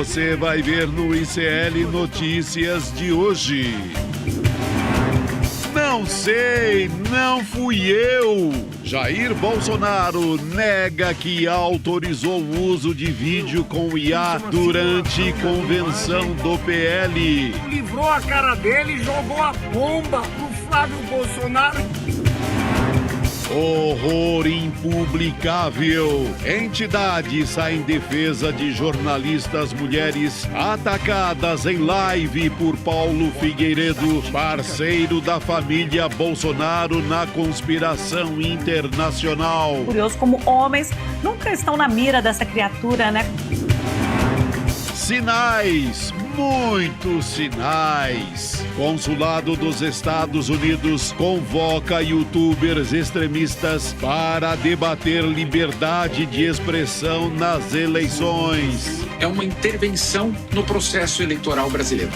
você vai ver no ICL Notícias de hoje. Não sei, não fui eu. Jair Bolsonaro nega que autorizou o uso de vídeo com IA durante convenção do PL. Livrou a cara dele e jogou a bomba pro Flávio Bolsonaro. Horror impublicável. Entidade sai em defesa de jornalistas mulheres atacadas em live por Paulo Figueiredo, parceiro da família Bolsonaro na conspiração internacional. Curioso como homens nunca estão na mira dessa criatura, né? Sinais, muitos sinais. Consulado dos Estados Unidos convoca youtubers extremistas para debater liberdade de expressão nas eleições. É uma intervenção no processo eleitoral brasileiro.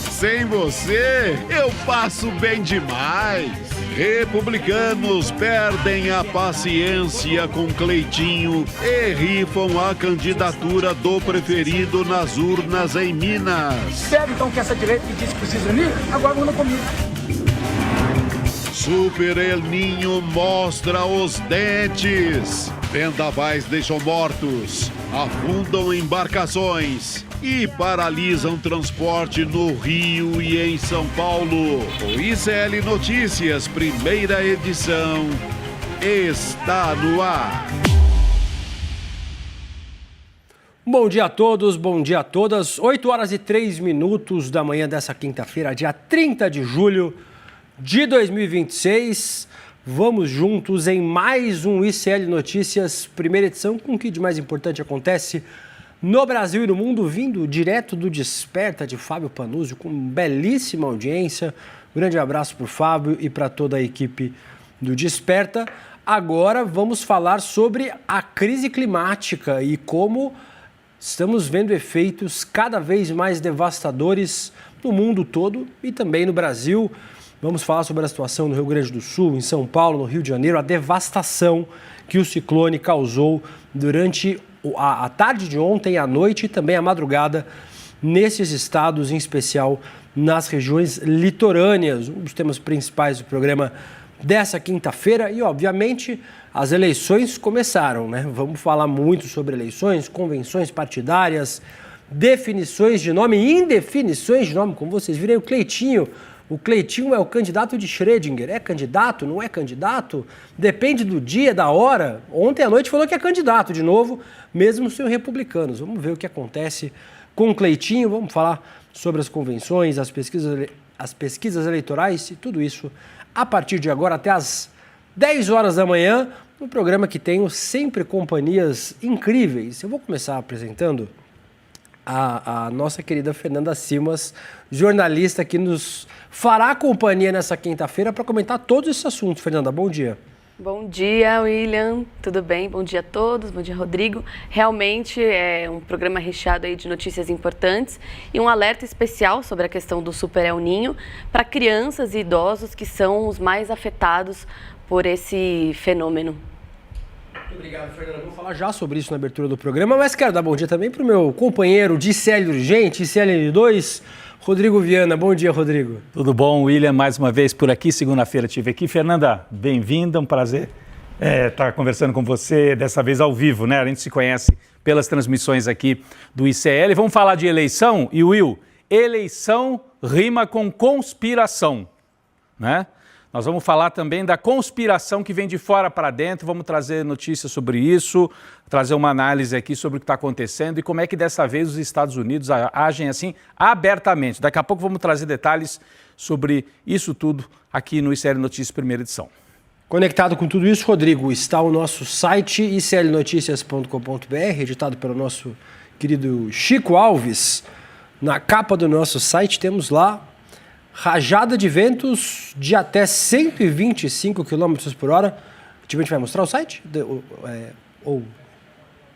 Sem você, eu passo bem demais. Republicanos perdem a paciência com Cleitinho e rifam a candidatura do preferido nas urnas em Minas. Pega então que essa direita que disse que precisa unir, agora manda comigo. Super El Ninho mostra os dentes. Vendavais deixam mortos, afundam embarcações e paralisam transporte no Rio e em São Paulo. O ICL Notícias, primeira edição, está no ar. Bom dia a todos, bom dia a todas. 8h03 da manhã dessa quinta-feira, dia 30 de julho de 2026. Vamos juntos em mais um ICL Notícias, primeira edição, com o que de mais importante acontece no Brasil e no mundo, vindo direto do Desperta de Fábio Panuzzi, com belíssima audiência. Grande abraço para o Fábio e para toda a equipe do Desperta. Agora vamos falar sobre a crise climática e como estamos vendo efeitos cada vez mais devastadores no mundo todo e também no Brasil. Vamos falar sobre a situação no Rio Grande do Sul, em São Paulo, no Rio de Janeiro, a devastação que o ciclone causou durante a tarde de ontem, à noite e também a madrugada nesses estados, em especial nas regiões litorâneas. Um dos temas principais do programa dessa quinta-feira e, obviamente, as eleições começaram, né? Vamos falar muito sobre eleições, convenções partidárias, definições de nome e indefinições de nome. Como vocês viram, o Cleitinho é o candidato de Schrödinger. É candidato? Não é candidato? Depende do dia, da hora. Ontem à noite falou que é candidato de novo, mesmo sem republicanos. Vamos ver o que acontece com o Cleitinho. Vamos falar sobre as convenções, as pesquisas eleitorais e tudo isso a partir de agora até às 10 horas da manhã, no programa que tenho sempre companhias incríveis. Eu vou começar apresentando a nossa querida Fernanda Simas, jornalista que nos fará companhia nessa quinta-feira para comentar todos esses assuntos. Fernanda, bom dia. Bom dia, William. Tudo bem? Bom dia a todos. Bom dia, Rodrigo. Realmente é um programa recheado aí de notícias importantes e um alerta especial sobre a questão do Super El Ninho para crianças e idosos que são os mais afetados por esse fenômeno. Muito obrigado, Fernanda. Vou falar já sobre isso na abertura do programa, mas quero dar bom dia também para o meu companheiro de ICL Urgente, ICL2, Rodrigo Viana. Bom dia, Rodrigo. Tudo bom, William? Mais uma vez por aqui, segunda-feira estive aqui. Fernanda, bem-vinda, um prazer estar conversando com você, dessa vez ao vivo, né? A gente se conhece pelas transmissões aqui do ICL. Vamos falar de eleição e, Will, eleição rima com conspiração, né? Nós vamos falar também da conspiração que vem de fora para dentro, vamos trazer notícias sobre isso, trazer uma análise aqui sobre o que está acontecendo e como é que dessa vez os Estados Unidos agem assim abertamente. Daqui a pouco vamos trazer detalhes sobre isso tudo aqui no ICL Notícias, primeira edição. Conectado com tudo isso, Rodrigo, está o nosso site iclnoticias.com.br, editado pelo nosso querido Chico Alves. Na capa do nosso site temos lá rajada de ventos de até 125 km por hora. A gente vai mostrar o site? Ou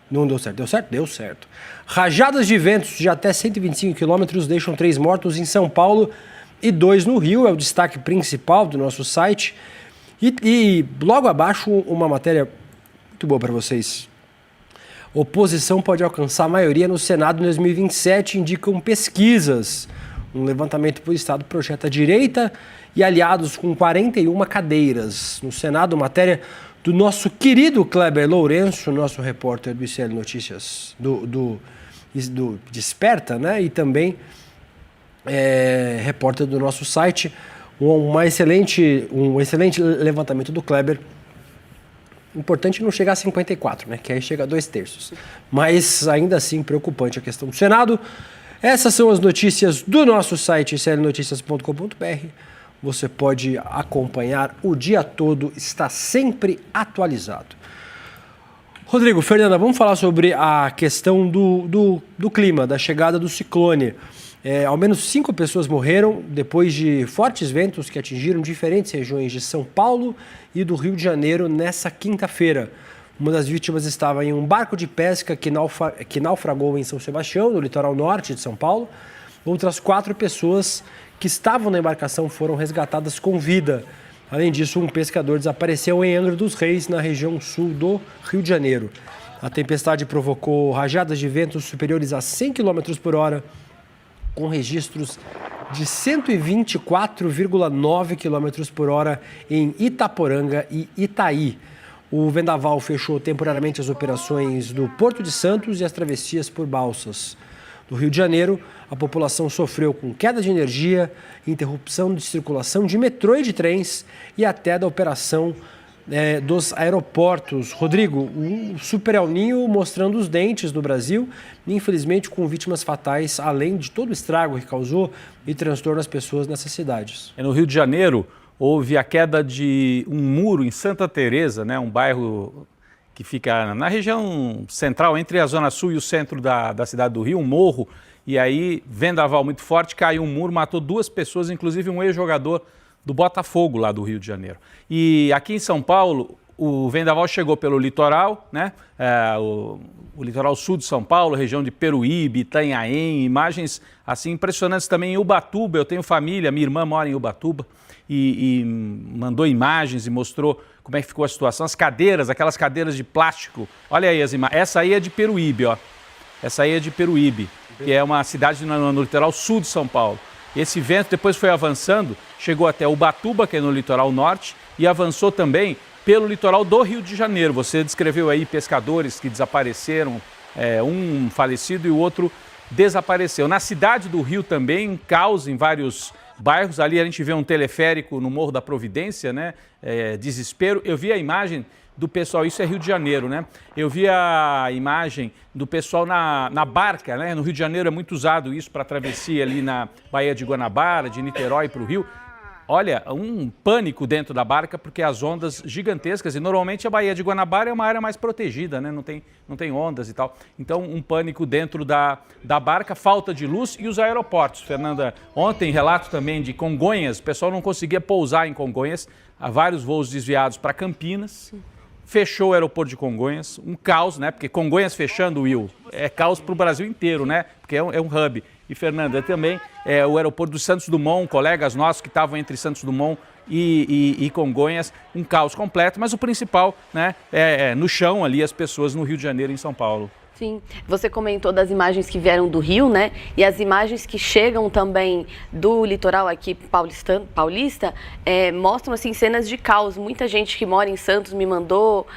não deu certo? Deu certo? Deu certo. Rajadas de ventos de até 125 km deixam 3 mortos em São Paulo e 2 no Rio. É o destaque principal do nosso site. E logo abaixo uma matéria muito boa para vocês. Oposição pode alcançar a maioria no Senado em 2027, indicam pesquisas. Um levantamento por estado projeta direita e aliados com 41 cadeiras. No Senado, matéria do nosso querido Kleber Lourenço, nosso repórter do ICL Notícias, do Desperta, né? E também repórter do nosso site. Um excelente levantamento do Kleber. Importante não chegar a 54, né? Que aí chega a 2/3. Mas ainda assim preocupante a questão do Senado. Essas são as notícias do nosso site, iclnoticias.com.br. Você pode acompanhar o dia todo, está sempre atualizado. Rodrigo, Fernanda, vamos falar sobre a questão do clima, da chegada do ciclone. Ao menos 5 pessoas morreram depois de fortes ventos que atingiram diferentes regiões de São Paulo e do Rio de Janeiro nessa quinta-feira. Uma das vítimas estava em um barco de pesca que naufragou em São Sebastião, no litoral norte de São Paulo. Outras 4 pessoas que estavam na embarcação foram resgatadas com vida. Além disso, um pescador desapareceu em Angra dos Reis, na região sul do Rio de Janeiro. A tempestade provocou rajadas de ventos superiores a 100 km por hora, com registros de 124,9 km por hora em Itaporanga e Itaí. O vendaval fechou temporariamente as operações do Porto de Santos e as travessias por balsas. No Rio de Janeiro, a população sofreu com queda de energia, interrupção de circulação de metrô e de trens e até da operação dos aeroportos. Rodrigo, um super El Niño mostrando os dentes no Brasil, infelizmente com vítimas fatais, além de todo o estrago que causou e transtorno às pessoas nessas cidades. No Rio de Janeiro, houve a queda de um muro em Santa Teresa, né, um bairro que fica na região central, entre a Zona Sul e o centro da cidade do Rio, um morro, e aí, vendaval muito forte, caiu um muro, matou 2 pessoas, inclusive um ex-jogador do Botafogo, lá do Rio de Janeiro. E aqui em São Paulo, o vendaval chegou pelo litoral, né? O litoral sul de São Paulo, região de Peruíbe, Itanhaém, imagens assim impressionantes também em Ubatuba. Eu tenho família, minha irmã mora em Ubatuba e mandou imagens e mostrou como é que ficou a situação. As cadeiras, aquelas cadeiras de plástico, olha aí as imagens. Essa aí é de Peruíbe, ó. Essa aí é de Peruíbe, que é uma cidade no litoral sul de São Paulo. Esse vento depois foi avançando, chegou até Ubatuba, que é no litoral norte, e avançou também pelo litoral do Rio de Janeiro. Você descreveu aí pescadores que desapareceram, um falecido e o outro desapareceu. Na cidade do Rio também, um caos em vários bairros. Ali a gente vê um teleférico no Morro da Providência, né? Desespero. Eu vi a imagem do pessoal, isso é Rio de Janeiro, né? Eu vi a imagem do pessoal na barca, né? No Rio de Janeiro é muito usado isso para travessia ali na Baía de Guanabara, de Niterói para o Rio. Olha, um pânico dentro da barca porque as ondas gigantescas, e normalmente a Baía de Guanabara é uma área mais protegida, né? Não tem ondas e tal. Então, um pânico dentro da barca, falta de luz e os aeroportos. Fernanda, ontem relato também de Congonhas, o pessoal não conseguia pousar em Congonhas, há vários voos desviados para Campinas. Fechou o aeroporto de Congonhas, um caos, né? Porque Congonhas fechando, Will, é caos para o Brasil inteiro, né? Porque é um hub. E, Fernanda, também o aeroporto do Santos Dumont, colegas nossos que estavam entre Santos Dumont e Congonhas, um caos completo. Mas o principal, né, é no chão ali, as pessoas no Rio de Janeiro e em São Paulo. Sim, você comentou das imagens que vieram do Rio, né? E as imagens que chegam também do litoral aqui paulista mostram assim cenas de caos. Muita gente que mora em Santos me mandou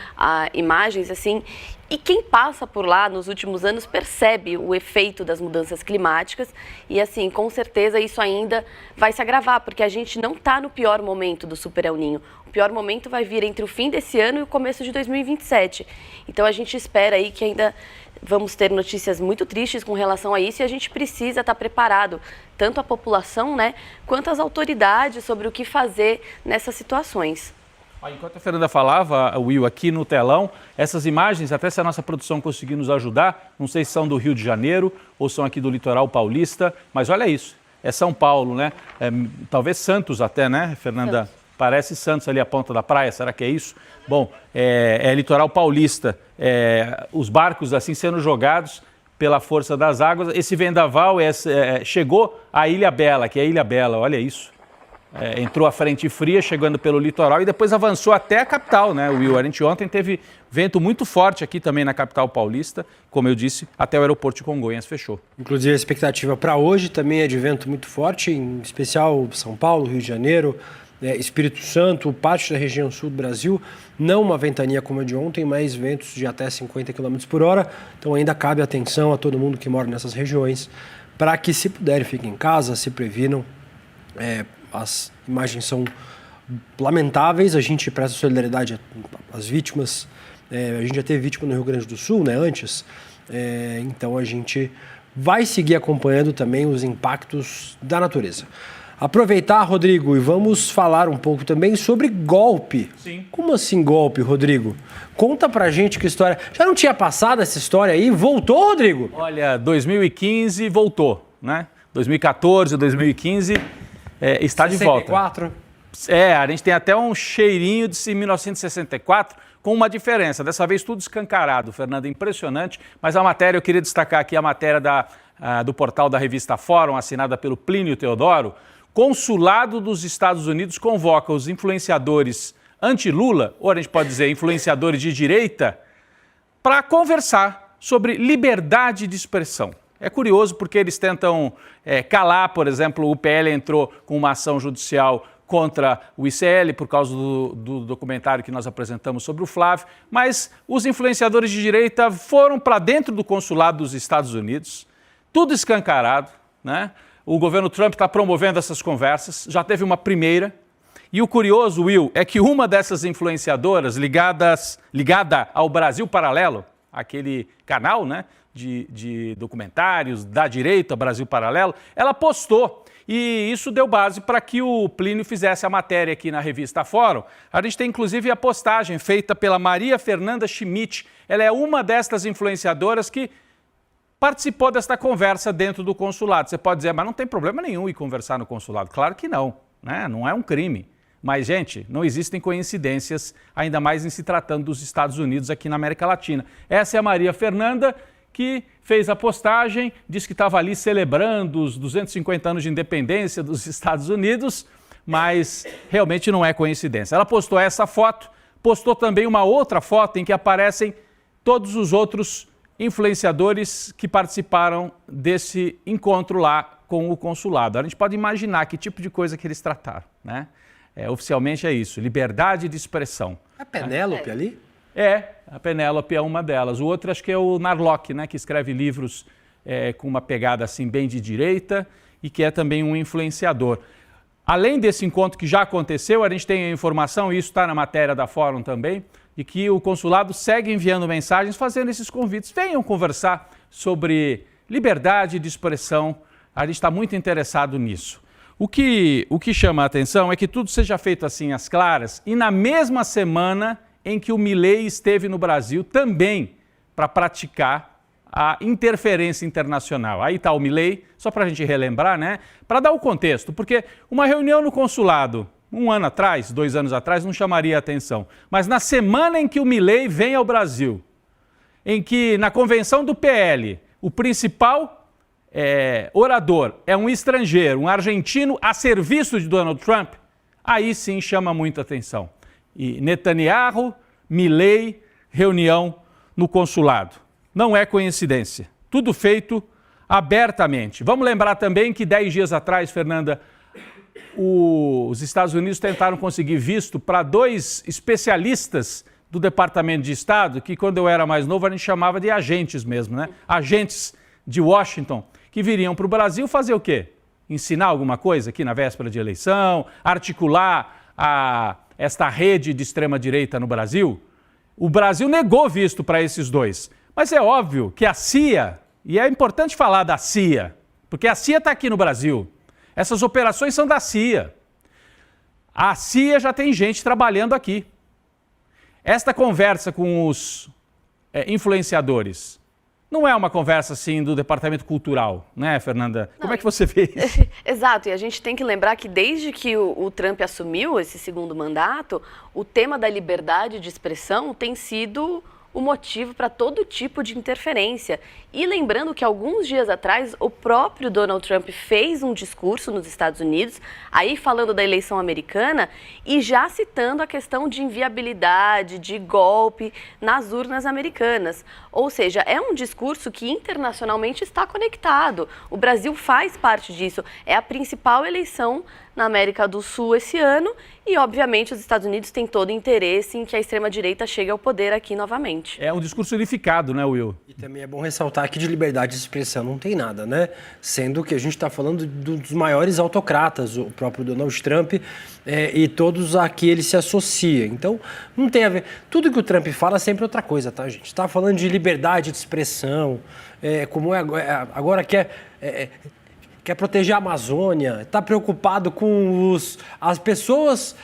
imagens assim. E quem passa por lá nos últimos anos percebe o efeito das mudanças climáticas e, assim, com certeza isso ainda vai se agravar, porque a gente não está no pior momento do Super El Niño. O pior momento vai vir entre o fim desse ano e o começo de 2027. Então, a gente espera aí que ainda vamos ter notícias muito tristes com relação a isso e a gente precisa estar preparado, tanto a população, né, quanto as autoridades sobre o que fazer nessas situações. Enquanto a Fernanda falava, Will, aqui no telão, essas imagens, até se a nossa produção conseguir nos ajudar, não sei se são do Rio de Janeiro ou são aqui do litoral paulista, mas olha isso, é São Paulo, né? Talvez Santos até, né, Fernanda? Santos. Parece Santos ali a ponta da praia, será que é isso? Bom, é litoral paulista, os barcos assim sendo jogados pela força das águas. Esse vendaval chegou à Ilha Bela, que é a Ilha Bela, olha isso. entrou a frente fria, chegando pelo litoral e depois avançou até a capital, né, Will? A gente ontem teve vento muito forte aqui também na capital paulista, como eu disse, até o aeroporto de Congonhas fechou. Inclusive a expectativa para hoje também é de vento muito forte, em especial São Paulo, Rio de Janeiro, Espírito Santo, parte da região sul do Brasil. Não uma ventania como a de ontem, mas ventos de até 50 km por hora. Então ainda cabe atenção a todo mundo que mora nessas regiões para que, se puderem, fiquem em casa, se previnam. As imagens são lamentáveis, a gente presta solidariedade às vítimas. A gente já teve vítima no Rio Grande do Sul, né, antes. Então a gente vai seguir acompanhando também os impactos da natureza. Aproveitar, Rodrigo, e vamos falar um pouco também sobre golpe. Sim. Como assim golpe, Rodrigo? Conta pra gente que história... Já não tinha passado essa história aí? Voltou, Rodrigo? Olha, 2015 voltou, né? 2014, 2015 está 64. De volta. A gente tem até um cheirinho de 1964, com uma diferença. Dessa vez tudo escancarado, Fernando, impressionante. Mas a matéria, eu queria destacar aqui a matéria do portal da revista Fórum, assinada pelo Plínio Teodoro. Consulado dos Estados Unidos convoca os influenciadores anti-Lula, ou a gente pode dizer influenciadores de direita, para conversar sobre liberdade de expressão. É curioso porque eles tentam calar, por exemplo, o PL entrou com uma ação judicial contra o ICL por causa do documentário que nós apresentamos sobre o Flávio, mas os influenciadores de direita foram para dentro do consulado dos Estados Unidos, tudo escancarado, né? O governo Trump está promovendo essas conversas, já teve uma primeira. E o curioso, Will, é que uma dessas influenciadoras ligada ao Brasil Paralelo, aquele canal, né, de documentários da direita, Brasil Paralelo, ela postou. E isso deu base para que o Plínio fizesse a matéria aqui na revista Fórum. A gente tem inclusive a postagem feita pela Maria Fernanda Schmidt. Ela é uma destas influenciadoras que participou desta conversa dentro do consulado. Você pode dizer, mas não tem problema nenhum ir conversar no consulado. Claro que não, né? Não é um crime. Mas, gente, não existem coincidências, ainda mais em se tratando dos Estados Unidos aqui na América Latina. Essa é a Maria Fernanda, que fez a postagem, disse que estava ali celebrando os 250 anos de independência dos Estados Unidos, mas realmente não é coincidência. Ela postou essa foto, postou também uma outra foto em que aparecem todos os outros influenciadores que participaram desse encontro lá com o consulado. A gente pode imaginar que tipo de coisa que eles trataram, né? Oficialmente é isso, liberdade de expressão. É a Penélope ali? A Penélope é uma delas. O outro acho que é o Narlock, né, que escreve livros com uma pegada assim bem de direita e que é também um influenciador. Além desse encontro que já aconteceu, a gente tem a informação, e isso está na matéria da Fórum também, de que o consulado segue enviando mensagens, fazendo esses convites. Venham conversar sobre liberdade de expressão. A gente está muito interessado nisso. O que chama a atenção é que tudo seja feito assim às claras e na mesma semana em que o Milei esteve no Brasil também para praticar a interferência internacional. Aí está o Milei, só para a gente relembrar, né? Para dar o contexto, porque uma reunião no consulado 1 ano atrás, 2 anos atrás, não chamaria atenção. Mas na semana em que o Milei vem ao Brasil, em que na convenção do PL, o principal orador é um estrangeiro, um argentino a serviço de Donald Trump, aí sim chama muita atenção. E Netanyahu, Milei, reunião no consulado. Não é coincidência. Tudo feito abertamente. Vamos lembrar também que 10 dias atrás, Fernanda, os Estados Unidos tentaram conseguir visto para 2 especialistas do Departamento de Estado, que quando eu era mais novo a gente chamava de agentes mesmo, né? Agentes de Washington, que viriam para o Brasil fazer o quê? Ensinar alguma coisa aqui na véspera de eleição, articular esta rede de extrema-direita no Brasil? O Brasil negou visto para esses 2. Mas é óbvio que a CIA, e é importante falar da CIA, porque a CIA está aqui no Brasil. Essas operações são da CIA. A CIA já tem gente trabalhando aqui. Esta conversa com os influenciadores não é uma conversa assim do Departamento Cultural, né, Fernanda? Como é que você vê isso? Exato, e a gente tem que lembrar que desde que o Trump assumiu esse segundo mandato, o tema da liberdade de expressão tem sido o motivo para todo tipo de interferência. E lembrando que alguns dias atrás o próprio Donald Trump fez um discurso nos Estados Unidos, aí falando da eleição americana e já citando a questão de inviabilidade, de golpe nas urnas americanas. Ou seja, é um discurso que internacionalmente está conectado. O Brasil faz parte disso. É a principal eleição na América do Sul esse ano e, obviamente, os Estados Unidos têm todo o interesse em que a extrema-direita chegue ao poder aqui novamente. É um discurso unificado, né, Will? E também é bom ressaltar que de liberdade de expressão não tem nada, né? Sendo que a gente está falando dos maiores autocratas, o próprio Donald Trump e todos a que ele se associa. Então, não tem a ver. Tudo que o Trump fala é sempre outra coisa, tá, gente? Está falando de liberdade de expressão, como agora quer proteger a Amazônia, está preocupado com as pessoas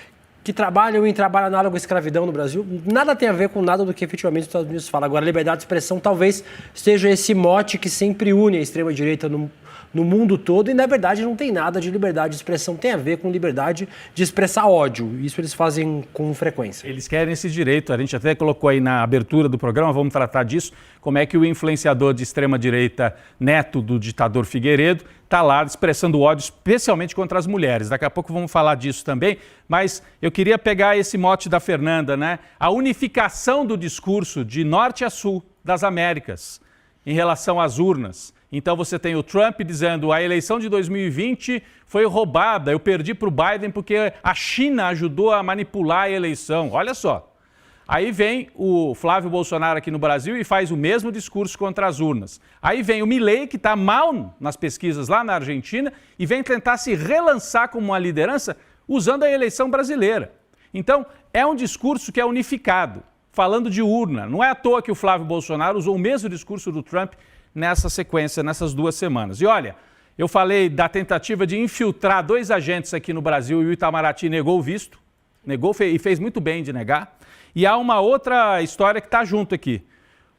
que trabalham em trabalho análogo à escravidão no Brasil. Nada tem a ver com nada do que efetivamente os Estados Unidos falam. Agora, liberdade de expressão talvez seja esse mote que sempre une a extrema-direita no mundo todo e, na verdade, não tem nada de liberdade de expressão. Tem a ver com liberdade de expressar ódio. Isso eles fazem com frequência. Eles querem esse direito. A gente até colocou aí na abertura do programa, vamos tratar disso, como é que o influenciador de extrema-direita, neto do ditador Figueiredo, está lá expressando ódio, especialmente contra as mulheres. Daqui a pouco vamos falar disso também, mas eu queria pegar esse mote da Fernanda, né? A unificação do discurso de norte a sul das Américas em relação às urnas. Então você tem o Trump dizendo a eleição de 2020 foi roubada, eu perdi para o Biden porque a China ajudou a manipular a eleição. Olha só. Aí vem o Flávio Bolsonaro aqui no Brasil e faz o mesmo discurso contra as urnas. Aí vem o Milei, que está mal nas pesquisas lá na Argentina, e vem tentar se relançar como uma liderança usando a eleição brasileira. Então, é um discurso que é unificado, falando de urna. Não é à toa que o Flávio Bolsonaro usou o mesmo discurso do Trump nessa sequência, nessas 2 semanas. E olha, eu falei da tentativa de infiltrar 2 agentes aqui no Brasil e o Itamaraty negou o visto, negou e fez muito bem de negar. E há uma outra história que está junto aqui.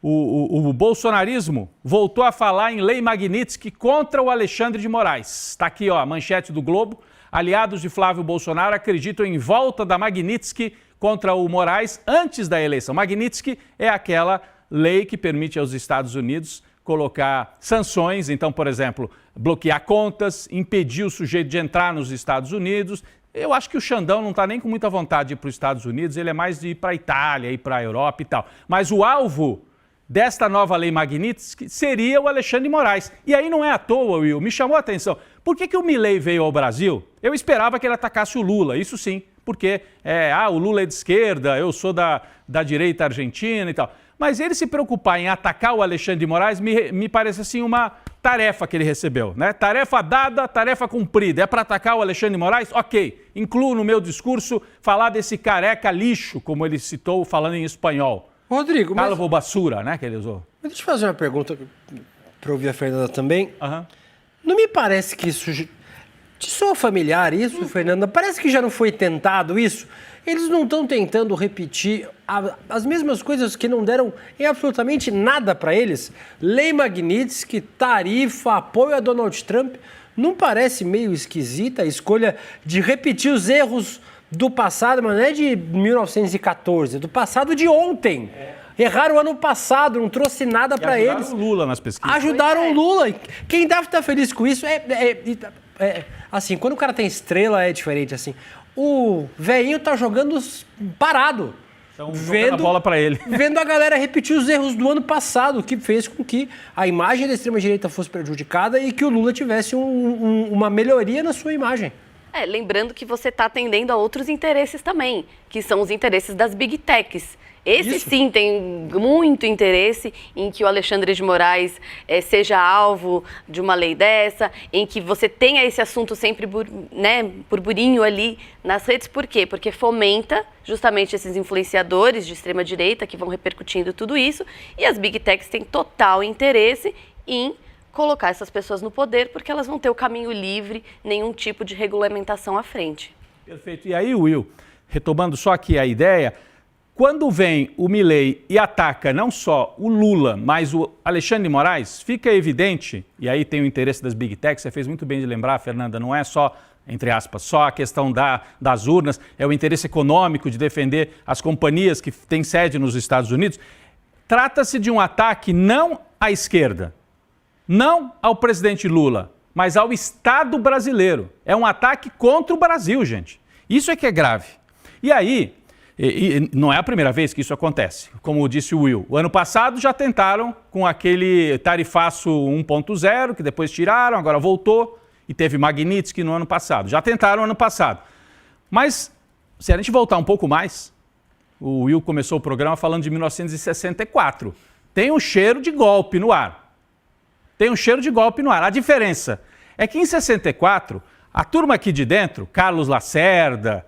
O bolsonarismo voltou a falar em lei Magnitsky contra o Alexandre de Moraes. Está aqui, ó, a manchete do Globo. Aliados de Flávio Bolsonaro acreditam em volta da Magnitsky contra o Moraes antes da eleição. Magnitsky é aquela lei que permite aos Estados Unidos colocar sanções, então, por exemplo, bloquear contas, impedir o sujeito de entrar nos Estados Unidos. Eu acho que o Xandão não está nem com muita vontade de ir para os Estados Unidos, ele é mais de ir para a Itália, ir para a Europa e tal. Mas o alvo desta nova lei Magnitsky seria o Alexandre de Moraes. E aí não é à toa, Will, me chamou a atenção. Por que o Milei veio ao Brasil? Eu esperava que ele atacasse o Lula, isso sim, porque o Lula é de esquerda, eu sou da direita argentina e tal. Mas ele se preocupar em atacar o Alexandre de Moraes me parece assim uma tarefa que ele recebeu, né? Tarefa dada, tarefa cumprida. É para atacar o Alexandre de Moraes? Ok, incluo no meu discurso falar desse careca lixo, como ele citou falando em espanhol. Rodrigo, Calvo basura, né, que ele usou. Mas deixa eu fazer uma pergunta para ouvir a Fernanda também. Uhum. Não me parece que isso... Te soa familiar isso, Fernanda? Parece que já não foi tentado isso. Eles não estão tentando repetir as mesmas coisas que não deram em absolutamente nada para eles? Lei Magnitsky, tarifa, apoio a Donald Trump. Não parece meio esquisita a escolha de repetir os erros do passado, mas não é de 1914, do passado de ontem. Erraram o ano passado, não trouxe nada para eles. Ajudaram o Lula nas pesquisas. Ajudaram o Lula. Quem deve estar feliz com isso assim, quando o cara tem estrela é diferente, assim. O velhinho tá jogando parado. Então, vendo a bola para ele. Vendo a galera repetir os erros do ano passado, que fez com que a imagem da extrema-direita fosse prejudicada e que o Lula tivesse uma melhoria na sua imagem. Lembrando que você está atendendo a outros interesses também, que são os interesses das Big Techs. Esse sim tem muito interesse em que o Alexandre de Moraes seja alvo de uma lei dessa, em que você tenha esse assunto sempre burburinho ali nas redes. Por quê? Porque fomenta justamente esses influenciadores de extrema-direita que vão repercutindo tudo isso, e as Big Techs têm total interesse em colocar essas pessoas no poder, porque elas vão ter o caminho livre, nenhum tipo de regulamentação à frente. Perfeito. E aí, Will, retomando só aqui a ideia, quando vem o Milei e ataca não só o Lula, mas o Alexandre de Moraes, fica evidente, e aí tem o interesse das Big Techs, você fez muito bem de lembrar, Fernanda, não é só, entre aspas, só a questão das urnas, é o interesse econômico de defender as companhias que têm sede nos Estados Unidos. trata-se de um ataque não à esquerda, não ao presidente Lula, mas ao Estado brasileiro. É um ataque contra o Brasil, gente. Isso é que é grave. E aí, não é a primeira vez que isso acontece, como disse o Will. O ano passado já tentaram com aquele tarifaço 1.0, que depois tiraram, agora voltou, e teve Magnitsky no ano passado. Já tentaram ano passado. Mas, se a gente voltar um pouco mais, o Will começou o programa falando de 1964. Tem um cheiro de golpe no ar. Tem um cheiro de golpe no ar. A diferença é que em 64, a turma aqui de dentro, Carlos Lacerda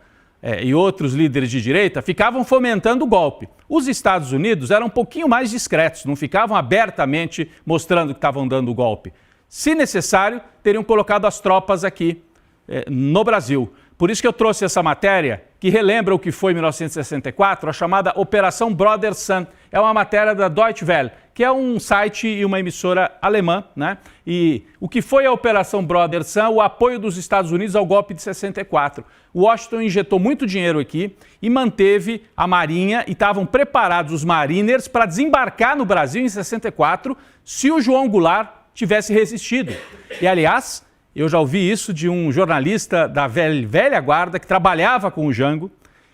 e outros líderes de direita, ficavam fomentando o golpe. Os Estados Unidos eram um pouquinho mais discretos, não ficavam abertamente mostrando que estavam dando o golpe. Se necessário, teriam colocado as tropas aqui no Brasil. Por isso que eu trouxe essa matéria, que relembra o que foi em 1964, a chamada Operação Brother Sun. É uma matéria da Deutsche Welle, que é um site e uma emissora alemã, né? E o que foi a Operação Brother Sun? O apoio dos Estados Unidos ao golpe de 64. Washington injetou muito dinheiro aqui e manteve a Marinha, e estavam preparados os Mariners para desembarcar no Brasil em 64, se o João Goulart tivesse resistido. E, aliás, eu já ouvi isso de um jornalista da velha guarda que trabalhava com o Jango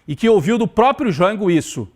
e que ouviu do próprio Jango isso.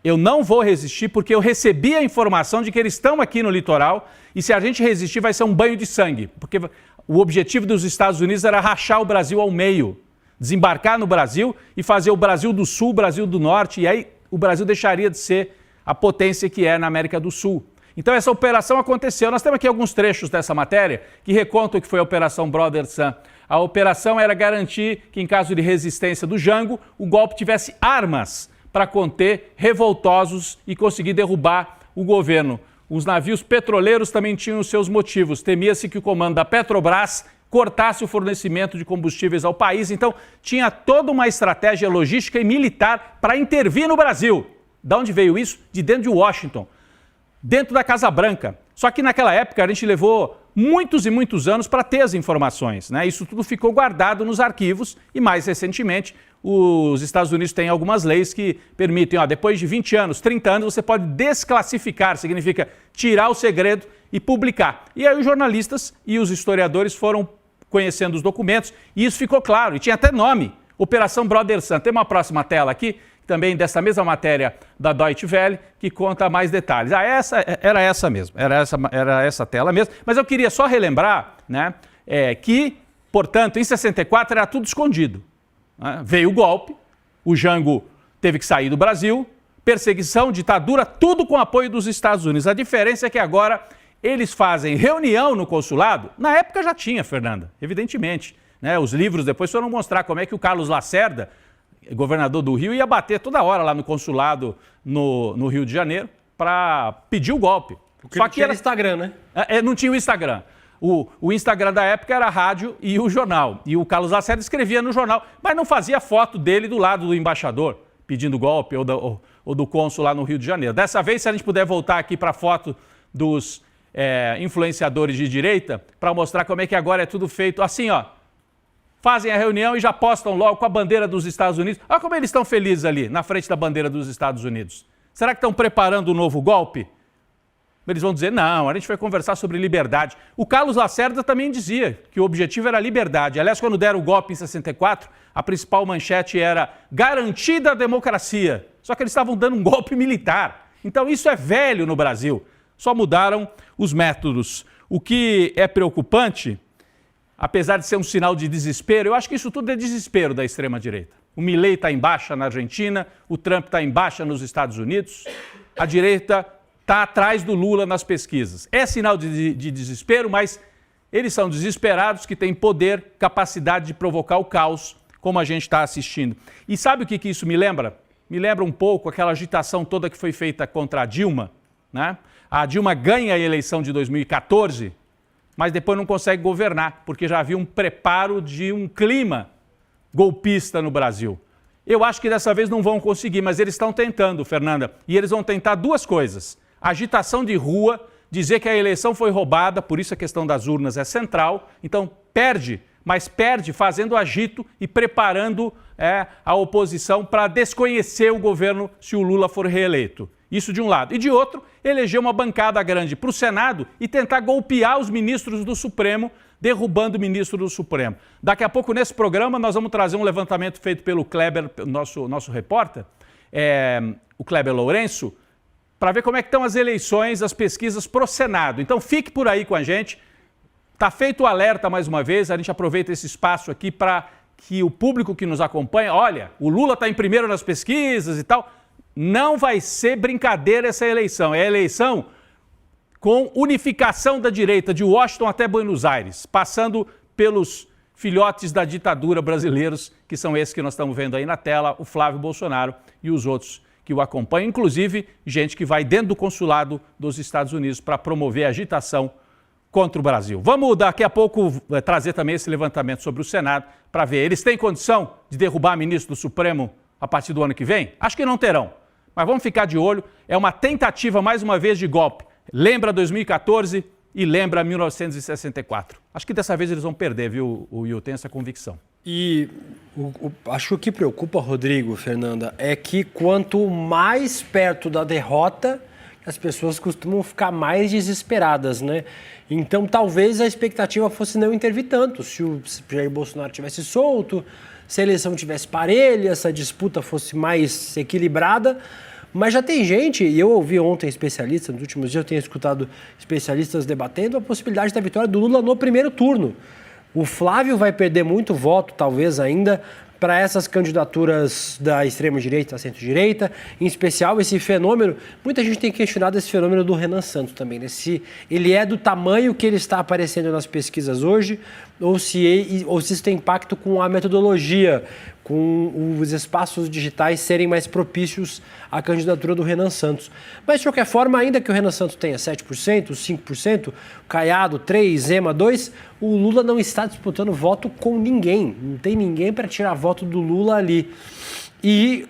Eu não vou resistir porque eu recebi a informação de que eles estão aqui no litoral e se a gente resistir vai ser um banho de sangue. Porque o objetivo dos Estados Unidos era rachar o Brasil ao meio, desembarcar no Brasil e fazer o Brasil do Sul, o Brasil do Norte, e aí o Brasil deixaria de ser a potência que é na América do Sul. Então essa operação aconteceu. Nós temos aqui alguns trechos dessa matéria que recontam o que foi a Operação Brother Sun. A operação era garantir que, em caso de resistência do Jango, o golpe tivesse armas para conter revoltosos e conseguir derrubar o governo. Os navios petroleiros também tinham os seus motivos. Temia-se que o comando da Petrobras cortasse o fornecimento de combustíveis ao país. Então, tinha toda uma estratégia logística e militar para intervir no Brasil. De onde veio isso? De dentro de Washington, dentro da Casa Branca. Só que naquela época a gente levou muitos e muitos anos para ter as informações, né? Isso tudo ficou guardado nos arquivos e, mais recentemente, os Estados Unidos têm algumas leis que permitem, depois de 20 anos, 30 anos, você pode desclassificar, significa tirar o segredo e publicar. E aí os jornalistas e os historiadores foram conhecendo os documentos e isso ficou claro, e tinha até nome, Operação Brother Sun. Tem uma próxima tela aqui, também dessa mesma matéria da Deutsche Welle, que conta mais detalhes. Era essa tela mesmo. Mas eu queria só relembrar, né, que, portanto, em 64 era tudo escondido. Né? Veio o golpe, o Jango teve que sair do Brasil, perseguição, ditadura, tudo com apoio dos Estados Unidos. A diferença é que agora eles fazem reunião no consulado. Na época já tinha, Fernanda, evidentemente. Né? Os livros depois foram mostrar como é que o Carlos Lacerda, governador do Rio, ia bater toda hora lá no consulado no Rio de Janeiro para pedir o golpe. Porque só que era Instagram, né? Não tinha o Instagram. O Instagram da época era a rádio e o jornal. E o Carlos Lacerda escrevia no jornal, mas não fazia foto dele do lado do embaixador pedindo golpe ou do cônsul lá no Rio de Janeiro. Dessa vez, se a gente puder voltar aqui para a foto dos influenciadores de direita, para mostrar como é que agora é tudo feito assim, fazem a reunião e já postam logo com a bandeira dos Estados Unidos. Olha como eles estão felizes ali, na frente da bandeira dos Estados Unidos. Será que estão preparando um novo golpe? Eles vão dizer, não, a gente vai conversar sobre liberdade. O Carlos Lacerda também dizia que o objetivo era a liberdade. Aliás, quando deram o golpe em 64, a principal manchete era garantida a democracia. Só que eles estavam dando um golpe militar. Então isso é velho no Brasil. Só mudaram os métodos. O que é preocupante, apesar de ser um sinal de desespero, eu acho que isso tudo é desespero da extrema-direita. O Milei está em baixa na Argentina, o Trump está em baixa nos Estados Unidos, a direita está atrás do Lula nas pesquisas. É sinal de desespero, mas eles são desesperados que têm poder, capacidade de provocar o caos, como a gente está assistindo. E sabe o que isso me lembra? Me lembra um pouco aquela agitação toda que foi feita contra a Dilma, né? A Dilma ganha a eleição de 2014, mas depois não consegue governar, porque já havia um preparo de um clima golpista no Brasil. Eu acho que dessa vez não vão conseguir, mas eles estão tentando, Fernanda. E eles vão tentar duas coisas. Agitação de rua, dizer que a eleição foi roubada, por isso a questão das urnas é central. Então perde, mas perde fazendo agito e preparando a oposição para desconhecer o governo se o Lula for reeleito. Isso de um lado. E de outro, eleger uma bancada grande para o Senado e tentar golpear os ministros do Supremo, derrubando o ministro do Supremo. Daqui a pouco, nesse programa, nós vamos trazer um levantamento feito pelo Kleber, nosso repórter, o Kleber Lourenço, para ver como é que estão as eleições, as pesquisas pro Senado. Então, fique por aí com a gente. Está feito o alerta mais uma vez, a gente aproveita esse espaço aqui para que o público que nos acompanha, olha, o Lula está em primeiro nas pesquisas e tal. Não vai ser brincadeira essa eleição. É a eleição com unificação da direita, de Washington até Buenos Aires, passando pelos filhotes da ditadura brasileiros, que são esses que nós estamos vendo aí na tela, o Flávio Bolsonaro e os outros que o acompanham, inclusive gente que vai dentro do consulado dos Estados Unidos para promover agitação contra o Brasil. Vamos daqui a pouco trazer também esse levantamento sobre o Senado para ver. Eles têm condição de derrubar ministro do Supremo a partir do ano que vem? Acho que não terão, mas vamos ficar de olho. É uma tentativa, mais uma vez, de golpe. Lembra 2014 e lembra 1964. Acho que dessa vez eles vão perder, viu, Will? Tenho essa convicção. E acho que o que preocupa, Rodrigo, Fernanda, é que quanto mais perto da derrota, as pessoas costumam ficar mais desesperadas, né? Então, talvez a expectativa fosse não intervir tanto. Se o Jair Bolsonaro tivesse solto, se a eleição tivesse parelha, se a disputa fosse mais equilibrada. Mas já tem gente, e eu ouvi ontem especialistas, nos últimos dias eu tenho escutado especialistas debatendo a possibilidade da vitória do Lula no primeiro turno. O Flávio vai perder muito voto, talvez ainda, para essas candidaturas da extrema-direita, da centro-direita, em especial esse fenômeno. Muita gente tem questionado esse fenômeno do Renan Santos também, né? Se ele é do tamanho que ele está aparecendo nas pesquisas hoje, ou se isso tem impacto com a metodologia, com os espaços digitais serem mais propícios à candidatura do Renan Santos. Mas, de qualquer forma, ainda que o Renan Santos tenha 7%, 5%, Caiado 3%, Zema 2%, o Lula não está disputando voto com ninguém. Não tem ninguém para tirar voto do Lula ali. E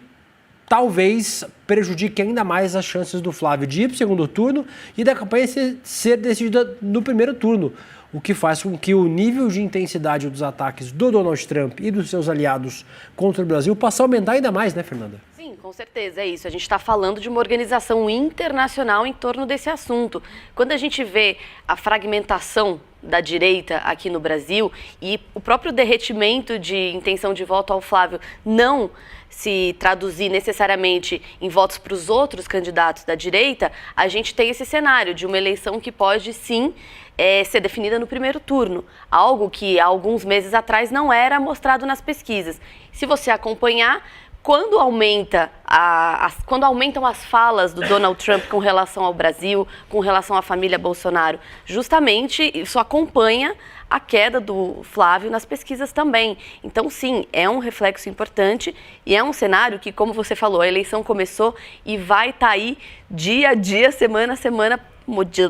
talvez prejudique ainda mais as chances do Flávio de ir para o segundo turno e da campanha ser decidida no primeiro turno. O que faz com que o nível de intensidade dos ataques do Donald Trump e dos seus aliados contra o Brasil possa aumentar ainda mais, né, Fernanda? Sim, com certeza, é isso. A gente está falando de uma organização internacional em torno desse assunto. Quando a gente vê a fragmentação da direita aqui no Brasil e o próprio derretimento de intenção de voto ao Flávio não se traduzir necessariamente em votos para os outros candidatos da direita, a gente tem esse cenário de uma eleição que pode sim ser definida no primeiro turno, algo que há alguns meses atrás não era mostrado nas pesquisas. Se você acompanhar, quando aumentam as falas do Donald Trump com relação ao Brasil, com relação à família Bolsonaro, justamente isso acompanha a queda do Flávio nas pesquisas também. Então, sim, é um reflexo importante e é um cenário que, como você falou, a eleição começou e vai estar aí dia a dia, semana a semana,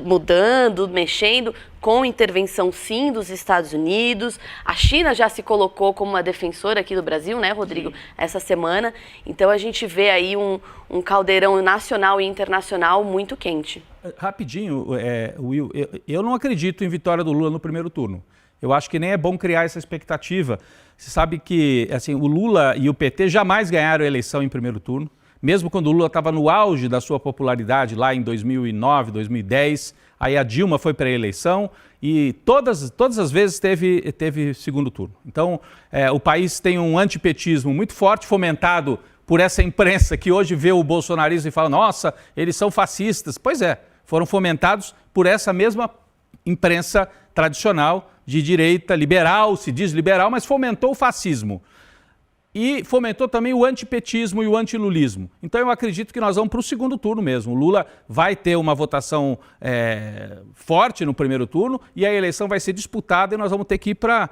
mudando, mexendo, com intervenção sim dos Estados Unidos. A China já se colocou como uma defensora aqui do Brasil, né, Rodrigo, essa semana. Então a gente vê aí um caldeirão nacional e internacional muito quente. Rapidinho, Will, eu não acredito em vitória do Lula no primeiro turno. Eu acho que nem é bom criar essa expectativa. Você sabe que assim, o Lula e o PT jamais ganharam a eleição em primeiro turno. Mesmo quando o Lula estava no auge da sua popularidade, lá em 2009, 2010, aí a Dilma foi para a eleição e todas as vezes teve segundo turno. Então, o país tem um antipetismo muito forte, fomentado por essa imprensa que hoje vê o bolsonarismo e fala, nossa, eles são fascistas. Pois é, foram fomentados por essa mesma imprensa tradicional de direita, liberal, se diz liberal, mas fomentou o fascismo. E fomentou também o antipetismo e o antilulismo. Então eu acredito que nós vamos para o segundo turno mesmo. O Lula vai ter uma votação forte no primeiro turno e a eleição vai ser disputada e nós vamos ter que ir para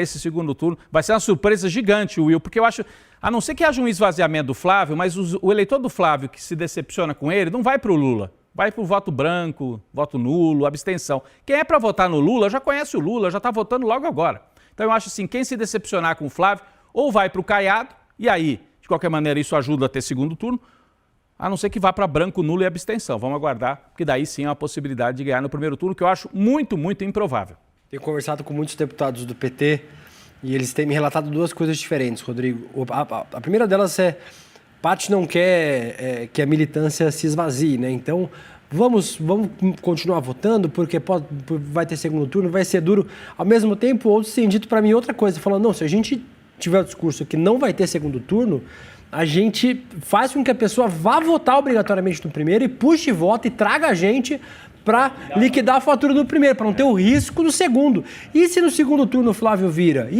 esse segundo turno. Vai ser uma surpresa gigante, Will, porque eu acho, a não ser que haja um esvaziamento do Flávio, mas o eleitor do Flávio que se decepciona com ele não vai para o Lula. Vai para o voto branco, voto nulo, abstenção. Quem é para votar no Lula já conhece o Lula, já está votando logo agora. Então eu acho assim, quem se decepcionar com o Flávio, ou vai para o Caiado, e aí, de qualquer maneira, isso ajuda a ter segundo turno, a não ser que vá para branco, nulo e abstenção. Vamos aguardar, porque daí sim há uma possibilidade de ganhar no primeiro turno, que eu acho muito, muito improvável. Tenho conversado com muitos deputados do PT e eles têm me relatado duas coisas diferentes, Rodrigo. A primeira delas é parte não quer que a militância se esvazie, né? Então, vamos continuar votando, porque vai ter segundo turno, vai ser duro. Ao mesmo tempo, outros têm dito para mim outra coisa, falando, não, se a gente tiver o discurso que não vai ter segundo turno, a gente faz com que a pessoa vá votar obrigatoriamente no primeiro e puxe voto e traga a gente para liquidar a fatura do primeiro, para não ter o risco do segundo. E se no segundo turno o Flávio vira?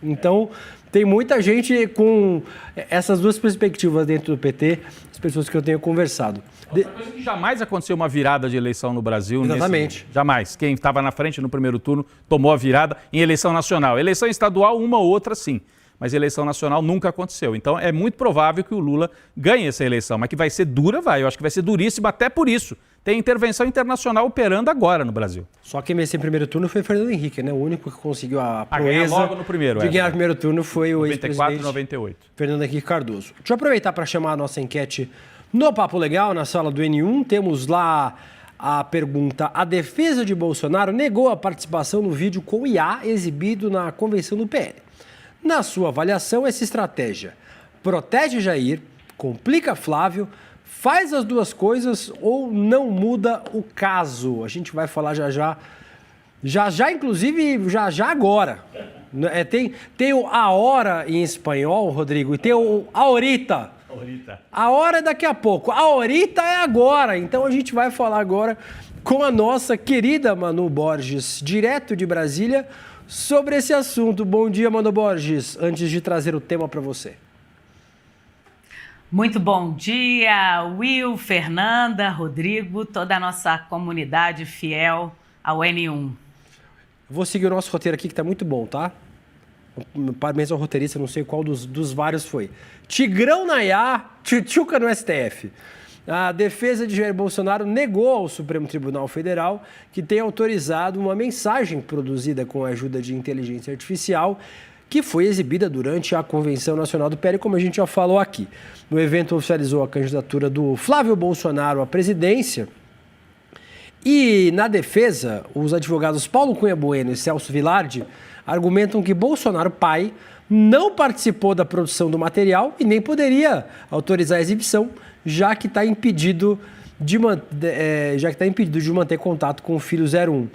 Então, tem muita gente com essas duas perspectivas dentro do PT, as pessoas que eu tenho conversado. Outra coisa que jamais aconteceu uma virada de eleição no Brasil. Exatamente. Jamais. Quem estava na frente no primeiro turno tomou a virada em eleição nacional. Eleição estadual, uma ou outra, sim. Mas eleição nacional nunca aconteceu. Então, é muito provável que o Lula ganhe essa eleição. Mas que vai ser dura, vai. Eu acho que vai ser duríssima até por isso. Tem intervenção internacional operando agora no Brasil. Só quem venceu em primeiro turno foi Fernando Henrique, né? O único que conseguiu a proeza logo no primeiro, de ganhar o primeiro turno foi o 94 ex-presidente 98. Fernando Henrique Cardoso. Deixa eu aproveitar para chamar a nossa enquete no Papo Legal, na sala do N1. Temos lá a pergunta: a defesa de Bolsonaro negou a participação no vídeo com IA exibido na convenção do PL. Na sua avaliação, essa estratégia protege Jair, complica Flávio, faz as duas coisas ou não muda o caso? A gente vai falar já, inclusive, já agora. Tem o a hora em espanhol, Rodrigo, e tem o ahorita. A hora é daqui a pouco, a horita é agora. Então a gente vai falar agora com a nossa querida Manu Borges, direto de Brasília, sobre esse assunto. Bom dia, Manu Borges, antes de trazer o tema para você. Muito bom dia, Will, Fernanda, Rodrigo, toda a nossa comunidade fiel ao N1. Vou seguir o nosso roteiro aqui, que está muito bom, tá? Parabéns ao roteirista, não sei qual dos vários foi. Tigrão na IA, tchutchuca no STF. A defesa de Jair Bolsonaro negou ao Supremo Tribunal Federal que tem autorizado uma mensagem produzida com a ajuda de inteligência artificial que foi exibida durante a Convenção Nacional do PL, como a gente já falou aqui. No evento oficializou a candidatura do Flávio Bolsonaro à presidência. E, na defesa, os advogados Paulo Cunha Bueno e Celso Vilardi argumentam que Bolsonaro, pai, não participou da produção do material e nem poderia autorizar a exibição, já que está impedido de manter contato com o filho 01.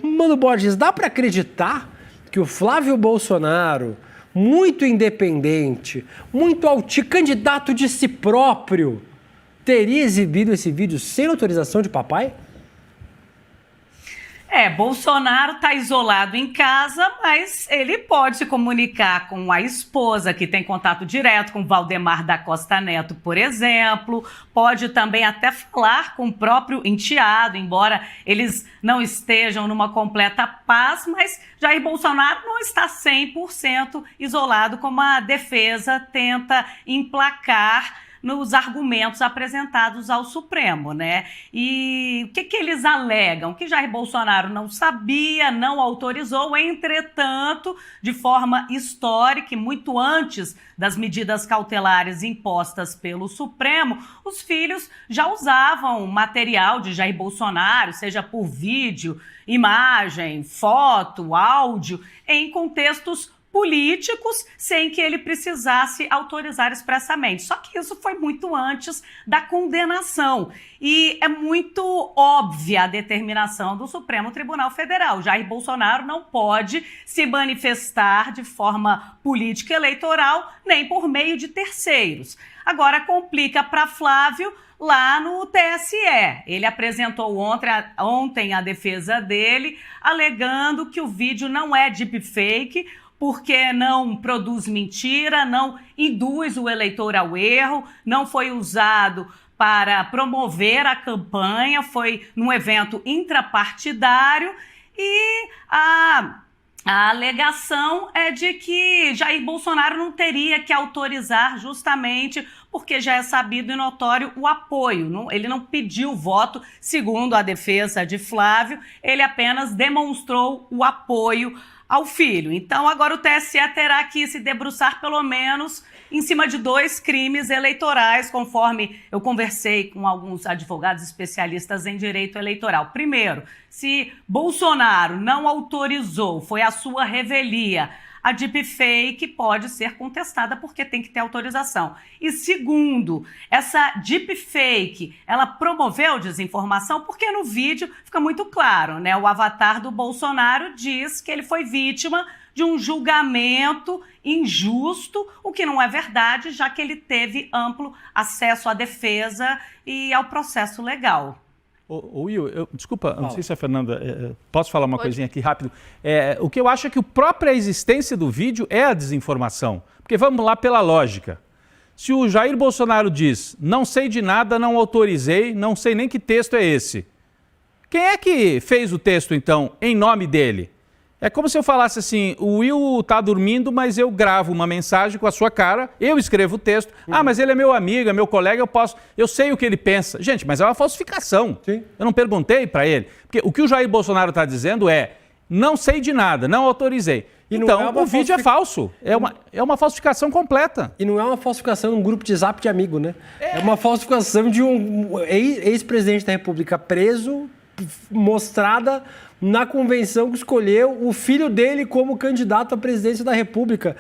Mano Borges, dá para acreditar que o Flávio Bolsonaro, muito independente, muito candidato de si próprio, teria exibido esse vídeo sem autorização de papai? Bolsonaro está isolado em casa, mas ele pode se comunicar com a esposa, que tem contato direto com Valdemar da Costa Neto, por exemplo. Pode também até falar com o próprio enteado, embora eles não estejam numa completa paz, mas Jair Bolsonaro não está 100% isolado, como a defesa tenta emplacar nos argumentos apresentados ao Supremo, né? E o que eles alegam? Que Jair Bolsonaro não sabia, não autorizou, entretanto, de forma histórica e muito antes das medidas cautelares impostas pelo Supremo, os filhos já usavam material de Jair Bolsonaro, seja por vídeo, imagem, foto, áudio, em contextos políticos, sem que ele precisasse autorizar expressamente. Só que isso foi muito antes da condenação. E é muito óbvia a determinação do Supremo Tribunal Federal. Jair Bolsonaro não pode se manifestar de forma política eleitoral, nem por meio de terceiros. Agora complica para Flávio lá no TSE. Ele apresentou ontem a defesa dele, alegando que o vídeo não é deepfake, porque não produz mentira, não induz o eleitor ao erro, não foi usado para promover a campanha, foi num evento intrapartidário e a alegação é de que Jair Bolsonaro não teria que autorizar justamente porque já é sabido e notório o apoio. Ele não pediu voto, segundo a defesa de Flávio, ele apenas demonstrou o apoio ao filho. Então, agora o TSE terá que se debruçar, pelo menos, em cima de 2 crimes eleitorais, conforme eu conversei com alguns advogados especialistas em direito eleitoral. Primeiro, se Bolsonaro não autorizou, foi a sua revelia, a deepfake pode ser contestada porque tem que ter autorização. E segundo, essa deepfake, ela promoveu desinformação porque no vídeo fica muito claro, né? O avatar do Bolsonaro diz que ele foi vítima de um julgamento injusto, o que não é verdade, já que ele teve amplo acesso à defesa e ao processo legal. Will, desculpa, não sei se a Fernanda, posso falar uma coisinha aqui rápido? O que eu acho é que a própria existência do vídeo é a desinformação. Porque vamos lá pela lógica. Se o Jair Bolsonaro diz, não sei de nada, não autorizei, não sei nem que texto é esse. Quem é que fez o texto, então, em nome dele? É como se eu falasse assim, o Will está dormindo, mas eu gravo uma mensagem com a sua cara, eu escrevo o texto. Ah, mas ele é meu amigo, é meu colega, eu sei o que ele pensa. Gente, mas é uma falsificação. Sim. Eu não perguntei para ele. Porque o que o Jair Bolsonaro está dizendo é, não sei de nada, não autorizei. Então, o vídeo é falso. É uma falsificação completa. E não é uma falsificação de um grupo de zap de amigo, né? É uma falsificação de um ex-presidente da República preso, mostrada na convenção que escolheu o filho dele como candidato à presidência da República.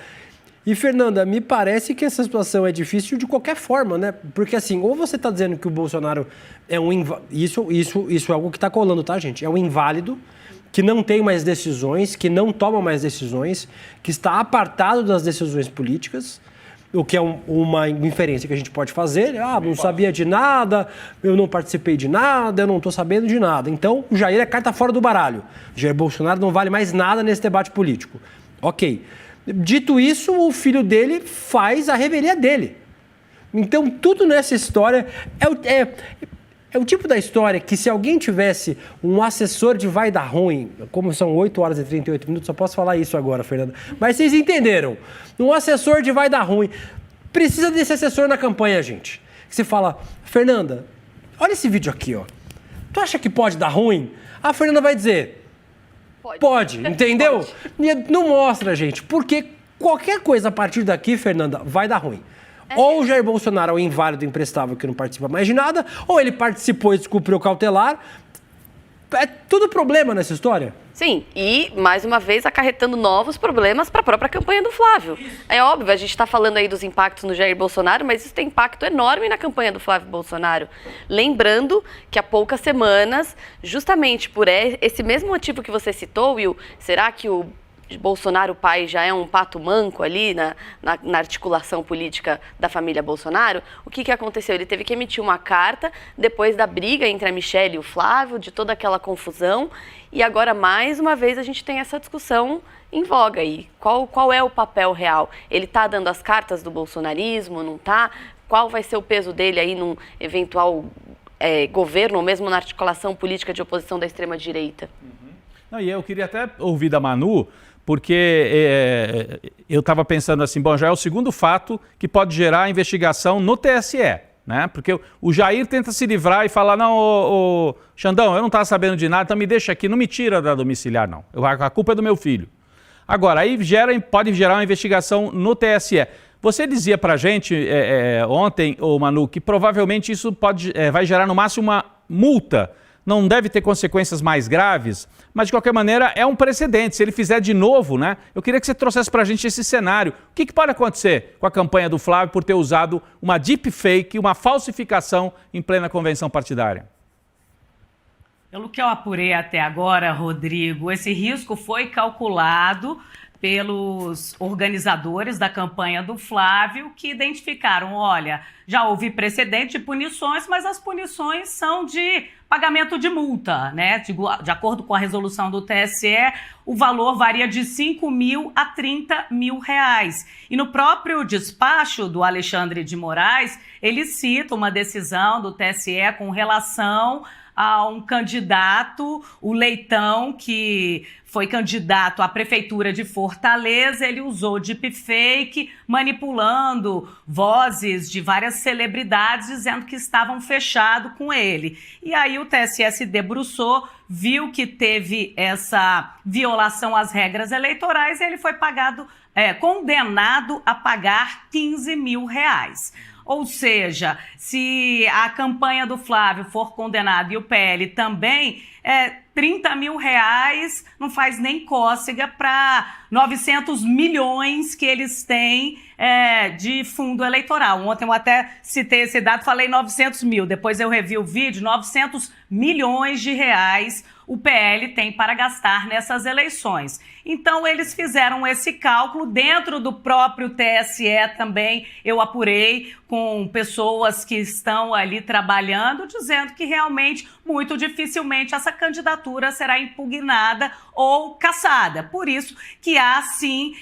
E, Fernanda, me parece que essa situação é difícil de qualquer forma, né? Porque, assim, ou você está dizendo que o Bolsonaro é um inválido... Isso é algo que está colando, tá, gente? É um inválido que não tem mais decisões, que não toma mais decisões, que está apartado das decisões políticas, o que é uma inferência que a gente pode fazer. Ah, não sabia de nada, eu não participei de nada, eu não estou sabendo de nada. Então, o Jair é carta fora do baralho. Jair Bolsonaro não vale mais nada nesse debate político. Ok. Dito isso, o filho dele faz a revelia dele. Então, tudo nessa história é o tipo da história que se alguém tivesse um assessor de vai dar ruim, como são 8 horas e 38 minutos, só posso falar isso agora, Fernanda, mas vocês entenderam. Um assessor de vai dar ruim. Precisa desse assessor na campanha, gente. Você fala, Fernanda, olha esse vídeo aqui, ó. Tu acha que pode dar ruim? A Fernanda vai dizer, pode, entendeu? Pode. E não mostra, gente, porque qualquer coisa a partir daqui, Fernanda, vai dar ruim. Ou o Jair Bolsonaro é o inválido imprestável que não participa mais de nada, ou ele participou e descumpriu cautelar. É tudo problema nessa história. Sim, e mais uma vez acarretando novos problemas para a própria campanha do Flávio. É óbvio, a gente está falando aí dos impactos no Jair Bolsonaro, mas isso tem impacto enorme na campanha do Flávio Bolsonaro. Lembrando que há poucas semanas, justamente por esse mesmo motivo que você citou, Will, será que o Bolsonaro pai já é um pato manco ali na articulação política da família Bolsonaro? O que aconteceu? Ele teve que emitir uma carta depois da briga entre a Michelle e o Flávio, de toda aquela confusão, e agora mais uma vez a gente tem essa discussão em voga aí. Qual é o papel real? Ele está dando as cartas do bolsonarismo, não está? Qual vai ser o peso dele aí num eventual governo, ou mesmo na articulação política de oposição da extrema-direita? Não, e eu queria até ouvir da Manu, porque eu estava pensando assim, bom, já é o segundo fato que pode gerar investigação no TSE, né? Porque o Jair tenta se livrar e falar, não, Xandão, eu não estava sabendo de nada, então me deixa aqui, não me tira da domiciliar, não. A culpa é do meu filho. Agora, aí pode gerar uma investigação no TSE. Você dizia pra gente ontem, Manu, que provavelmente isso vai gerar no máximo uma multa. Não deve ter consequências mais graves, mas de qualquer maneira é um precedente. Se ele fizer de novo, né? Eu queria que você trouxesse para a gente esse cenário. O que pode acontecer com a campanha do Flávio por ter usado uma deepfake, uma falsificação em plena convenção partidária? Pelo que eu apurei até agora, Rodrigo, esse risco foi calculado pelos organizadores da campanha do Flávio, que identificaram, olha, já houve precedente de punições, mas as punições são de pagamento de multa, né? De acordo com a resolução do TSE, o valor varia de 5 mil a 30 mil reais. E no próprio despacho do Alexandre de Moraes, ele cita uma decisão do TSE com relação a um candidato, o Leitão, que foi candidato à Prefeitura de Fortaleza. Ele usou deepfake, manipulando vozes de várias celebridades, dizendo que estavam fechados com ele. E aí o TSE se debruçou, viu que teve essa violação às regras eleitorais e ele foi condenado a pagar 15 mil reais. Ou seja, se a campanha do Flávio for condenada e o PL também, 30 mil reais não faz nem cócega para 900 milhões que eles têm de fundo eleitoral. Ontem eu até citei esse dado, falei 900 mil, depois eu revi o vídeo, 900 milhões de reais o PL tem para gastar nessas eleições. Então, eles fizeram esse cálculo dentro do próprio TSE também. Eu apurei com pessoas que estão ali trabalhando, dizendo que realmente, muito dificilmente, essa candidatura será impugnada ou cassada. Por isso que há, sim,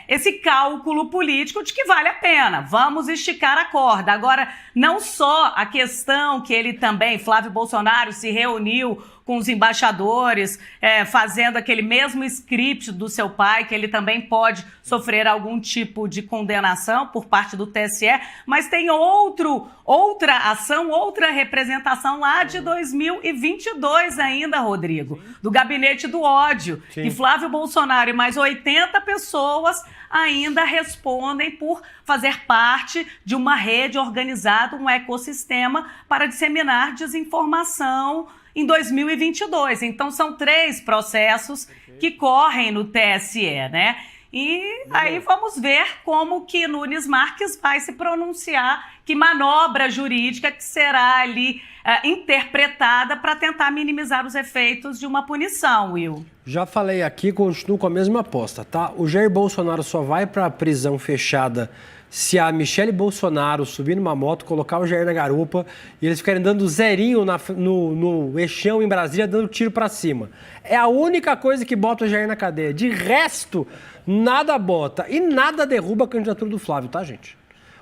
esse cálculo político de que vale a pena. Vamos esticar a corda. Agora, não só a questão que ele também, Flávio Bolsonaro, se reuniu com os embaixadores, fazendo aquele mesmo script do seu pai, que ele também pode sofrer algum tipo de condenação por parte do TSE, mas tem outra ação, outra representação lá de 2022 ainda, Rodrigo, do Gabinete do Ódio, que Flávio Bolsonaro e mais 80 pessoas ainda respondem por fazer parte de uma rede organizada, um ecossistema para disseminar desinformação em 2022. Então, são 3 processos que correm no TSE, né? E aí vamos ver como que Nunes Marques vai se pronunciar, que manobra jurídica que será ali interpretada para tentar minimizar os efeitos de uma punição, Will. Já falei aqui, continuo com a mesma aposta, tá? O Jair Bolsonaro só vai para a prisão fechada se a Michele Bolsonaro subir numa moto, colocar o Jair na garupa e eles ficarem dando zerinho no eixão em Brasília, dando tiro pra cima. É a única coisa que bota o Jair na cadeia. De resto, nada bota e nada derruba a candidatura do Flávio, tá, gente?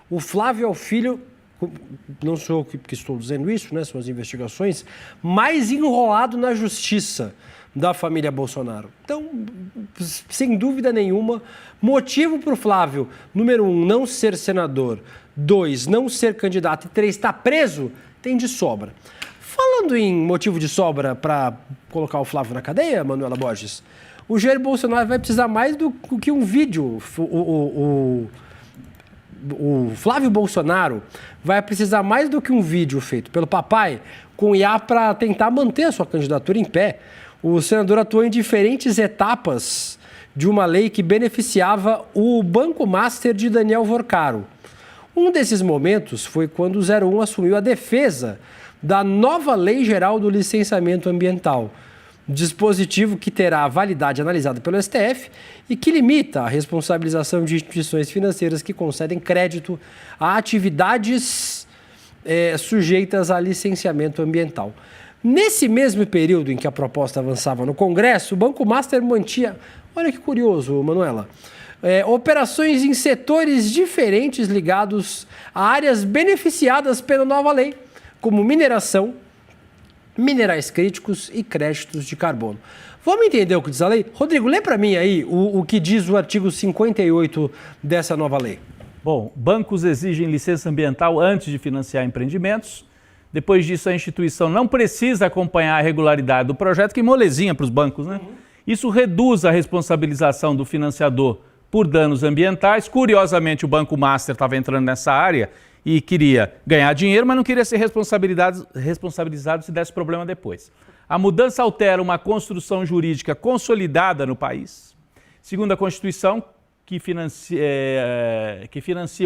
O Flávio é o filho, não sou eu que estou dizendo isso, né, são as investigações, mais enrolado na justiça da família Bolsonaro. Então, sem dúvida nenhuma, motivo para o Flávio, número 1, não ser senador, 2, não ser candidato e 3, estar preso, tem de sobra. Falando em motivo de sobra para colocar o Flávio na cadeia, Manuela Borges, o Jair Bolsonaro vai precisar mais do que um vídeo. O Flávio Bolsonaro vai precisar mais do que um vídeo feito pelo papai com IA para tentar manter a sua candidatura em pé. O senador atuou em diferentes etapas de uma lei que beneficiava o Banco Master de Daniel Vorcaro. Um desses momentos foi quando o 01 assumiu a defesa da nova Lei Geral do Licenciamento Ambiental, dispositivo que terá a validade analisada pelo STF e que limita a responsabilização de instituições financeiras que concedem crédito a atividades sujeitas a licenciamento ambiental. Nesse mesmo período em que a proposta avançava no Congresso, o Banco Master mantinha, olha que curioso, Manuela, operações em setores diferentes ligados a áreas beneficiadas pela nova lei, como mineração, minerais críticos e créditos de carbono. Vamos entender o que diz a lei? Rodrigo, lê para mim aí o que diz o artigo 58 dessa nova lei. Bom, bancos exigem licença ambiental antes de financiar empreendimentos. Depois disso, a instituição não precisa acompanhar a regularidade do projeto, que molezinha para os bancos, né? Isso reduz a responsabilização do financiador por danos ambientais. Curiosamente, o Banco Master estava entrando nessa área e queria ganhar dinheiro, mas não queria ser responsabilizado se desse problema depois. A mudança altera uma construção jurídica consolidada no país. Segundo a Constituição, que financia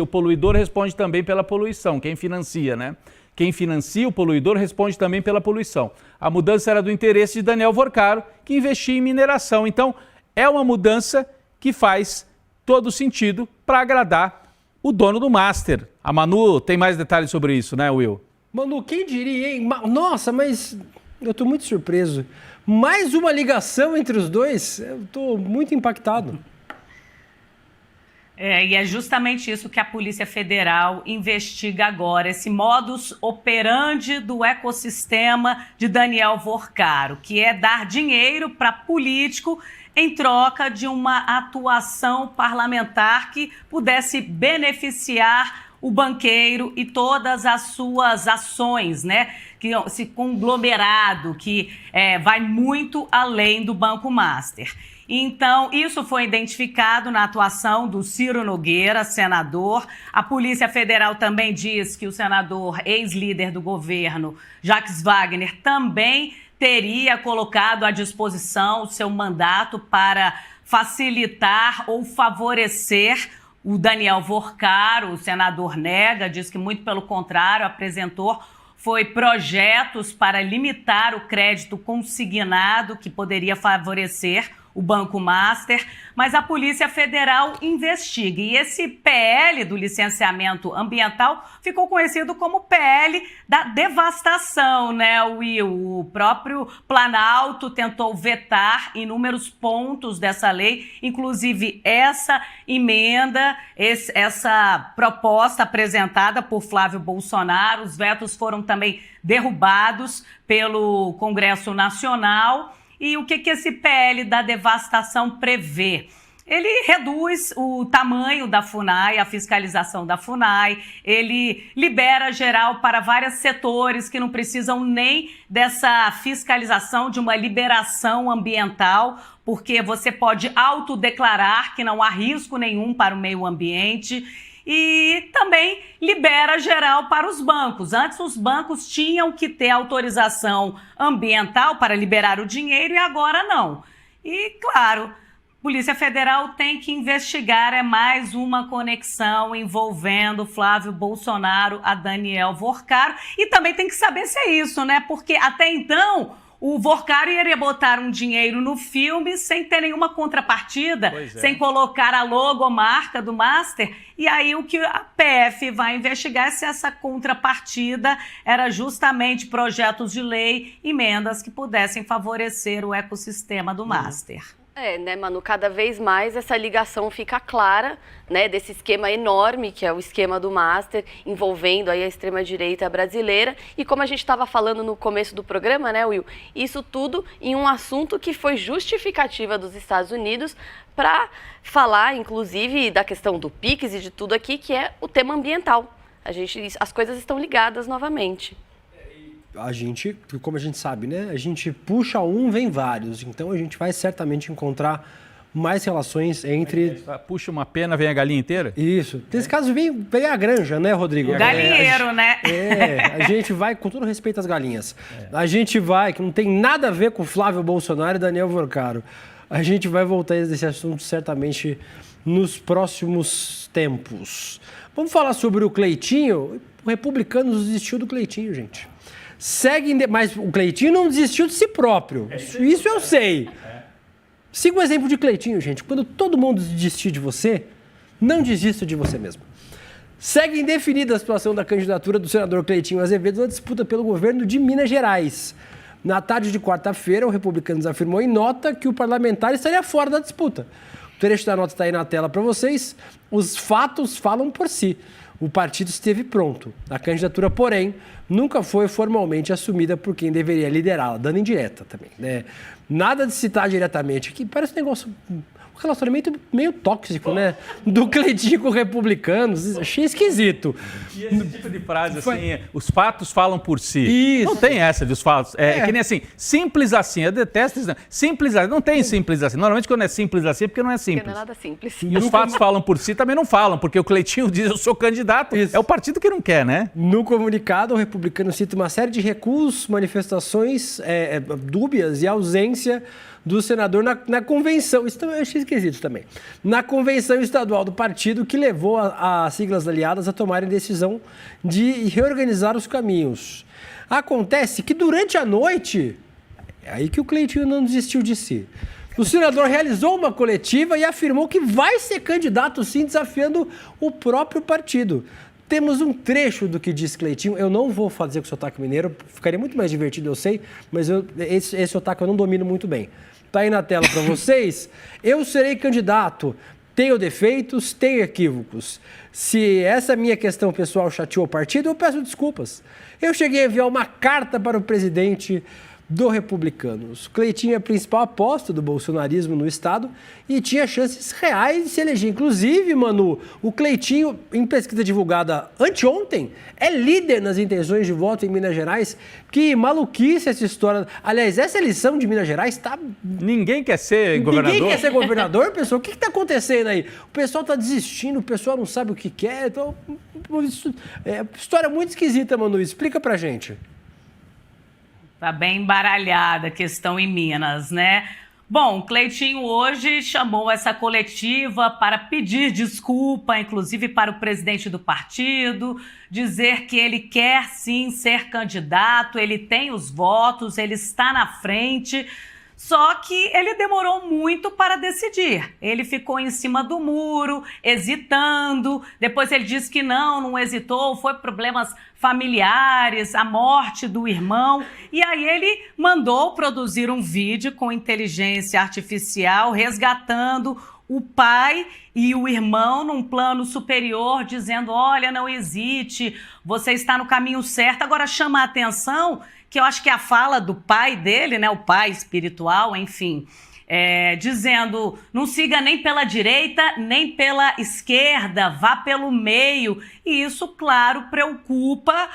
o poluidor responde também pela poluição, quem financia, né? Quem financia o poluidor responde também pela poluição. A mudança era do interesse de Daniel Vorcaro, que investia em mineração. Então, é uma mudança que faz todo sentido para agradar o dono do Master. A Manu tem mais detalhes sobre isso, né, Will? Manu, quem diria, hein? Nossa, mas eu estou muito surpreso. Mais uma ligação entre os dois? Eu estou muito impactado. E é justamente isso que a Polícia Federal investiga agora, esse modus operandi do ecossistema de Daniel Vorcaro, que é dar dinheiro para político em troca de uma atuação parlamentar que pudesse beneficiar o banqueiro e todas as suas ações, né? Que esse conglomerado que vai muito além do Banco Master. Então, isso foi identificado na atuação do Ciro Nogueira, senador. A Polícia Federal também diz que o senador, ex-líder do governo, Jacques Wagner, também teria colocado à disposição o seu mandato para facilitar ou favorecer o Daniel Vorcaro. O senador nega, diz que muito pelo contrário, apresentou projetos para limitar o crédito consignado que poderia favorecer o Banco Master, mas a Polícia Federal investiga. E esse PL do licenciamento ambiental ficou conhecido como PL da devastação, né, Will? O próprio Planalto tentou vetar inúmeros pontos dessa lei, inclusive essa emenda, essa proposta apresentada por Flávio Bolsonaro. Os vetos foram também derrubados pelo Congresso Nacional. E o que esse PL da devastação prevê? Ele reduz o tamanho da FUNAI, a fiscalização da FUNAI, ele libera geral para vários setores que não precisam nem dessa fiscalização, de uma liberação ambiental, porque você pode autodeclarar que não há risco nenhum para o meio ambiente. E também libera geral para os bancos. Antes, os bancos tinham que ter autorização ambiental para liberar o dinheiro e agora não. E, claro, a Polícia Federal tem que investigar, é mais uma conexão envolvendo Flávio Bolsonaro a Daniel Vorcaro. E também tem que saber se é isso, né? Porque até então o Vorcaro iria botar um dinheiro no filme sem ter nenhuma contrapartida, sem colocar a logomarca do Master. E aí o que a PF vai investigar é se essa contrapartida era justamente projetos de lei, emendas que pudessem favorecer o ecossistema do Master. Né, Manu, cada vez mais essa ligação fica clara, né, desse esquema enorme que é o esquema do Master, envolvendo aí a extrema-direita brasileira. E como a gente estava falando no começo do programa, né, Will, isso tudo em um assunto que foi justificativa dos Estados Unidos para falar, inclusive, da questão do PIX e de tudo aqui, que é o tema ambiental. As coisas estão ligadas novamente. A gente, como a gente sabe, né? A gente puxa um, vem vários. Então a gente vai certamente encontrar mais relações entre... Puxa uma pena, vem a galinha inteira? Isso. Nesse caso vem a granja, né, Rodrigo? O galinheiro, né? A gente vai, com todo respeito às galinhas, a gente vai, que não tem nada a ver com Flávio Bolsonaro e Daniel Vorcaro. A gente vai voltar a esse assunto certamente nos próximos tempos. Vamos falar sobre o Cleitinho. O republicano desistiu do Cleitinho, gente. Mas o Cleitinho não desistiu de si próprio. Isso eu sei. Siga o exemplo de Cleitinho, gente. Quando todo mundo desistir de você, não desista de você mesmo. Segue indefinida a situação da candidatura do senador Cleitinho Azevedo na disputa pelo governo de Minas Gerais. Na tarde de quarta-feira, o Republicanos afirmou em nota que o parlamentar estaria fora da disputa. O trecho da nota está aí na tela para vocês. Os fatos falam por si. O partido esteve pronto. A candidatura, porém, nunca foi formalmente assumida por quem deveria liderá-la, dando indireta também, né? Nada de citar diretamente aqui, parece um negócio, um relacionamento meio tóxico, né? Do Cleitinho com republicanos, achei esquisito. E esse tipo de frase, assim, os fatos falam por si. Isso. Não tem essa dos fatos. É que nem assim, simples assim, eu detesto isso. Simples assim, não tem simples assim. Normalmente quando é simples assim é porque não é simples. Porque não é nada simples. E os fatos falam por si também não falam, porque o Cleitinho diz, eu sou candidato. Isso. É o partido que não quer, né? No comunicado, o republicano cita uma série de recuos, manifestações dúbias e ausência do senador na convenção, isso também eu achei esquisito também, na convenção estadual do partido, que levou as siglas aliadas a tomarem decisão de reorganizar os caminhos. Acontece que durante a noite, é aí que o Cleitinho não desistiu de si. O senador realizou uma coletiva e afirmou que vai ser candidato sim, desafiando o próprio partido. Temos um trecho do que diz Cleitinho. Eu não vou fazer com o sotaque mineiro, ficaria muito mais divertido, eu sei, mas esse sotaque eu não domino muito bem. Está aí na tela para vocês. Eu serei candidato. Tenho defeitos, tenho equívocos. Se essa minha questão pessoal chateou o partido, eu peço desculpas. Eu cheguei a enviar uma carta para o presidente do Republicanos. Cleitinho é a principal aposta do bolsonarismo no estado e tinha chances reais de se eleger. Inclusive, Manu, o Cleitinho, em pesquisa divulgada anteontem, é líder nas intenções de voto em Minas Gerais. Que maluquice essa história. Aliás, essa eleição de Minas Gerais está... Ninguém quer ser governador? Ninguém quer ser governador, pessoal. O que está acontecendo aí? O pessoal está desistindo, o pessoal não sabe o que quer. Então, história muito esquisita, Manu. Explica pra gente. Tá bem embaralhada a questão em Minas, né? Bom, Cleitinho hoje chamou essa coletiva para pedir desculpa, inclusive para o presidente do partido, dizer que ele quer sim ser candidato, ele tem os votos, ele está na frente. Só que ele demorou muito para decidir. Ele ficou em cima do muro, hesitando. Depois ele disse que não hesitou, foi problemas familiares, a morte do irmão. E aí ele mandou produzir um vídeo com inteligência artificial resgatando o pai e o irmão num plano superior, dizendo, olha, não hesite, você está no caminho certo. Agora chama a atenção que eu acho que a fala do pai dele, né, o pai espiritual, enfim, dizendo, não siga nem pela direita, nem pela esquerda, vá pelo meio. E isso, claro, preocupa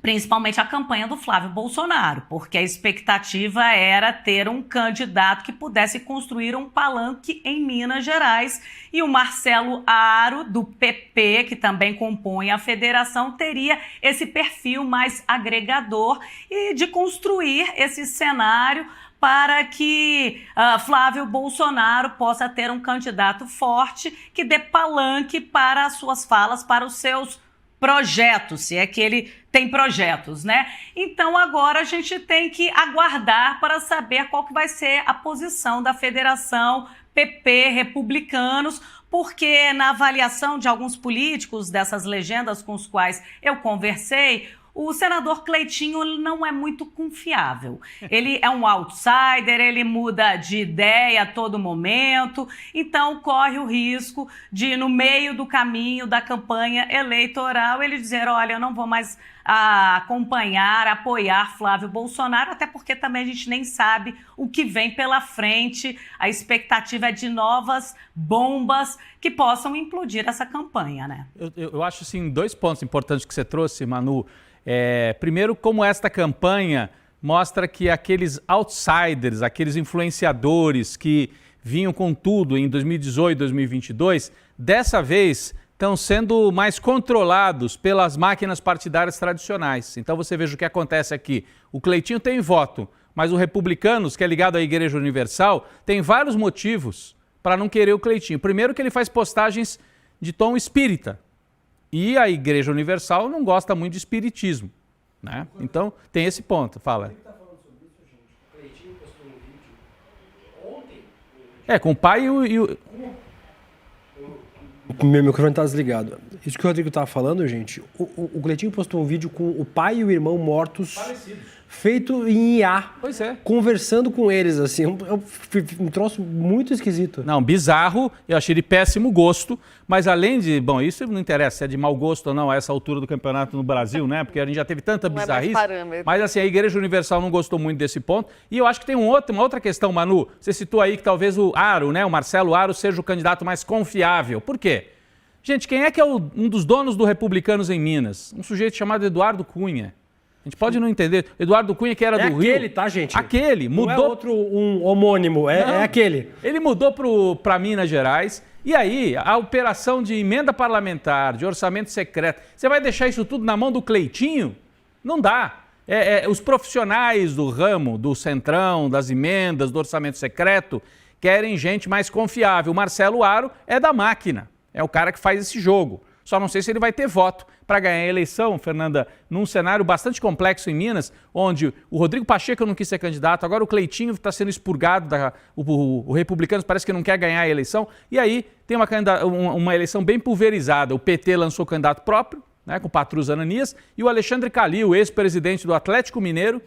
principalmente a campanha do Flávio Bolsonaro, porque a expectativa era ter um candidato que pudesse construir um palanque em Minas Gerais, e o Marcelo Aro, do PP, que também compõe a federação, teria esse perfil mais agregador e de construir esse cenário para que Flávio Bolsonaro possa ter um candidato forte que dê palanque para as suas falas, para os seus projetos, se é que ele tem projetos, né? Então agora a gente tem que aguardar para saber qual que vai ser a posição da federação PP Republicanos, porque na avaliação de alguns políticos dessas legendas com os quais eu conversei, o senador Cleitinho não é muito confiável. Ele é um outsider, ele muda de ideia a todo momento, então corre o risco de, no meio do caminho da campanha eleitoral, ele dizer, olha, eu não vou mais acompanhar, apoiar Flávio Bolsonaro, até porque também a gente nem sabe o que vem pela frente. A expectativa é de novas bombas que possam implodir essa campanha, né? Eu acho, assim, 2 pontos importantes que você trouxe, Manu. Primeiro, como esta campanha mostra que aqueles outsiders, aqueles influenciadores que vinham com tudo em 2018, 2022, dessa vez estão sendo mais controlados pelas máquinas partidárias tradicionais. Então você veja o que acontece aqui. O Cleitinho tem voto, mas o Republicanos, que é ligado à Igreja Universal, tem vários motivos para não querer o Cleitinho. Primeiro que ele faz postagens de tom espírita. E a Igreja Universal não gosta muito de espiritismo, né? Então, tem esse ponto. Fala. Com o pai e o... Meu microfone está desligado. Isso que o Rodrigo estava falando, gente, o Cleitinho postou um vídeo com o pai e o irmão mortos, feito em IA. Pois é. Conversando com eles, assim, um troço muito esquisito. Não, bizarro, eu achei de péssimo gosto, mas além de, bom, isso não interessa se é de mau gosto ou não a essa altura do campeonato no Brasil, né, porque a gente já teve tanta bizarrice, mas assim, a Igreja Universal não gostou muito desse ponto, e eu acho que tem uma outra questão, Manu, você citou aí que talvez o Aro, né, o Marcelo Aro seja o candidato mais confiável, por quê? Gente, quem é que é um dos donos do Republicanos em Minas? Um sujeito chamado Eduardo Cunha. A gente pode não entender. Eduardo Cunha, que era do Rio. É aquele, tá, gente? Aquele. Mudou... Não é outro, um homônimo, é aquele. Ele mudou para Minas Gerais. E aí, a operação de emenda parlamentar, de orçamento secreto, você vai deixar isso tudo na mão do Cleitinho? Não dá. Os profissionais do ramo, do centrão, das emendas, do orçamento secreto, querem gente mais confiável. O Marcelo Aro é da máquina. É o cara que faz esse jogo. Só não sei se ele vai ter voto para ganhar a eleição, Fernanda, num cenário bastante complexo em Minas, onde o Rodrigo Pacheco não quis ser candidato, agora o Cleitinho está sendo expurgado, o Republicanos parece que não quer ganhar a eleição, e aí tem uma eleição bem pulverizada. O PT lançou candidato próprio, né, com o Patrus Ananias, e o Alexandre Calil, ex-presidente do Atlético Mineiro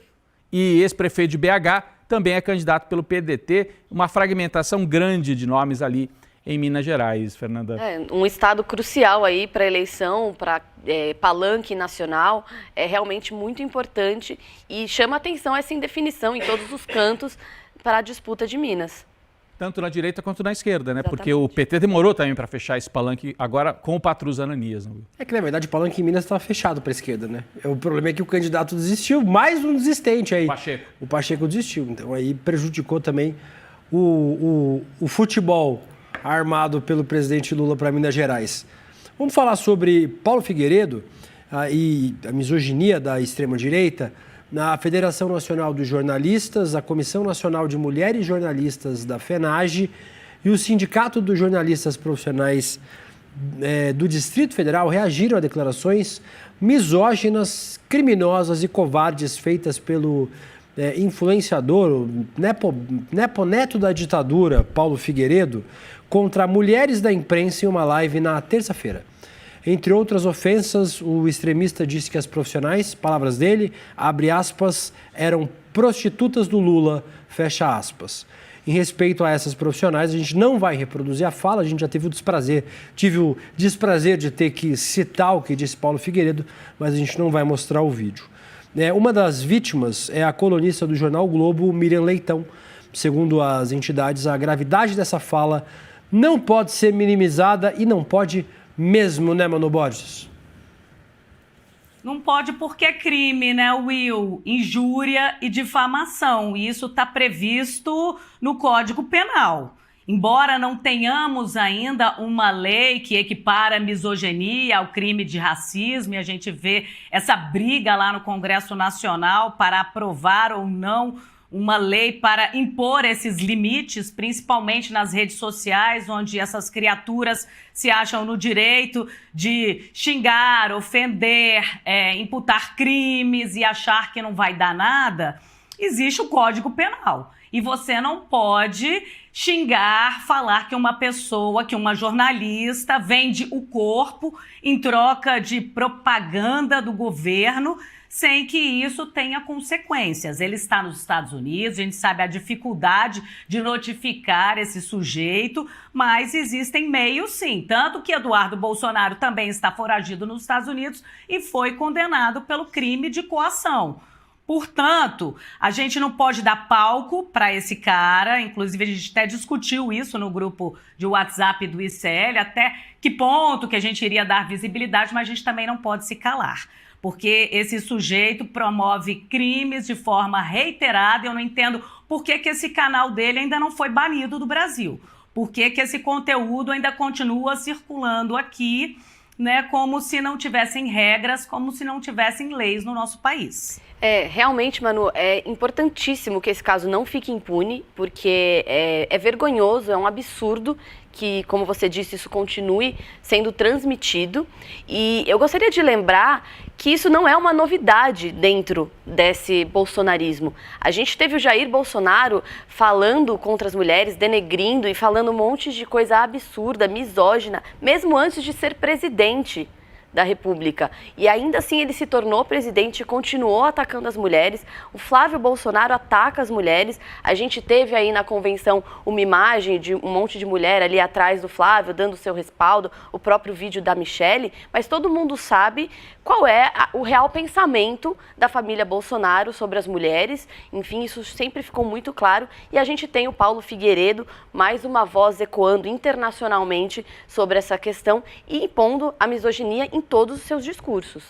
e ex-prefeito de BH, também é candidato pelo PDT, uma fragmentação grande de nomes ali em Minas Gerais, Fernanda. Um estado crucial aí para a eleição, para palanque nacional, é realmente muito importante e chama atenção essa indefinição em todos os cantos para a disputa de Minas. Tanto na direita quanto na esquerda, né? Exatamente. Porque o PT demorou também para fechar esse palanque agora com o Patrus Ananias. Não? É que, na verdade, o palanque em Minas estava fechado para a esquerda, né? O problema é que o candidato desistiu, mais um desistente aí. Pacheco. O Pacheco desistiu, então aí prejudicou também o futebol armado pelo presidente Lula para Minas Gerais. Vamos falar sobre Paulo Figueiredo e a misoginia da extrema-direita. Na Federação Nacional dos Jornalistas, a Comissão Nacional de Mulheres Jornalistas da FENAGE e o Sindicato dos Jornalistas Profissionais do Distrito Federal reagiram a declarações misóginas, criminosas e covardes feitas pelo influenciador, o neponeto da ditadura, Paulo Figueiredo, contra mulheres da imprensa em uma live na terça-feira. Entre outras ofensas, o extremista disse que as profissionais, palavras dele, abre aspas, eram prostitutas do Lula, fecha aspas. Em respeito a essas profissionais, a gente não vai reproduzir a fala, a gente já tive o desprazer de ter que citar o que disse Paulo Figueiredo, mas a gente não vai mostrar o vídeo. Uma das vítimas é a colunista do jornal o Globo, Miriam Leitão. Segundo as entidades, a gravidade dessa fala não pode ser minimizada e não pode mesmo, né, Manu Borges? Não pode porque é crime, né, Will? Injúria e difamação. E isso está previsto no Código Penal. Embora não tenhamos ainda uma lei que equipara a misoginia ao crime de racismo, e a gente vê essa briga lá no Congresso Nacional para aprovar ou não uma lei para impor esses limites, principalmente nas redes sociais, onde essas criaturas se acham no direito de xingar, ofender, imputar crimes e achar que não vai dar nada. Existe o Código Penal. E você não pode xingar, falar que uma pessoa, que uma jornalista vende o corpo em troca de propaganda do governo, sem que isso tenha consequências. Ele está nos Estados Unidos, a gente sabe a dificuldade de notificar esse sujeito, mas existem meios sim. Tanto que Eduardo Bolsonaro também está foragido nos Estados Unidos e foi condenado pelo crime de coação. Portanto, a gente não pode dar palco para esse cara, inclusive a gente até discutiu isso no grupo de WhatsApp do ICL, até que ponto que a gente iria dar visibilidade, mas a gente também não pode se calar. Porque esse sujeito promove crimes de forma reiterada e eu não entendo por que esse canal dele ainda não foi banido do Brasil. Por que esse conteúdo ainda continua circulando aqui, né, como se não tivessem regras, como se não tivessem leis no nosso país. Realmente, Manu, é importantíssimo que esse caso não fique impune, porque é vergonhoso, é um absurdo que, como você disse, isso continue sendo transmitido. E eu gostaria de lembrar que isso não é uma novidade dentro desse bolsonarismo. A gente teve o Jair Bolsonaro falando contra as mulheres, denegrindo e falando um monte de coisa absurda, misógina, mesmo antes de ser presidente da República. E ainda assim ele se tornou presidente e continuou atacando as mulheres. O Flávio Bolsonaro ataca as mulheres. A gente teve aí na convenção uma imagem de um monte de mulher ali atrás do Flávio, dando seu respaldo, o próprio vídeo da Michelle, mas todo mundo sabe qual é o real pensamento da família Bolsonaro sobre as mulheres. Enfim, isso sempre ficou muito claro. E a gente tem o Paulo Figueiredo, mais uma voz ecoando internacionalmente sobre essa questão e impondo a misoginia em todos os seus discursos.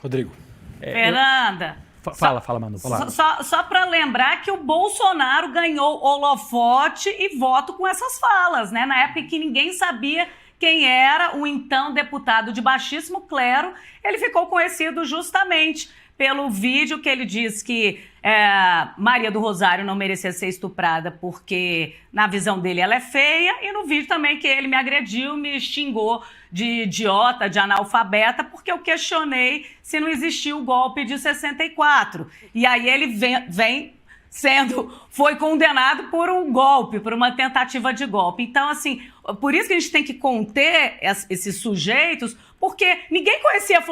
Rodrigo. Fernanda. Fala, Manu. Só para lembrar que o Bolsonaro ganhou holofote e voto com essas falas, né? Na época em que ninguém sabia quem era o então deputado de baixíssimo clero, ele ficou conhecido justamente pelo vídeo que ele diz que Maria do Rosário não merecia ser estuprada porque, na visão dele, ela é feia, e no vídeo também que ele me agrediu, me xingou de idiota, de analfabeta, porque eu questionei se não existiu o golpe de 64. E aí ele foi condenado por um golpe, por uma tentativa de golpe. Então, assim, por isso que a gente tem que conter esses sujeitos, porque ninguém conhecia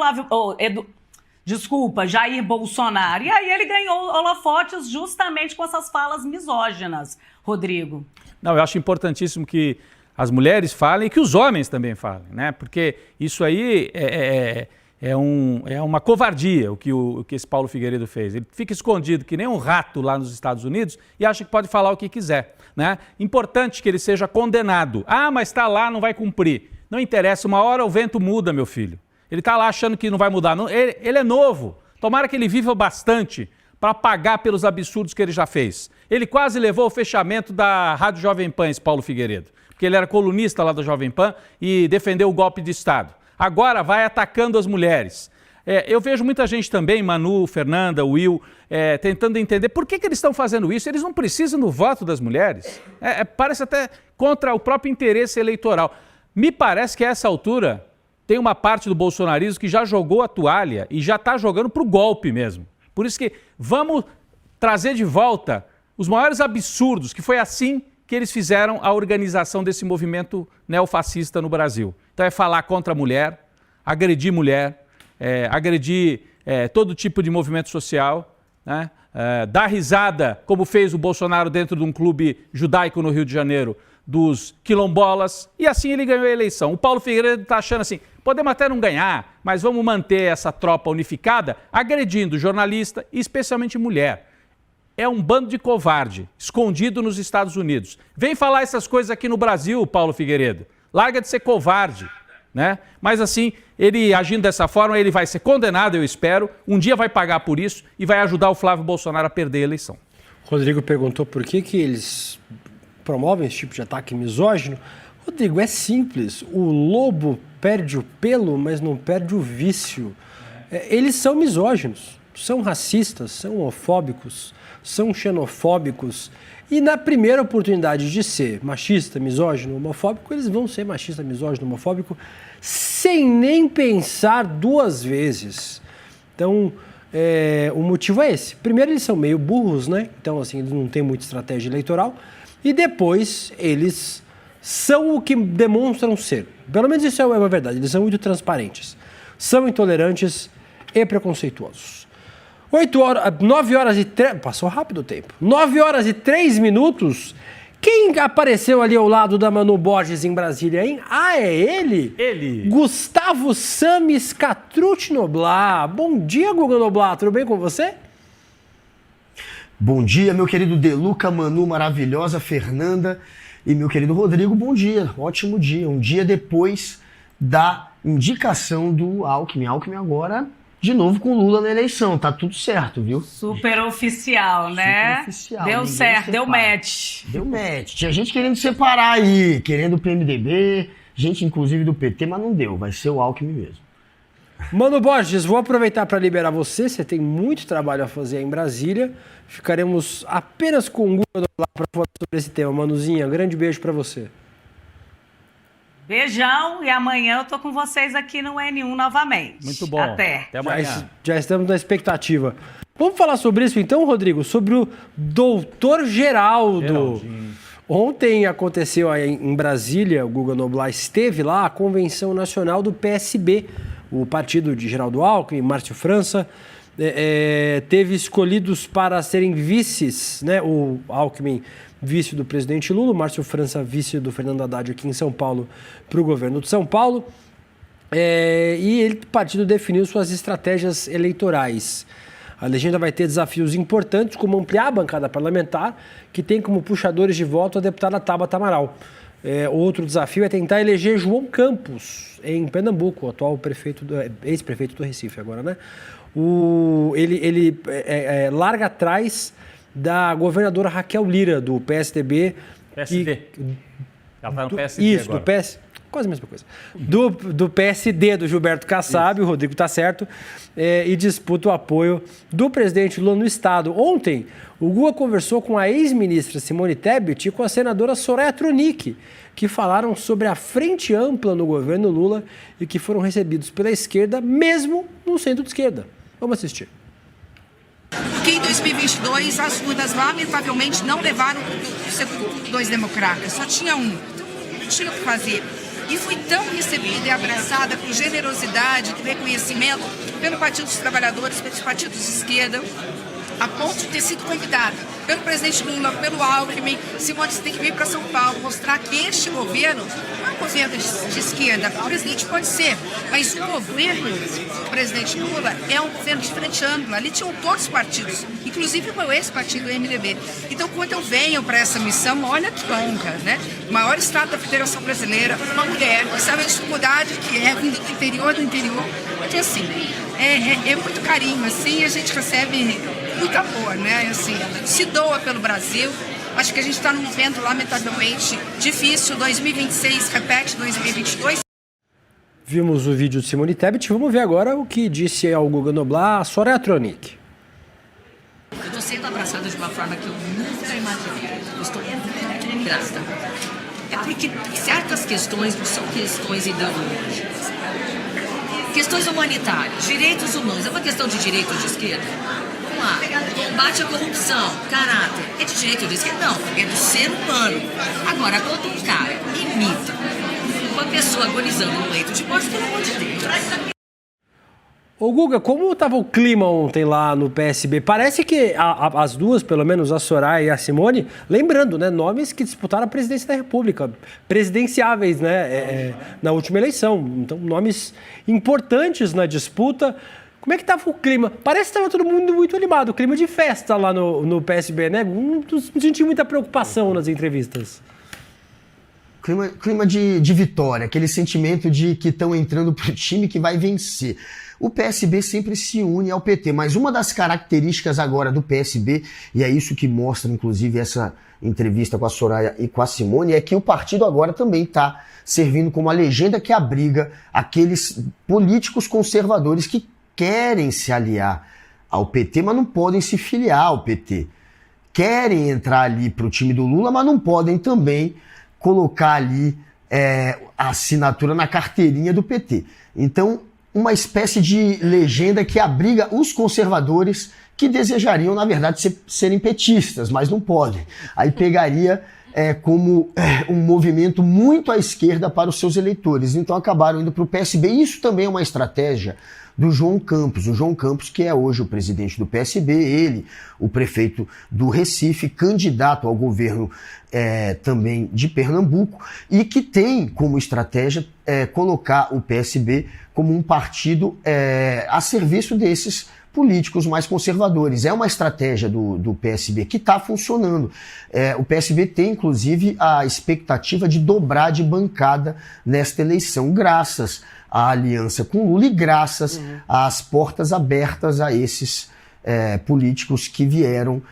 Jair Bolsonaro. E aí ele ganhou holofotes justamente com essas falas misóginas, Rodrigo. Não, eu acho importantíssimo que as mulheres falem e que os homens também falem, né? Porque isso aí é uma covardia o que esse Paulo Figueiredo fez. Ele fica escondido que nem um rato lá nos Estados Unidos e acha que pode falar o que quiser, né? Importante que ele seja condenado. Ah, mas está lá, não vai cumprir. Não interessa, uma hora o vento muda, meu filho. Ele está lá achando que não vai mudar. Não, ele é novo. Tomara que ele viva bastante para pagar pelos absurdos que ele já fez. Ele quase levou o fechamento da Rádio Jovem Pan, esse Paulo Figueiredo, porque ele era colunista lá da Jovem Pan e defendeu o golpe de Estado. Agora vai atacando as mulheres. Eu vejo muita gente também, Manu, Fernanda, Will, tentando entender por que eles estão fazendo isso. Eles não precisam do voto das mulheres. Parece até contra o próprio interesse eleitoral. Me parece que a essa altura tem uma parte do bolsonarismo que já jogou a toalha e já está jogando para o golpe mesmo. Por isso que vamos trazer de volta os maiores absurdos, que foi assim que eles fizeram a organização desse movimento neofascista no Brasil. Então é falar contra a mulher, agredir todo tipo de movimento social, né? Dar risada, como fez o Bolsonaro dentro de um clube judaico no Rio de Janeiro, dos quilombolas, e assim ele ganhou a eleição. O Paulo Figueiredo está achando assim, podemos até não ganhar, mas vamos manter essa tropa unificada, agredindo jornalista e especialmente mulher. É um bando de covarde, escondido nos Estados Unidos. Vem falar essas coisas aqui no Brasil, Paulo Figueiredo. Larga de ser covarde, né? Mas assim, ele agindo dessa forma, ele vai ser condenado, eu espero, um dia vai pagar por isso e vai ajudar o Flávio Bolsonaro a perder a eleição. Rodrigo perguntou por que eles promovem esse tipo de ataque misógino. Rodrigo, é simples. O lobo perde o pelo, mas não perde o vício. Eles são misóginos, são racistas, são homofóbicos, são xenofóbicos. E na primeira oportunidade de ser machista, misógino, homofóbico, eles vão ser machista, misógino, homofóbico, sem nem pensar duas vezes. Então, o motivo é esse. Primeiro, eles são meio burros, né? Então, assim, eles não têm muita estratégia eleitoral. E depois, eles são o que demonstram ser. Pelo menos isso é uma verdade. Eles são muito transparentes. São intolerantes e preconceituosos. 9 horas e 3... Passou rápido o tempo. 9 horas e 3 minutos. Quem apareceu ali ao lado da Manu Borges em Brasília, hein? Ah, é ele? Ele. Gustavo Samis Catrucci Noblat. Bom dia, Guga Noblat. Tudo bem com você? Bom dia, meu querido Deluca, Manu maravilhosa, Fernanda e meu querido Rodrigo. Bom dia, ótimo dia. Um dia depois da indicação do Alckmin. Alckmin agora... de novo com Lula na eleição, tá tudo certo, viu? Super oficial, né? Super oficial. Deu certo, deu match. Deu match. Tinha gente querendo separar aí, querendo o PMDB, gente inclusive do PT, mas não deu, vai ser o Alckmin mesmo. Mano Borges, vou aproveitar para liberar você tem muito trabalho a fazer aí em Brasília. Ficaremos apenas com o Guga para falar sobre esse tema. Manuzinha, grande beijo para você. Beijão, e amanhã eu tô com vocês aqui no N1 novamente. Muito bom. Até amanhã. Já estamos na expectativa. Vamos falar sobre isso então, Rodrigo? Sobre o Doutor Geraldo. Ontem aconteceu aí em Brasília, o Guga Noblat esteve lá, a Convenção Nacional do PSB, o partido de Geraldo Alckmin, Márcio França, teve escolhidos para serem vices, né? O Alckmin, vice do presidente Lula, o Márcio França, vice do Fernando Haddad aqui em São Paulo, para o governo de São Paulo. E o partido definiu suas estratégias eleitorais. A legenda vai ter desafios importantes, como ampliar a bancada parlamentar, que tem como puxadores de voto a deputada Tabata Amaral. Outro desafio é tentar eleger João Campos, em Pernambuco, o atual ex-prefeito do Recife agora, né? Ele larga atrás da governadora Raquel Lira, do PSDB. PSD. Ela está no PSD isso, agora. do PS... Quase a mesma coisa. Do PSD, do Gilberto Kassab, o Rodrigo está certo, e disputa o apoio do presidente Lula no Estado. Ontem, o Guga conversou com a ex-ministra Simone Tebet e com a senadora Soraya Tronic, que falaram sobre a frente ampla no governo Lula e que foram recebidos pela esquerda, mesmo no centro de esquerda. Vamos assistir. Porque em 2022 as urnas lamentavelmente não levaram dois democratas, só tinha um. Então não tinha o que fazer. E fui tão recebida e abraçada com generosidade, com reconhecimento pelo Partido dos Trabalhadores, pelos partidos de esquerda. a ponto de ter sido convidada pelo presidente Lula, pelo Alckmin. Simone, você tem que vir para São Paulo, mostrar que este governo não é um governo de esquerda. O presidente pode ser, mas o governo do presidente Lula é um governo de frente ampla. Ali tinham todos os partidos, inclusive o meu ex-partido, o MDB. Então, quando eu venho para essa missão, olha que honra, né? O maior estado da Federação Brasileira, uma mulher que sabe a dificuldade que é vindo do interior. Então, assim, é muito carinho, assim, a gente recebe muito amor, né? Assim, se doa pelo Brasil. Acho que a gente está num momento, lamentavelmente, difícil. 2026 repete 2022. Vimos o vídeo de Simone Tebet. Vamos ver agora o que disse ao Guga Noblar a Soraya Tronic. Eu estou sendo abraçada de uma forma que eu nunca imaginei. Eu estou muito grata. É porque certas questões não são questões ideológicas. Questões humanitárias, direitos humanos. É uma questão de direito de esquerda? Vamos lá. Combate à corrupção, caráter. É de direito de esquerda? Não. É do ser humano. Agora, quando um cara imita uma pessoa agonizando no leito de morte, pelo amor de Deus. Ô Guga, como estava o clima ontem lá no PSB? Parece que as duas, pelo menos a Soraya e a Simone, lembrando, né, nomes que disputaram a presidência da República, presidenciáveis, né, na última eleição. Então, nomes importantes na disputa. Como é que estava o clima? Parece que estava todo mundo muito animado, clima de festa lá no PSB, né? Não senti muita preocupação nas entrevistas. Clima de vitória, aquele sentimento de que estão entrando para o time que vai vencer. O PSB sempre se une ao PT, mas uma das características agora do PSB, e é isso que mostra inclusive essa entrevista com a Soraya e com a Simone, é que o partido agora também está servindo como a legenda que abriga aqueles políticos conservadores que querem se aliar ao PT, mas não podem se filiar ao PT. Querem entrar ali para o time do Lula, mas não podem também colocar ali a assinatura na carteirinha do PT. Então, uma espécie de legenda que abriga os conservadores que desejariam, na verdade, serem petistas, mas não podem. Aí pegaria como um movimento muito à esquerda para os seus eleitores. Então acabaram indo para o PSB. E isso também é uma estratégia do João Campos. O João Campos, que é hoje o presidente do PSB, ele, o prefeito do Recife, candidato ao governo também de Pernambuco, e que tem como estratégia colocar o PSB como um partido a serviço desses políticos mais conservadores. É uma estratégia do PSB que está funcionando. O PSB tem, inclusive, a expectativa de dobrar de bancada nesta eleição, graças à aliança com Lula e graças às portas abertas a esses políticos que vieram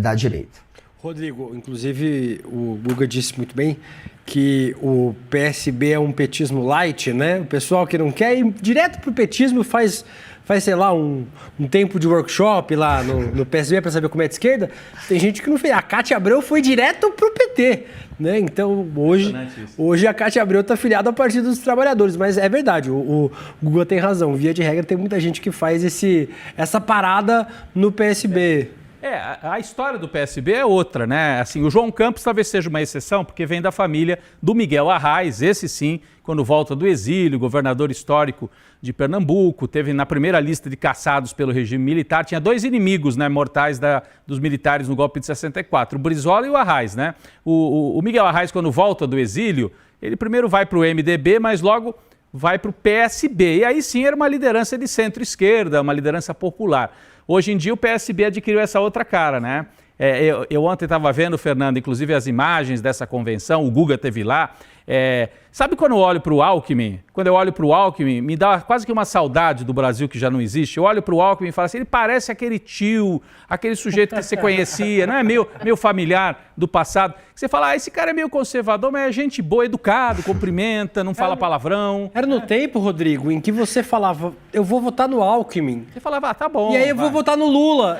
da direita. Rodrigo, inclusive o Guga disse muito bem que o PSB é um petismo light, né? O pessoal que não quer ir direto pro petismo faz sei lá, um tempo de workshop lá no PSB para saber como é de esquerda. Tem gente que não fez. A Cátia Abreu foi direto pro PT, né? Então, hoje a Cátia Abreu está afiliada ao Partido dos Trabalhadores. Mas é verdade, o Guga tem razão. Via de regra, tem muita gente que faz essa parada no PSB. A história do PSB é outra, né? Assim, o João Campos talvez seja uma exceção, porque vem da família do Miguel Arraes, esse sim, quando volta do exílio, governador histórico de Pernambuco, teve na primeira lista de caçados pelo regime militar, tinha dois inimigos, né, mortais dos militares no golpe de 64, o Brizola e o Arraes, né? O Miguel Arraes, quando volta do exílio, ele primeiro vai para o MDB, mas logo vai para o PSB, e aí sim era uma liderança de centro-esquerda, uma liderança popular. Hoje em dia o PSB adquiriu essa outra cara, né? Eu ontem estava vendo, Fernando, inclusive as imagens dessa convenção, o Guga esteve lá. Sabe quando eu olho para o Alckmin? Quando eu olho para o Alckmin, me dá quase que uma saudade do Brasil que já não existe. Eu olho para o Alckmin e falo assim, ele parece aquele tio, aquele sujeito que você conhecia, não é meu familiar do passado. Você fala, esse cara é meio conservador, mas é gente boa, educado, cumprimenta, não fala palavrão. Era no tempo, Rodrigo, em que você falava, eu vou votar no Alckmin. Você falava, tá bom. E aí eu vou votar no Lula.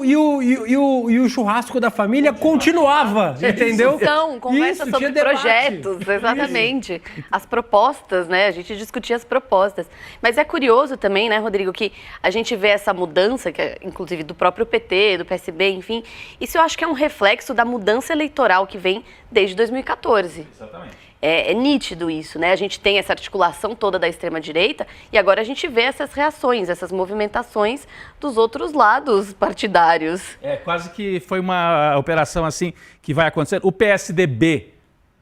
E o churrasco da família continuava, entendeu? Então, conversa sobre projetos, exatamente. As propostas, né? A gente discutia as propostas. Mas é curioso também, né, Rodrigo, que a gente vê essa mudança, que é, inclusive do próprio PT, do PSB, enfim. Isso eu acho que é um reflexo da mudança eleitoral que vem desde 2014. Exatamente. É nítido isso, né? A gente tem essa articulação toda da extrema-direita e agora a gente vê essas reações, essas movimentações dos outros lados partidários. Quase que foi uma operação assim que vai acontecer. O PSDB,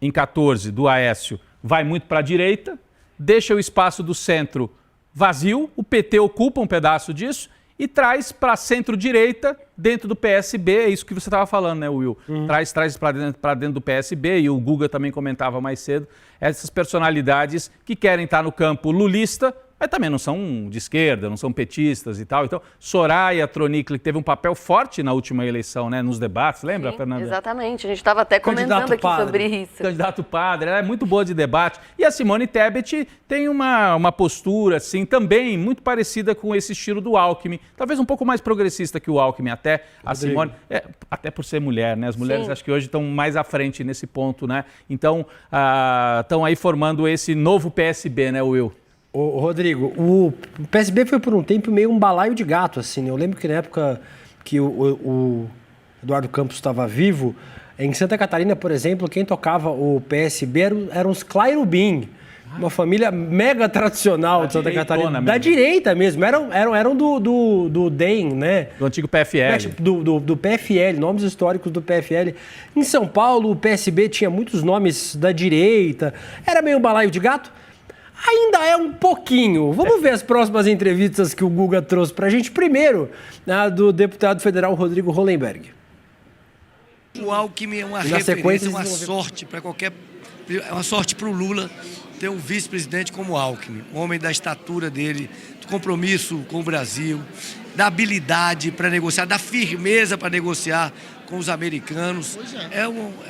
em 14, do Aécio, vai muito para a direita, deixa o espaço do centro vazio, o PT ocupa um pedaço disso e traz para centro-direita dentro do PSB, é isso que você estava falando, né, Will? Traz para dentro do PSB, e o Guga também comentava mais cedo, essas personalidades que querem estar no campo lulista, mas também não são de esquerda, não são petistas e tal. Então, Soraya Tronic teve um papel forte na última eleição, né, nos debates, lembra, Sim, Fernanda? exatamente, a gente estava até comentando aqui sobre isso. Candidato padre, ela é muito boa de debate. E a Simone Tebet tem uma postura, assim, também muito parecida com esse estilo do Alckmin, talvez um pouco mais progressista que o Alckmin, até a Simone, até por ser mulher, né? As mulheres acho que hoje estão mais à frente nesse ponto, né? Então, estão aí formando esse novo PSB, né, Will? Ô, Rodrigo, o PSB foi por um tempo meio um balaio de gato, assim, né? Eu lembro que na época que o Eduardo Campos estava vivo, em Santa Catarina, por exemplo, quem tocava o PSB eram os Clairubim, uma família mega tradicional de Santa Catarina. Mesmo. Da direita mesmo, eram do DEM, né? Do antigo PFL. Do PFL, nomes históricos do PFL. Em São Paulo, o PSB tinha muitos nomes da direita, era meio um balaio de gato. Ainda é um pouquinho. Vamos ver as próximas entrevistas que o Guga trouxe pra gente. Primeiro, a do deputado federal Rodrigo Hollenberg. O Alckmin é uma referência, uma sorte para é uma sorte para o Lula ter um vice-presidente como o Alckmin, um homem da estatura dele, do compromisso com o Brasil, da habilidade para negociar, da firmeza para negociar com os americanos. É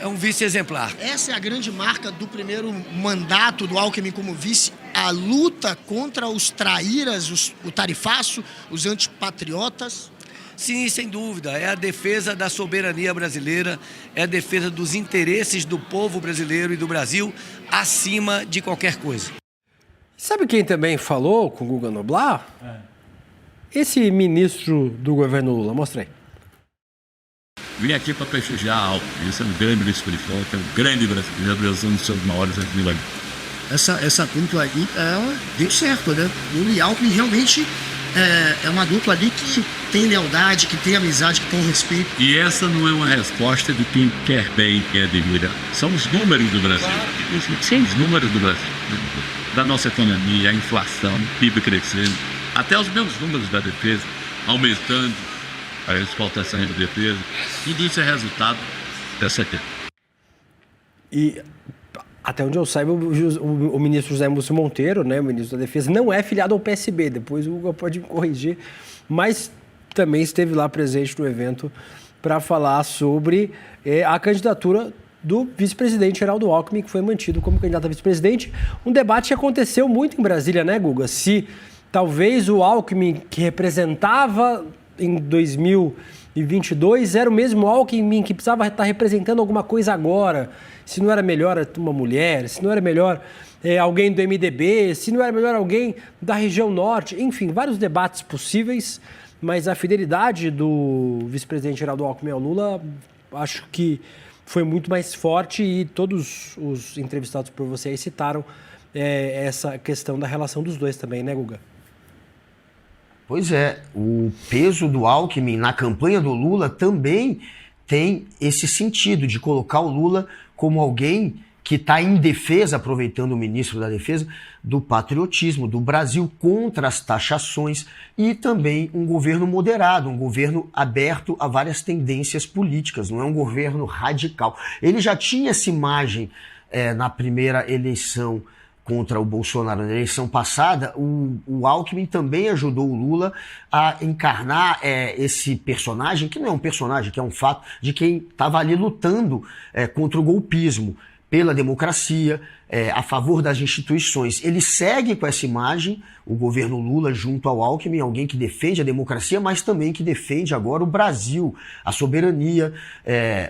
um vice exemplar. Essa é a grande marca do primeiro mandato do Alckmin como vice, a luta contra os traíras, o tarifaço, os antipatriotas. Sim, sem dúvida. É a defesa da soberania brasileira, é a defesa dos interesses do povo brasileiro e do Brasil acima de qualquer coisa. Sabe quem também falou com o Guga Noblar? Esse ministro do governo Lula. Mostra aí. Vim aqui para prestigiar a Alckmin. Esse é um grande brasileiro, é um grande brasileiro, um dos seus maiores milagres. Essa dupla aí deu certo, né? Lula e Alckmin realmente é uma dupla ali que tem lealdade, que tem amizade, que tem respeito. E essa não é uma resposta de quem quer bem, quem admira. São os números do Brasil. São os números do Brasil. Da nossa economia, a inflação, o PIB crescendo. Até os meus números da defesa aumentando, a exportação da defesa. Tudo isso é resultado dessa questão. E até onde eu saiba, o ministro José Múcio Monteiro, né, o ministro da Defesa, não é filiado ao PSB. Depois o Hugo pode me corrigir, mas também esteve lá presente no evento para falar sobre a candidatura do vice-presidente Geraldo Alckmin, que foi mantido como candidato a vice-presidente. Um debate que aconteceu muito em Brasília, né, Guga? Se talvez o Alckmin que representava em 2022 era o mesmo Alckmin que precisava estar representando alguma coisa agora. Se não era melhor uma mulher, se não era melhor alguém do MDB, se não era melhor alguém da região norte. Enfim, vários debates possíveis, mas a fidelidade do vice-presidente Geraldo Alckmin ao Lula acho que foi muito mais forte e todos os entrevistados por você aí citaram essa questão da relação dos dois também, né, Guga? Pois é, o peso do Alckmin na campanha do Lula também tem esse sentido de colocar o Lula como alguém que está em defesa, aproveitando o ministro da Defesa, do patriotismo, do Brasil contra as taxações e também um governo moderado, um governo aberto a várias tendências políticas, não é um governo radical. Ele já tinha essa imagem na primeira eleição contra o Bolsonaro. Na eleição passada, o Alckmin também ajudou o Lula a encarnar esse personagem, que não é um personagem, que é um fato, de quem estava ali lutando contra o golpismo, pela democracia, a favor das instituições. Ele segue com essa imagem, o governo Lula junto ao Alckmin, alguém que defende a democracia, mas também que defende agora o Brasil, a soberania,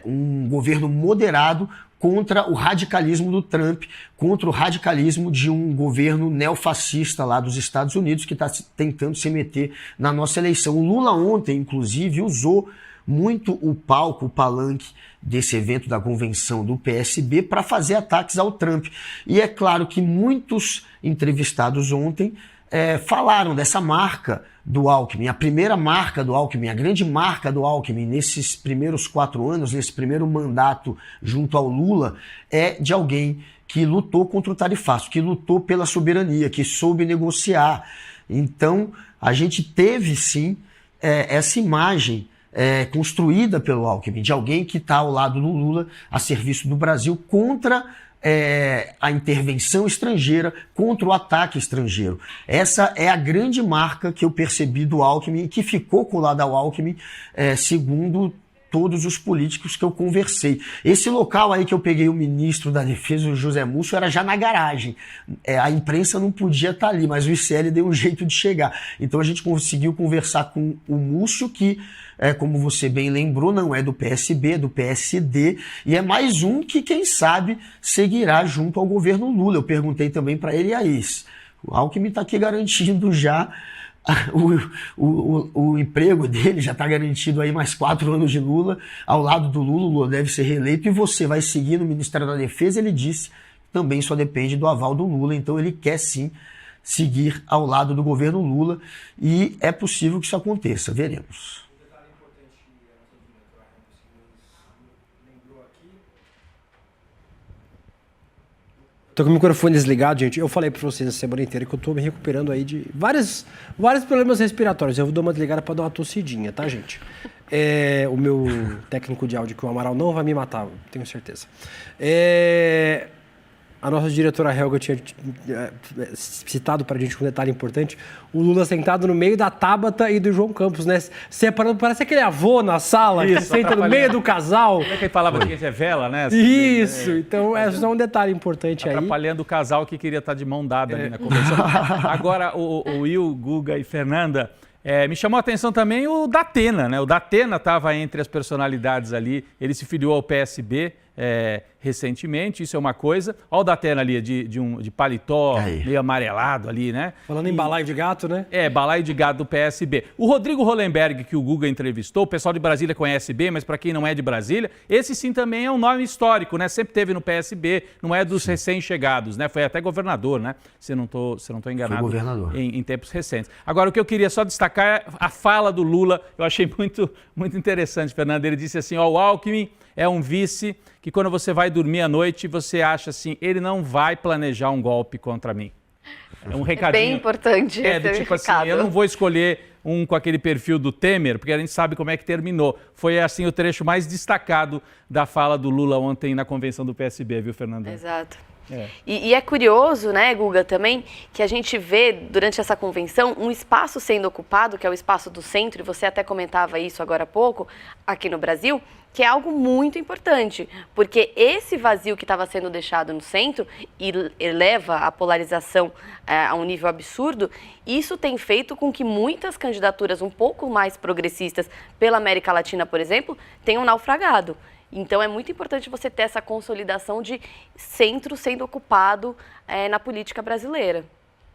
um governo moderado contra o radicalismo do Trump, contra o radicalismo de um governo neofascista lá dos Estados Unidos que está tentando se meter na nossa eleição. O Lula ontem, inclusive, usou muito o palco, o palanque desse evento da convenção do PSB para fazer ataques ao Trump. E é claro que muitos entrevistados ontem falaram dessa marca do Alckmin, a primeira marca do Alckmin, a grande marca do Alckmin nesses primeiros 4 anos, nesse primeiro mandato junto ao Lula, é de alguém que lutou contra o tarifaço, que lutou pela soberania, que soube negociar. Então, a gente teve sim essa imagem construída pelo Alckmin, de alguém que está ao lado do Lula, a serviço do Brasil, contra a intervenção estrangeira, contra o ataque estrangeiro. Essa é a grande marca que eu percebi do Alckmin, que ficou colada ao Alckmin, segundo todos os políticos que eu conversei. Esse local aí que eu peguei o ministro da Defesa, o José Múcio, era já na garagem. A imprensa não podia estar ali, mas o ICL deu um jeito de chegar. Então a gente conseguiu conversar com o Múcio, que, como você bem lembrou, não é do PSB, é do PSD, e é mais um que, quem sabe, seguirá junto ao governo Lula. Eu perguntei também para ele, o Alckmin está aqui garantindo já o emprego dele, já está garantido aí mais 4 anos de Lula, ao lado do Lula. O Lula deve ser reeleito e você vai seguir no Ministério da Defesa. Ele disse que também só depende do aval do Lula, então ele quer sim seguir ao lado do governo Lula e é possível que isso aconteça, veremos. Tô com o microfone desligado, gente. Eu falei pra vocês a semana inteira que eu tô me recuperando aí de vários problemas respiratórios. Eu vou dar uma desligada pra dar uma tossidinha, tá, gente? O meu técnico de áudio, que o Amaral, não vai me matar, tenho certeza. A nossa diretora Helga tinha citado pra gente um detalhe importante. O Lula sentado no meio da Tabata e do João Campos, né? Separando, parece aquele avô na sala, que senta no meio do casal. Como é que ele falava que é vela, né? Assim, Isso, então é só um detalhe importante aí. Atrapalhando o casal que queria estar de mão dada ali na conversa. Agora, o Will, Guga e Fernanda, me chamou a atenção também o Datena, né? O Datena estava entre as personalidades ali, ele se filiou ao PSB recentemente, isso é uma coisa. Olha o Datena ali, de paletó, meio amarelado ali, né? Falando em balaio de gato, né? Balaio de gato do PSB. O Rodrigo Hollenberg, que o Guga entrevistou, o pessoal de Brasília conhece bem, mas para quem não é de Brasília, esse sim também é um nome histórico, né? Sempre teve no PSB, não é dos recém-chegados, né? Foi até governador, né? Se não tô enganado. Foi governador. Em tempos recentes. Agora, o que eu queria só destacar é a fala do Lula. Eu achei muito, muito interessante, Fernando. Ele disse assim, o Alckmin é um vice que quando você vai dormir à noite, você acha assim, ele não vai planejar um golpe contra mim. É um recadinho. Bem importante do tipo assim, eu não vou escolher um com aquele perfil do Temer, porque a gente sabe como é que terminou. Foi assim o trecho mais destacado da fala do Lula ontem na convenção do PSB, viu, Fernanda? Exato. E é curioso, né, Guga, também, que a gente vê durante essa convenção um espaço sendo ocupado, que é o espaço do centro, e você até comentava isso agora há pouco, aqui no Brasil, que é algo muito importante, porque esse vazio que estava sendo deixado no centro e eleva a polarização a um nível absurdo, isso tem feito com que muitas candidaturas um pouco mais progressistas pela América Latina, por exemplo, tenham naufragado. Então é muito importante você ter essa consolidação de centro sendo ocupado na política brasileira.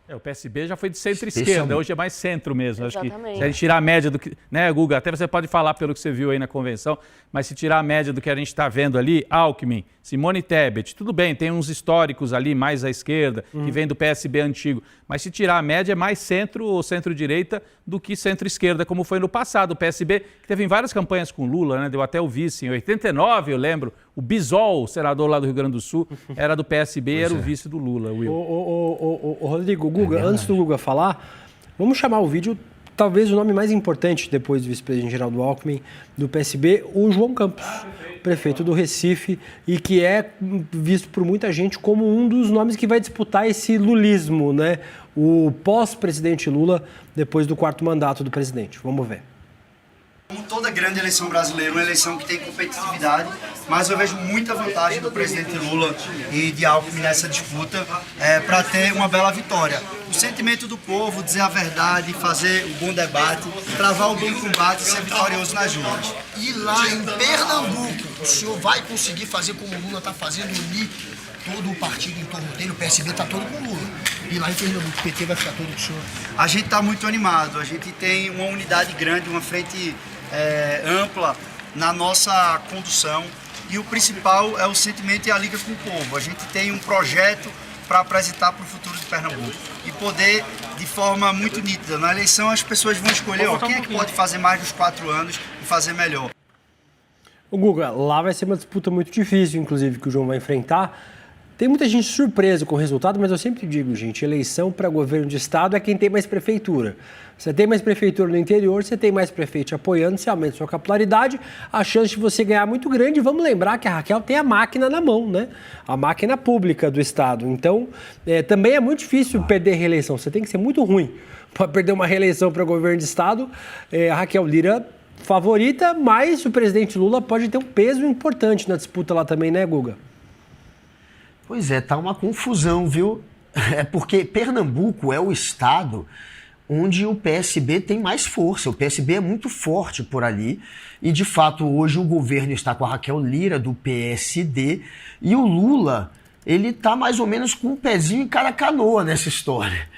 O PSB já foi de centro-esquerda, hoje é mais centro mesmo. Exatamente. Acho que se a gente tirar a média do que... Né, Guga? Até você pode falar pelo que você viu aí na convenção, mas se tirar a média do que a gente está vendo ali, Alckmin, Simone Tebet, tudo bem, tem uns históricos ali mais à esquerda, que vem do PSB antigo, mas se tirar a média é mais centro ou centro-direita do que centro-esquerda, como foi no passado. O PSB, que teve várias campanhas com Lula, né, deu até o vice em 89, eu lembro, o Bisol, senador lá do Rio Grande do Sul, era do PSB e era o vice do Lula, Will. Rodrigo, Guga, antes do Guga falar, vamos chamar o vídeo, talvez o nome mais importante, depois do vice-presidente Geraldo Alckmin, do PSB, o João Campos, prefeito do Recife, e que é visto por muita gente como um dos nomes que vai disputar esse lulismo, né? O pós-presidente Lula, depois do 4º mandato do presidente. Vamos ver. Como toda grande eleição brasileira, uma eleição que tem competitividade, mas eu vejo muita vantagem do presidente Lula e de Alckmin nessa disputa para ter uma bela vitória. O sentimento do povo, dizer a verdade, fazer o bom debate, travar o bom combate e ser vitorioso nas urnas. E lá em Pernambuco, o senhor vai conseguir fazer como o Lula está fazendo, unir todo o partido em torno dele, o PSB está todo com o Lula. E lá em Pernambuco, o PT vai ficar todo com o senhor. A gente está muito animado, a gente tem uma unidade grande, uma frente ampla na nossa condução. E o principal é o sentimento e a liga com o povo. A gente tem um projeto para apresentar para o futuro de Pernambuco e poder, de forma muito nítida, na eleição as pessoas vão escolher quem é que pode fazer mais dos 4 anos e fazer melhor. O Guga, lá vai ser uma disputa muito difícil, inclusive, que o João vai enfrentar. Tem muita gente surpresa com o resultado, mas eu sempre digo, gente, eleição para governo de estado é quem tem mais prefeitura. Você tem mais prefeitura no interior, você tem mais prefeito apoiando, você aumenta sua capilaridade, a chance de você ganhar é muito grande. Vamos lembrar que a Raquel tem a máquina na mão, né? A máquina pública do estado. Então, também é muito difícil perder reeleição. Você tem que ser muito ruim para perder uma reeleição para governo de estado. A Raquel Lira favorita, mas o presidente Lula pode ter um peso importante na disputa lá também, né, Guga? Pois é, tá uma confusão, viu? É porque Pernambuco é o estado onde o PSB tem mais força. O PSB é muito forte por ali e, de fato, hoje o governo está com a Raquel Lira, do PSD, e o Lula, ele tá mais ou menos com um pezinho em cada canoa nessa história.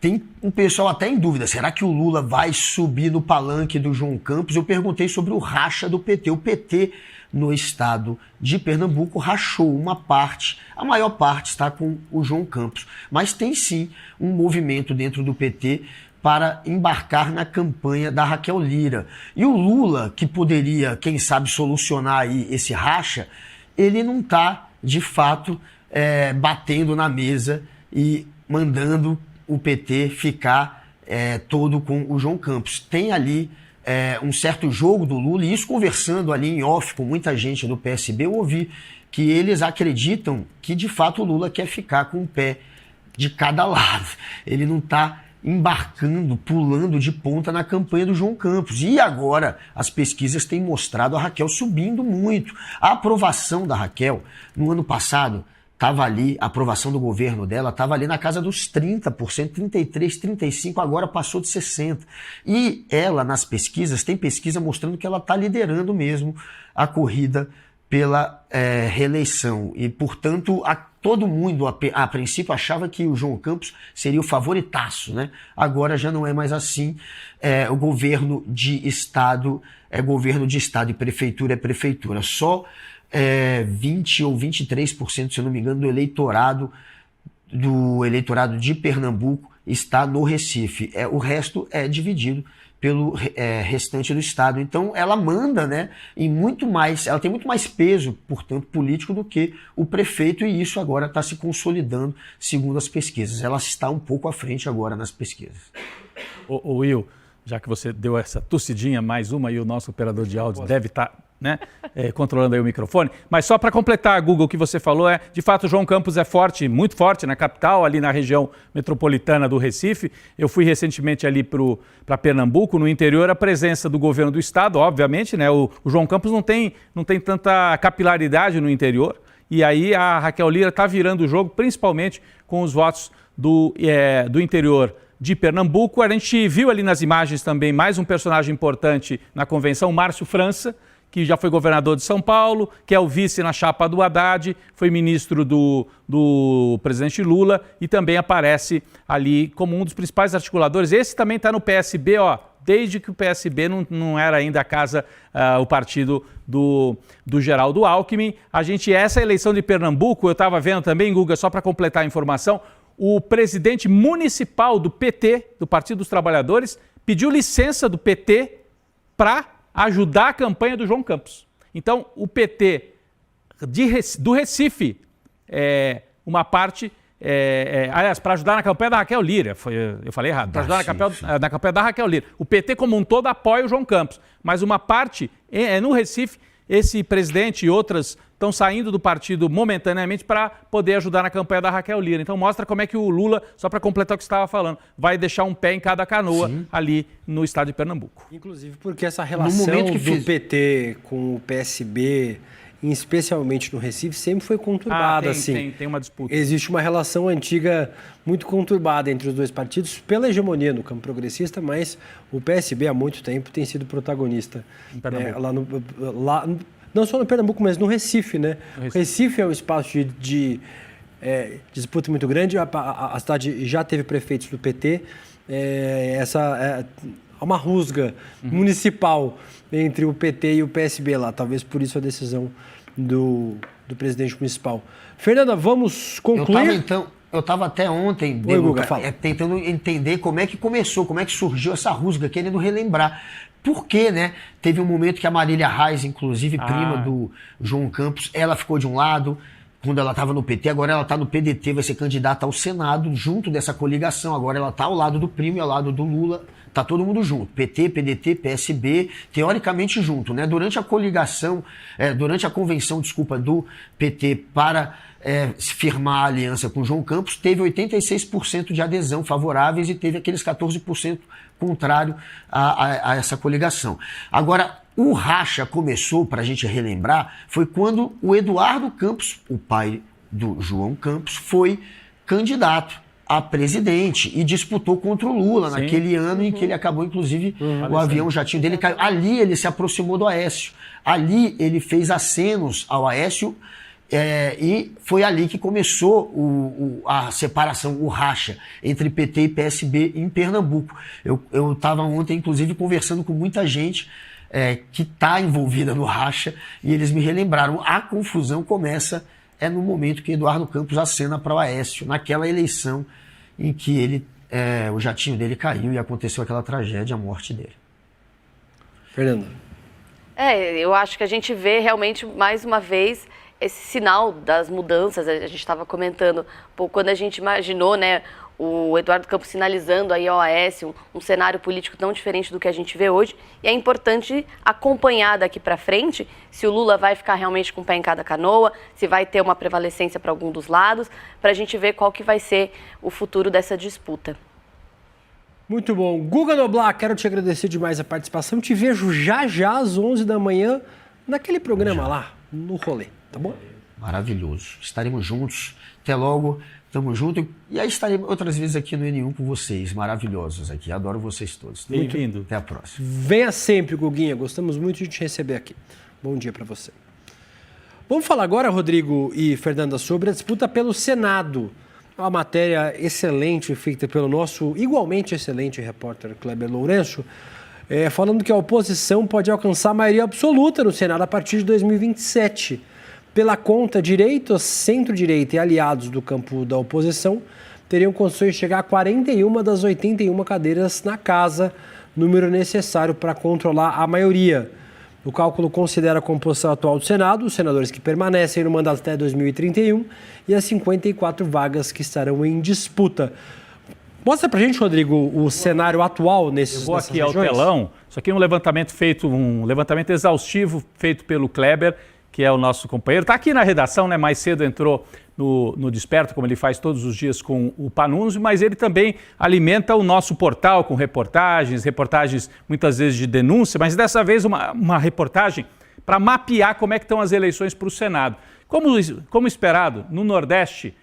Tem um pessoal até em dúvida, será que o Lula vai subir no palanque do João Campos? Eu perguntei sobre o racha do PT. O PT, no estado de Pernambuco, rachou uma parte, a maior parte está com o João Campos. Mas tem sim um movimento dentro do PT para embarcar na campanha da Raquel Lira. E o Lula, que poderia, quem sabe, solucionar aí esse racha, ele não está, de fato, batendo na mesa e mandando o PT ficar todo com o João Campos. Tem ali um certo jogo do Lula, e isso conversando ali em off com muita gente do PSB, eu ouvi que eles acreditam que, de fato, o Lula quer ficar com um pé de cada lado. Ele não está embarcando, pulando de ponta na campanha do João Campos. E agora as pesquisas têm mostrado a Raquel subindo muito. A aprovação da Raquel, no ano passado, estava ali, a aprovação do governo dela estava ali na casa dos 30%, 33%, 35%, agora passou de 60%. E ela, nas pesquisas, tem pesquisa mostrando que ela está liderando mesmo a corrida pela reeleição. E, portanto, todo mundo, a princípio, achava que o João Campos seria o favoritaço, né? Agora já não é mais assim. O governo de Estado é governo de Estado e prefeitura é prefeitura. Só 20 ou 23%, se eu não me engano, do eleitorado de Pernambuco está no Recife. O resto é dividido pelo restante do estado. Então ela manda, né, em muito mais, ela tem muito mais peso, portanto, político do que o prefeito, e isso agora está se consolidando segundo as pesquisas. Ela está um pouco à frente agora nas pesquisas. O Will, já que você deu essa tossidinha, mais uma, e o nosso operador de áudio deve estar controlando aí o microfone, mas só para completar, Google, o que você falou de fato, o João Campos é forte, muito forte na capital, ali na região metropolitana do Recife. Eu fui recentemente ali para Pernambuco, no interior, a presença do governo do estado, obviamente, né? O João Campos não tem tanta capilaridade no interior, e aí a Raquel Lira está virando o jogo, principalmente com os votos do interior de Pernambuco. A gente viu ali nas imagens também mais um personagem importante na convenção, Márcio França, que já foi governador de São Paulo, que é o vice na chapa do Haddad, foi ministro do presidente Lula e também aparece ali como um dos principais articuladores. Esse também está no PSB, desde que o PSB não era ainda a casa, o partido do Geraldo Alckmin. Essa eleição de Pernambuco, eu estava vendo também, Guga, só para completar a informação, o presidente municipal do PT, do Partido dos Trabalhadores, pediu licença do PT para ajudar a campanha do João Campos. Então, o PT do Recife, uma parte, aliás, para ajudar na campanha da Raquel Lira, eu falei errado, para ajudar na campanha da Raquel Lira. O PT como um todo apoia o João Campos, mas uma parte, no Recife, esse presidente e outras estão saindo do partido momentaneamente para poder ajudar na campanha da Raquel Lira. Então mostra como é que o Lula, só para completar o que você estava falando, vai deixar um pé em cada canoa ali no estado de Pernambuco. Inclusive porque essa relação do PT com o PSB, especialmente no Recife, sempre foi conturbada. Tem uma disputa. Existe uma relação antiga muito conturbada entre os dois partidos pela hegemonia no campo progressista, mas o PSB há muito tempo tem sido protagonista em Pernambuco. Não só no Pernambuco, mas no Recife, né? O Recife é um espaço de disputa muito grande. A cidade já teve prefeitos do PT. uma rusga municipal entre o PT e o PSB lá. Talvez por isso a decisão do presidente municipal. Fernanda, vamos concluir? Eu estava até ontem, Guga, tentando entender como é que começou, como é que surgiu essa rusga, querendo relembrar. Por quê, né? Teve um momento que a Marília Reis, inclusive prima do João Campos, ela ficou de um lado quando ela estava no PT, agora ela está no PDT, vai ser candidata ao Senado junto dessa coligação. Agora ela está ao lado do primo e ao lado do Lula. Tá todo mundo junto, PT, PDT, PSB, teoricamente junto, né? Durante a coligação, durante a convenção, do PT para se firmar a aliança com João Campos, teve 86% de adesão favoráveis e teve aqueles 14% contrário a essa coligação. Agora, o racha começou, para a gente relembrar, foi quando o Eduardo Campos, o pai do João Campos, foi candidato a presidente e disputou contra o Lula naquele ano em que ele acabou, inclusive, o avião, o jatinho dele caiu. Ali ele se aproximou do Aécio. Ali ele fez acenos ao Aécio e foi ali que começou a separação, o racha entre PT e PSB em Pernambuco. Eu estava ontem, inclusive, conversando com muita gente que está envolvida no racha e eles me relembraram. A confusão começa no momento que Eduardo Campos acena para o Aécio, naquela eleição em que o jatinho dele caiu e aconteceu aquela tragédia, a morte dele. Fernanda. Eu acho que a gente vê realmente, mais uma vez, esse sinal das mudanças. A gente estava comentando, quando a gente imaginou, né, o Eduardo Campos sinalizando aí ao Aécio um cenário político tão diferente do que a gente vê hoje. E é importante acompanhar daqui para frente se o Lula vai ficar realmente com o pé em cada canoa, se vai ter uma prevalecência para algum dos lados, para a gente ver qual que vai ser o futuro dessa disputa. Muito bom. Guga Noblar, quero te agradecer demais a participação. Te vejo já às 11 da manhã naquele programa lá, no Rolê, tá bom? Maravilhoso. Estaremos juntos. Até logo. Tamo junto. E aí estarei outras vezes aqui no N1 com vocês, maravilhosos aqui. Adoro vocês todos. Bem-vindo. Até a próxima. Venha sempre, Guguinha. Gostamos muito de te receber aqui. Bom dia para você. Vamos falar agora, Rodrigo e Fernanda, sobre a disputa pelo Senado. Uma matéria excelente feita pelo nosso igualmente excelente repórter Kleber Lourenço, falando que a oposição pode alcançar a maioria absoluta no Senado a partir de 2027. Pela conta, direita, centro-direita e aliados do campo da oposição teriam condições de chegar a 41 das 81 cadeiras na casa, número necessário para controlar a maioria. O cálculo considera a composição atual do Senado, os senadores que permanecem no mandato até 2031 e as 54 vagas que estarão em disputa. Mostra pra gente, Rodrigo, o cenário atual nessas regiões. Eu vou aqui ao telão, isso aqui é um levantamento exaustivo feito pelo Kleber, que é o nosso companheiro. Está aqui na redação, né? Mais cedo entrou no Desperto, como ele faz todos os dias com o Panunzio, mas ele também alimenta o nosso portal com reportagens muitas vezes de denúncia, mas dessa vez uma reportagem para mapear como é que estão as eleições para o Senado. Como esperado, no Nordeste,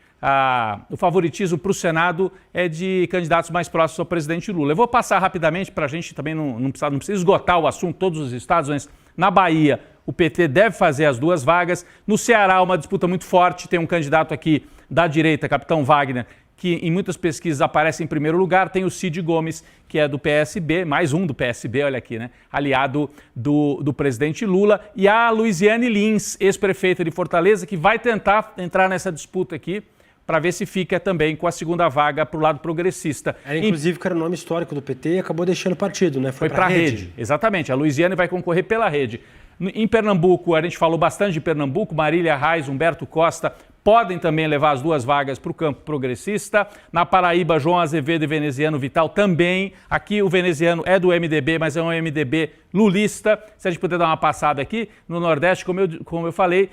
o favoritismo para o Senado é de candidatos mais próximos ao presidente Lula. Eu vou passar rapidamente para a gente também não precisa esgotar o assunto, todos os estados, mas na Bahia o PT deve fazer as 2 vagas. No Ceará, uma disputa muito forte, tem um candidato aqui da direita, Capitão Wagner, que em muitas pesquisas aparece em primeiro lugar. Tem o Cid Gomes, que é do PSB, mais um do PSB, olha aqui, né? Aliado do presidente Lula. E a Luiziane Lins, ex-prefeita de Fortaleza, que vai tentar entrar nessa disputa aqui, para ver se fica também com a segunda vaga para o lado progressista. Inclusive, que era o nome histórico do PT e acabou deixando o partido, né? Foi para a Rede. Exatamente, a Luiziane vai concorrer pela Rede. Em Pernambuco, a gente falou bastante de Pernambuco, Marília Reis, Humberto Costa podem também levar as 2 vagas para o campo progressista. Na Paraíba, João Azevedo e Veneziano Vital também. Aqui o Veneziano é do MDB, mas é um MDB lulista. Se a gente puder dar uma passada aqui, no Nordeste, como eu falei,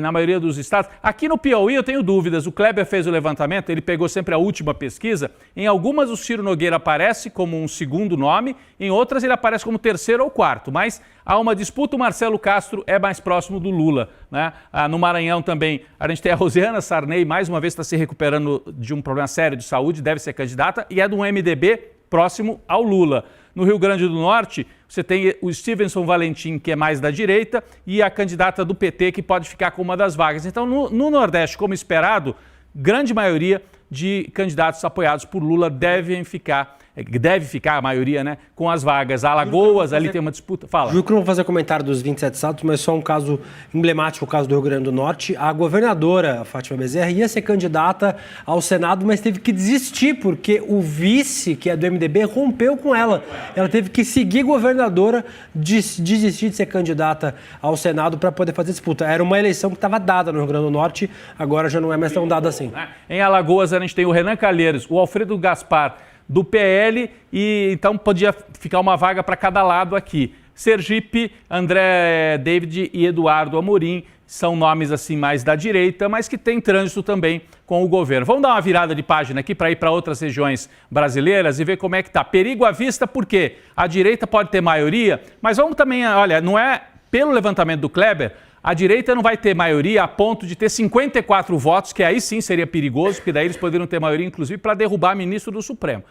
na maioria dos estados. Aqui no Piauí eu tenho dúvidas. O Kleber fez o levantamento, ele pegou sempre a última pesquisa. Em algumas o Ciro Nogueira aparece como um segundo nome, em outras ele aparece como terceiro ou quarto. Mas há uma disputa, o Marcelo Castro é mais próximo do Lula, né? No Maranhão também a gente tem a Rosiana Sarney, mais uma vez está se recuperando de um problema sério de saúde, deve ser candidata, e é do MDB próximo ao Lula. No Rio Grande do Norte, você tem o Stevenson Valentim, que é mais da direita, e a candidata do PT, que pode ficar com uma das vagas. Então, no Nordeste, como esperado, grande maioria de candidatos apoiados por Lula devem ficar deve ficar a maioria, né, com as vagas. Alagoas, ali tem uma disputa. Fala. Juro que não vou fazer comentário dos 27 estados, mas só um caso emblemático, o caso do Rio Grande do Norte. A governadora Fátima Bezerra ia ser candidata ao Senado, mas teve que desistir, porque o vice, que é do MDB, rompeu com ela. Ela teve que seguir governadora, desistir de ser candidata ao Senado para poder fazer disputa. Era uma eleição que estava dada no Rio Grande do Norte, agora já não é mais tão dada assim. Em Alagoas, a gente tem o Renan Calheiros, o Alfredo Gaspar, do PL, e então podia ficar uma vaga para cada lado aqui. Sergipe, André David e Eduardo Amorim são nomes assim mais da direita, mas que tem trânsito também com o governo. Vamos dar uma virada de página aqui para ir para outras regiões brasileiras e ver como é que está. Perigo à vista, porque a direita pode ter maioria, mas vamos também, olha, não é pelo levantamento do Kleber, a direita não vai ter maioria a ponto de ter 54 votos, que aí sim seria perigoso, porque daí eles poderiam ter maioria, inclusive, para derrubar ministro do Supremo.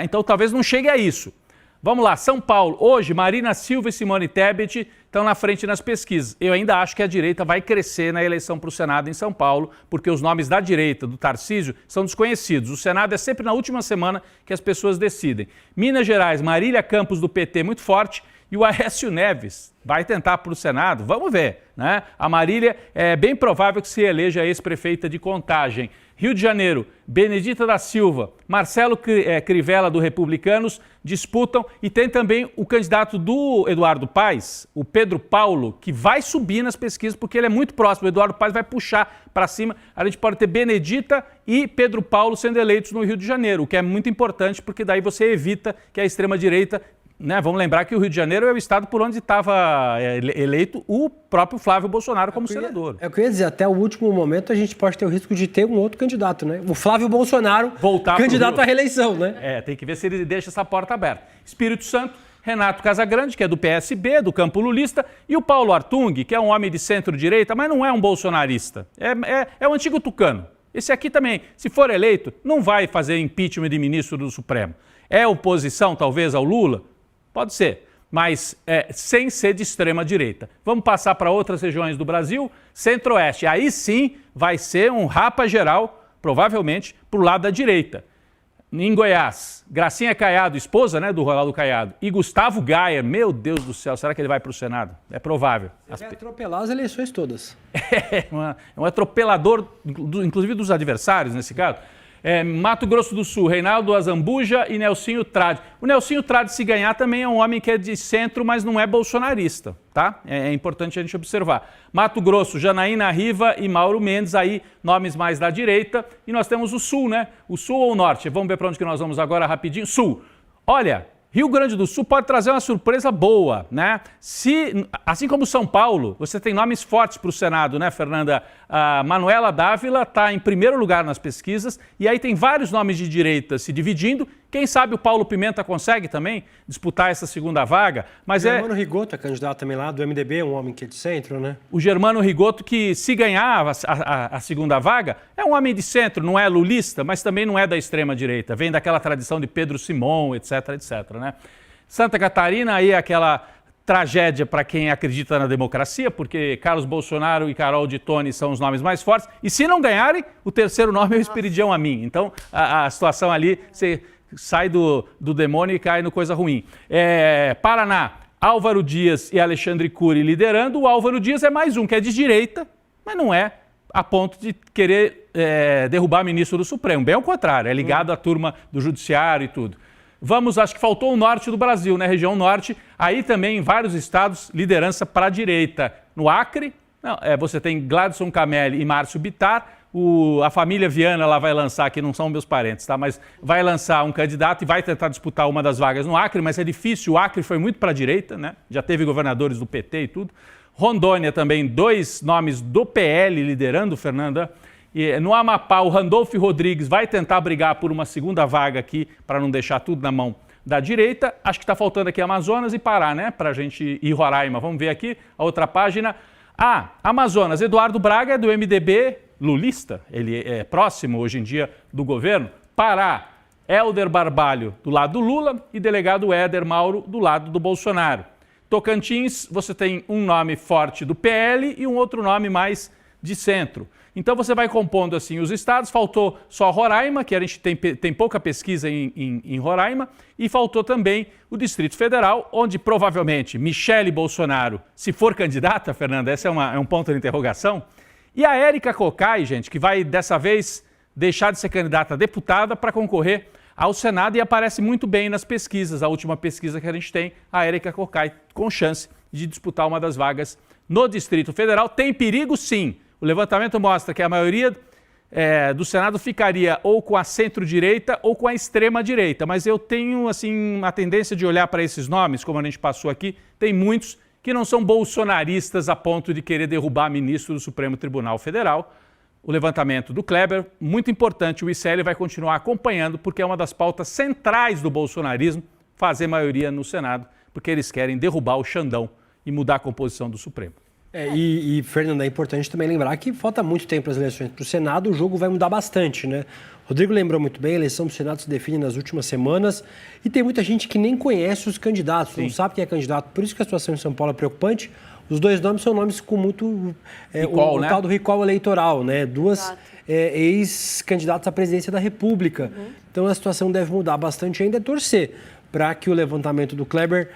Então talvez não chegue a isso. Vamos lá, São Paulo. Hoje, Marina Silva e Simone Tebet estão na frente nas pesquisas. Eu ainda acho que a direita vai crescer na eleição para o Senado em São Paulo, porque os nomes da direita, do Tarcísio, são desconhecidos. O Senado é sempre na última semana que as pessoas decidem. Minas Gerais, Marília Campos, do PT, muito forte. E o Aécio Neves vai tentar para o Senado? Vamos ver, né? A Marília é bem provável que se eleja ex-prefeita de Contagem. Rio de Janeiro, Benedita da Silva, Marcelo Crivella, do Republicanos, disputam. E tem também o candidato do Eduardo Paes, o Pedro Paulo, que vai subir nas pesquisas porque ele é muito próximo. O Eduardo Paes vai puxar para cima. A gente pode ter Benedita e Pedro Paulo sendo eleitos no Rio de Janeiro, o que é muito importante porque daí você evita que a extrema-direita... Né? Vamos lembrar que o Rio de Janeiro é o estado por onde estava eleito o próprio Flávio Bolsonaro como senador. É o que eu ia dizer, até o último momento a gente pode ter o risco de ter um outro candidato, né? O Flávio Bolsonaro, candidato à reeleição, né? Tem que ver se ele deixa essa porta aberta. Espírito Santo, Renato Casagrande, que é do PSB, do campo lulista, e o Paulo Artung, que é um homem de centro-direita, mas não é um bolsonarista. É um antigo tucano. Esse aqui também, se for eleito, não vai fazer impeachment de ministro do Supremo. É oposição, talvez, ao Lula? Pode ser, mas sem ser de extrema-direita. Vamos passar para outras regiões do Brasil. Centro-Oeste, aí sim vai ser um rapa geral, provavelmente, para o lado da direita. Em Goiás, Gracinha Caiado, esposa, né, do Ronaldo Caiado, e Gustavo Gayer, meu Deus do céu, será que ele vai para o Senado? É provável. Ele vai atropelar as eleições todas. É um atropelador, inclusive dos adversários, nesse caso. Mato Grosso do Sul, Reinaldo Azambuja e Nelsinho Trade. O Nelsinho Trade, se ganhar, também é um homem que é de centro, mas não é bolsonarista, tá? É importante a gente observar. Mato Grosso, Janaína Riva e Mauro Mendes, aí nomes mais da direita. E nós temos o Sul, né? O Sul ou o Norte? Vamos ver para onde que nós vamos agora rapidinho. Sul. Olha, Rio Grande do Sul pode trazer uma surpresa boa, né? Assim como São Paulo, você tem nomes fortes para o Senado, né, Fernanda? A Manuela Dávila está em primeiro lugar nas pesquisas e aí tem vários nomes de direita se dividindo. Quem sabe o Paulo Pimenta consegue também disputar essa segunda vaga, mas o Germano Rigoto é candidato também lá do MDB, um homem que é de centro, né? O Germano Rigoto, que se ganhar a segunda vaga, é um homem de centro, não é lulista, mas também não é da extrema-direita, vem daquela tradição de Pedro Simão, etc, etc, né? Santa Catarina, aí aquela tragédia para quem acredita na democracia, porque Carlos Bolsonaro e Carol de Tone são os nomes mais fortes, e se não ganharem, o terceiro nome é o Esperidião Amin. Então, a situação ali, você sai do demônio e cai no coisa ruim. Paraná, Álvaro Dias e Alexandre Cury liderando. O Álvaro Dias é mais um que é de direita, mas não é a ponto de querer derrubar ministro do Supremo. Bem ao contrário, é ligado à turma do judiciário e tudo. Acho que faltou o norte do Brasil, né? Região norte, aí também em vários estados, liderança para a direita. No Acre, você tem Gladson Camelli e Márcio Bittar. A família Viana lá vai lançar, que não são meus parentes, tá? Mas vai lançar um candidato e vai tentar disputar uma das vagas no Acre, mas é difícil. O Acre foi muito para a direita, né? Já teve governadores do PT e tudo. Rondônia também, 2 nomes do PL liderando, Fernanda. E no Amapá, o Randolfo Rodrigues vai tentar brigar por uma segunda vaga aqui, para não deixar tudo na mão da direita. Acho que está faltando aqui Amazonas e Pará, né? Para a gente ir Roraima. Vamos ver aqui a outra página. Amazonas, Eduardo Braga é do MDB, lulista, ele é próximo hoje em dia do governo. Pará, Hélder Barbalho do lado do Lula e delegado Éder Mauro do lado do Bolsonaro. Tocantins, você tem um nome forte do PL e um outro nome mais de centro. Então você vai compondo assim os estados, faltou só Roraima, que a gente tem pouca pesquisa em Roraima, e faltou também o Distrito Federal, onde provavelmente Michele Bolsonaro, se for candidata, Fernanda, esse é um ponto de interrogação, e a Érica Cocai, gente, que vai dessa vez deixar de ser candidata a deputada para concorrer ao Senado e aparece muito bem nas pesquisas, a última pesquisa que a gente tem, a Érica Cocai com chance de disputar uma das vagas no Distrito Federal. Tem perigo sim. O levantamento mostra que a maioria do Senado ficaria ou com a centro-direita ou com a extrema-direita. Mas eu tenho assim, uma tendência de olhar para esses nomes, como a gente passou aqui, tem muitos que não são bolsonaristas a ponto de querer derrubar ministro do Supremo Tribunal Federal. O levantamento do Kleber, muito importante, o ICL vai continuar acompanhando, porque é uma das pautas centrais do bolsonarismo, fazer maioria no Senado, porque eles querem derrubar o Xandão e mudar a composição do Supremo. Fernanda, é importante também lembrar que falta muito tempo para as eleições para o Senado, o jogo vai mudar bastante, né? Rodrigo lembrou muito bem, a eleição do Senado se define nas últimas semanas e tem muita gente que nem conhece os candidatos, Sim. Não sabe quem é candidato, por isso que a situação em São Paulo é preocupante. Os dois nomes são nomes com muito... recall, né? O tal do recall eleitoral, né? Duas ex-candidatas à presidência da República. Uhum. Então a situação deve mudar bastante ainda, é torcer para que o levantamento do Kleber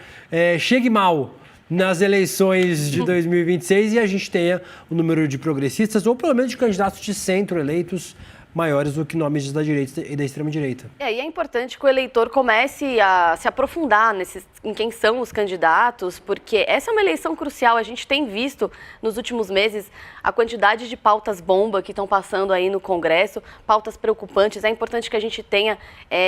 chegue mal nas eleições de 2026 e a gente tenha o número de progressistas ou pelo menos de candidatos de centro eleitos maiores do que nomes da direita e da extrema-direita. E é importante que o eleitor comece a se aprofundar em quem são os candidatos, porque essa é uma eleição crucial. A gente tem visto nos últimos meses a quantidade de pautas bomba que estão passando aí no Congresso, pautas preocupantes. É importante que a gente tenha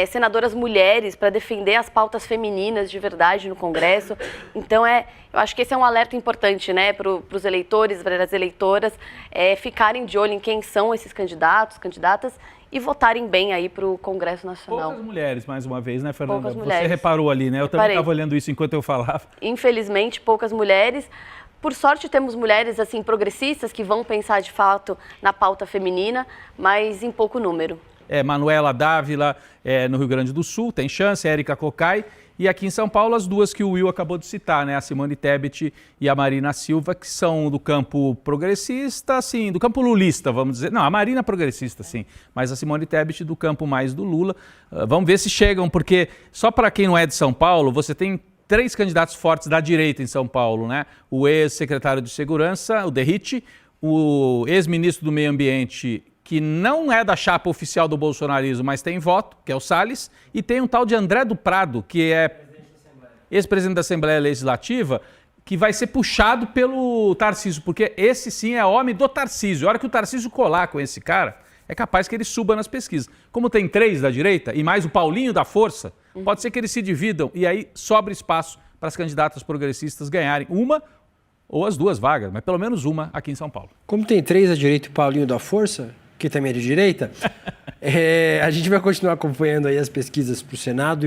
senadoras mulheres para defender as pautas femininas de verdade no Congresso. Então, eu acho que esse é um alerta importante, né, para os eleitores, para as eleitoras, ficarem de olho em quem são esses candidatos, candidatas, e votarem bem aí para o Congresso Nacional. Poucas mulheres, mais uma vez, né, Fernanda? Poucas mulheres. Você reparou ali, né? Eu também estava olhando isso enquanto eu falava. Infelizmente, poucas mulheres. Por sorte, temos mulheres assim progressistas que vão pensar de fato na pauta feminina, mas em pouco número. Manuela Dávila, no Rio Grande do Sul, tem chance, Érica Cocai. E aqui em São Paulo, as duas que o Will acabou de citar, né? A Simone Tebet e a Marina Silva, que são do campo progressista, assim, do campo lulista, vamos dizer. Não, a Marina é progressista, sim, mas a Simone Tebet do campo mais do Lula. Vamos ver se chegam, porque só para quem não é de São Paulo, você tem 3 candidatos fortes da direita em São Paulo, né? O ex-secretário de Segurança, o Derrite, o ex-ministro do Meio Ambiente, que não é da chapa oficial do bolsonarismo, mas tem voto, que é o Salles, e tem um tal de André do Prado, que é ex-presidente da Assembleia Legislativa, que vai ser puxado pelo Tarcísio, porque esse sim é homem do Tarcísio. A hora que o Tarcísio colar com esse cara, é capaz que ele suba nas pesquisas. Como tem 3 da direita e mais o Paulinho da Força, pode ser que eles se dividam e aí sobra espaço para as candidatas progressistas ganharem uma ou as 2 vagas, mas pelo menos uma aqui em São Paulo. Como tem 3 da direita e o Paulinho da Força, que também é de direita, a gente vai continuar acompanhando aí as pesquisas para o Senado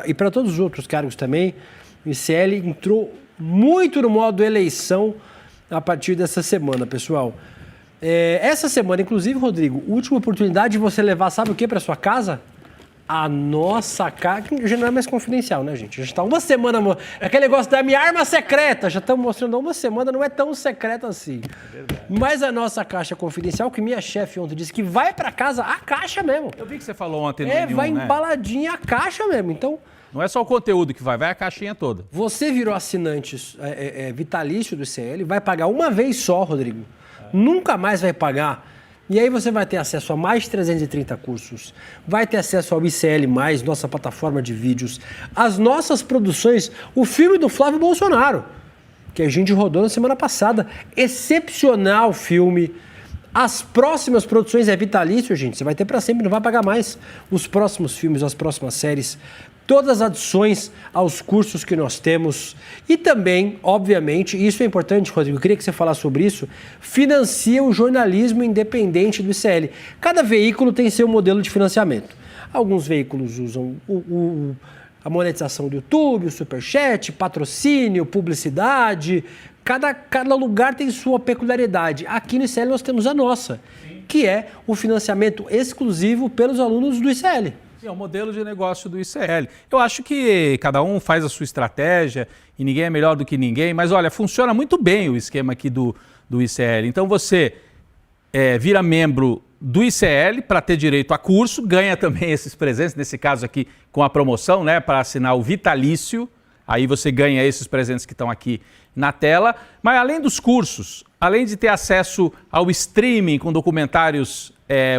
e para todos os outros cargos também. O ICL entrou muito no modo eleição a partir dessa semana, pessoal. Essa semana, inclusive, Rodrigo, última oportunidade de você levar, sabe o que, para sua casa? A nossa casa, que já não é mais confidencial, né, gente? Já está uma semana... Aquele negócio da minha arma secreta, já estamos mostrando há uma semana, não é tão secreta assim. Mas a nossa caixa confidencial, que minha chefe ontem disse que vai para casa a caixa mesmo. Eu vi que você falou ontem no N1, vai embaladinha a caixa mesmo, então... Não é só o conteúdo que vai a caixinha toda. Você virou assinante vitalício do ICL, vai pagar uma vez só, Rodrigo. Nunca mais vai pagar. E aí você vai ter acesso a mais de 330 cursos, vai ter acesso ao ICL+, nossa plataforma de vídeos, as nossas produções, o filme do Flávio Bolsonaro, que a gente rodou na semana passada. Excepcional filme. As próximas produções é vitalício, gente. Você vai ter para sempre, não vai pagar mais. Os próximos filmes, as próximas séries, todas as adições aos cursos que nós temos. E também, obviamente, isso é importante, Rodrigo, eu queria que você falasse sobre isso, financia o jornalismo independente do ICL. Cada veículo tem seu modelo de financiamento. Alguns veículos usam a monetização do YouTube, o Superchat, patrocínio, publicidade. Cada lugar tem sua peculiaridade. Aqui no ICL nós temos a nossa, que é o financiamento exclusivo pelos alunos do ICL. É o modelo de negócio do ICL. Eu acho que cada um faz a sua estratégia e ninguém é melhor do que ninguém, mas olha, funciona muito bem o esquema aqui do ICL. Então você vira membro do ICL para ter direito a curso, ganha também esses presentes, nesse caso aqui com a promoção, né, para assinar o vitalício. Aí você ganha esses presentes que estão aqui na tela. Mas além dos cursos, além de ter acesso ao streaming com documentários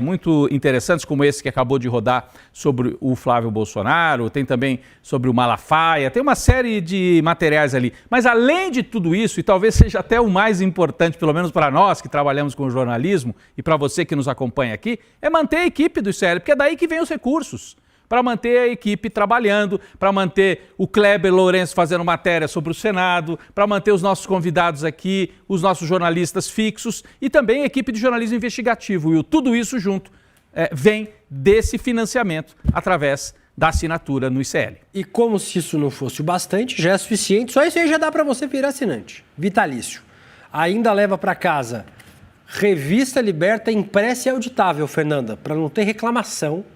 muito interessantes, como esse que acabou de rodar sobre o Flávio Bolsonaro, tem também sobre o Malafaia, tem uma série de materiais ali. Mas além de tudo isso, e talvez seja até o mais importante, pelo menos para nós que trabalhamos com jornalismo e para você que nos acompanha aqui, é manter a equipe do ICL, porque é daí que vem os recursos. Para manter a equipe trabalhando, para manter o Kleber Lourenço fazendo matéria sobre o Senado, para manter os nossos convidados aqui, os nossos jornalistas fixos e também a equipe de jornalismo investigativo. E tudo isso junto vem desse financiamento através da assinatura no ICL. E como se isso não fosse o bastante, já é suficiente, só isso aí já dá para você virar assinante. Vitalício. Ainda leva para casa revista liberta impressa e auditável, Fernanda, para não ter reclamação.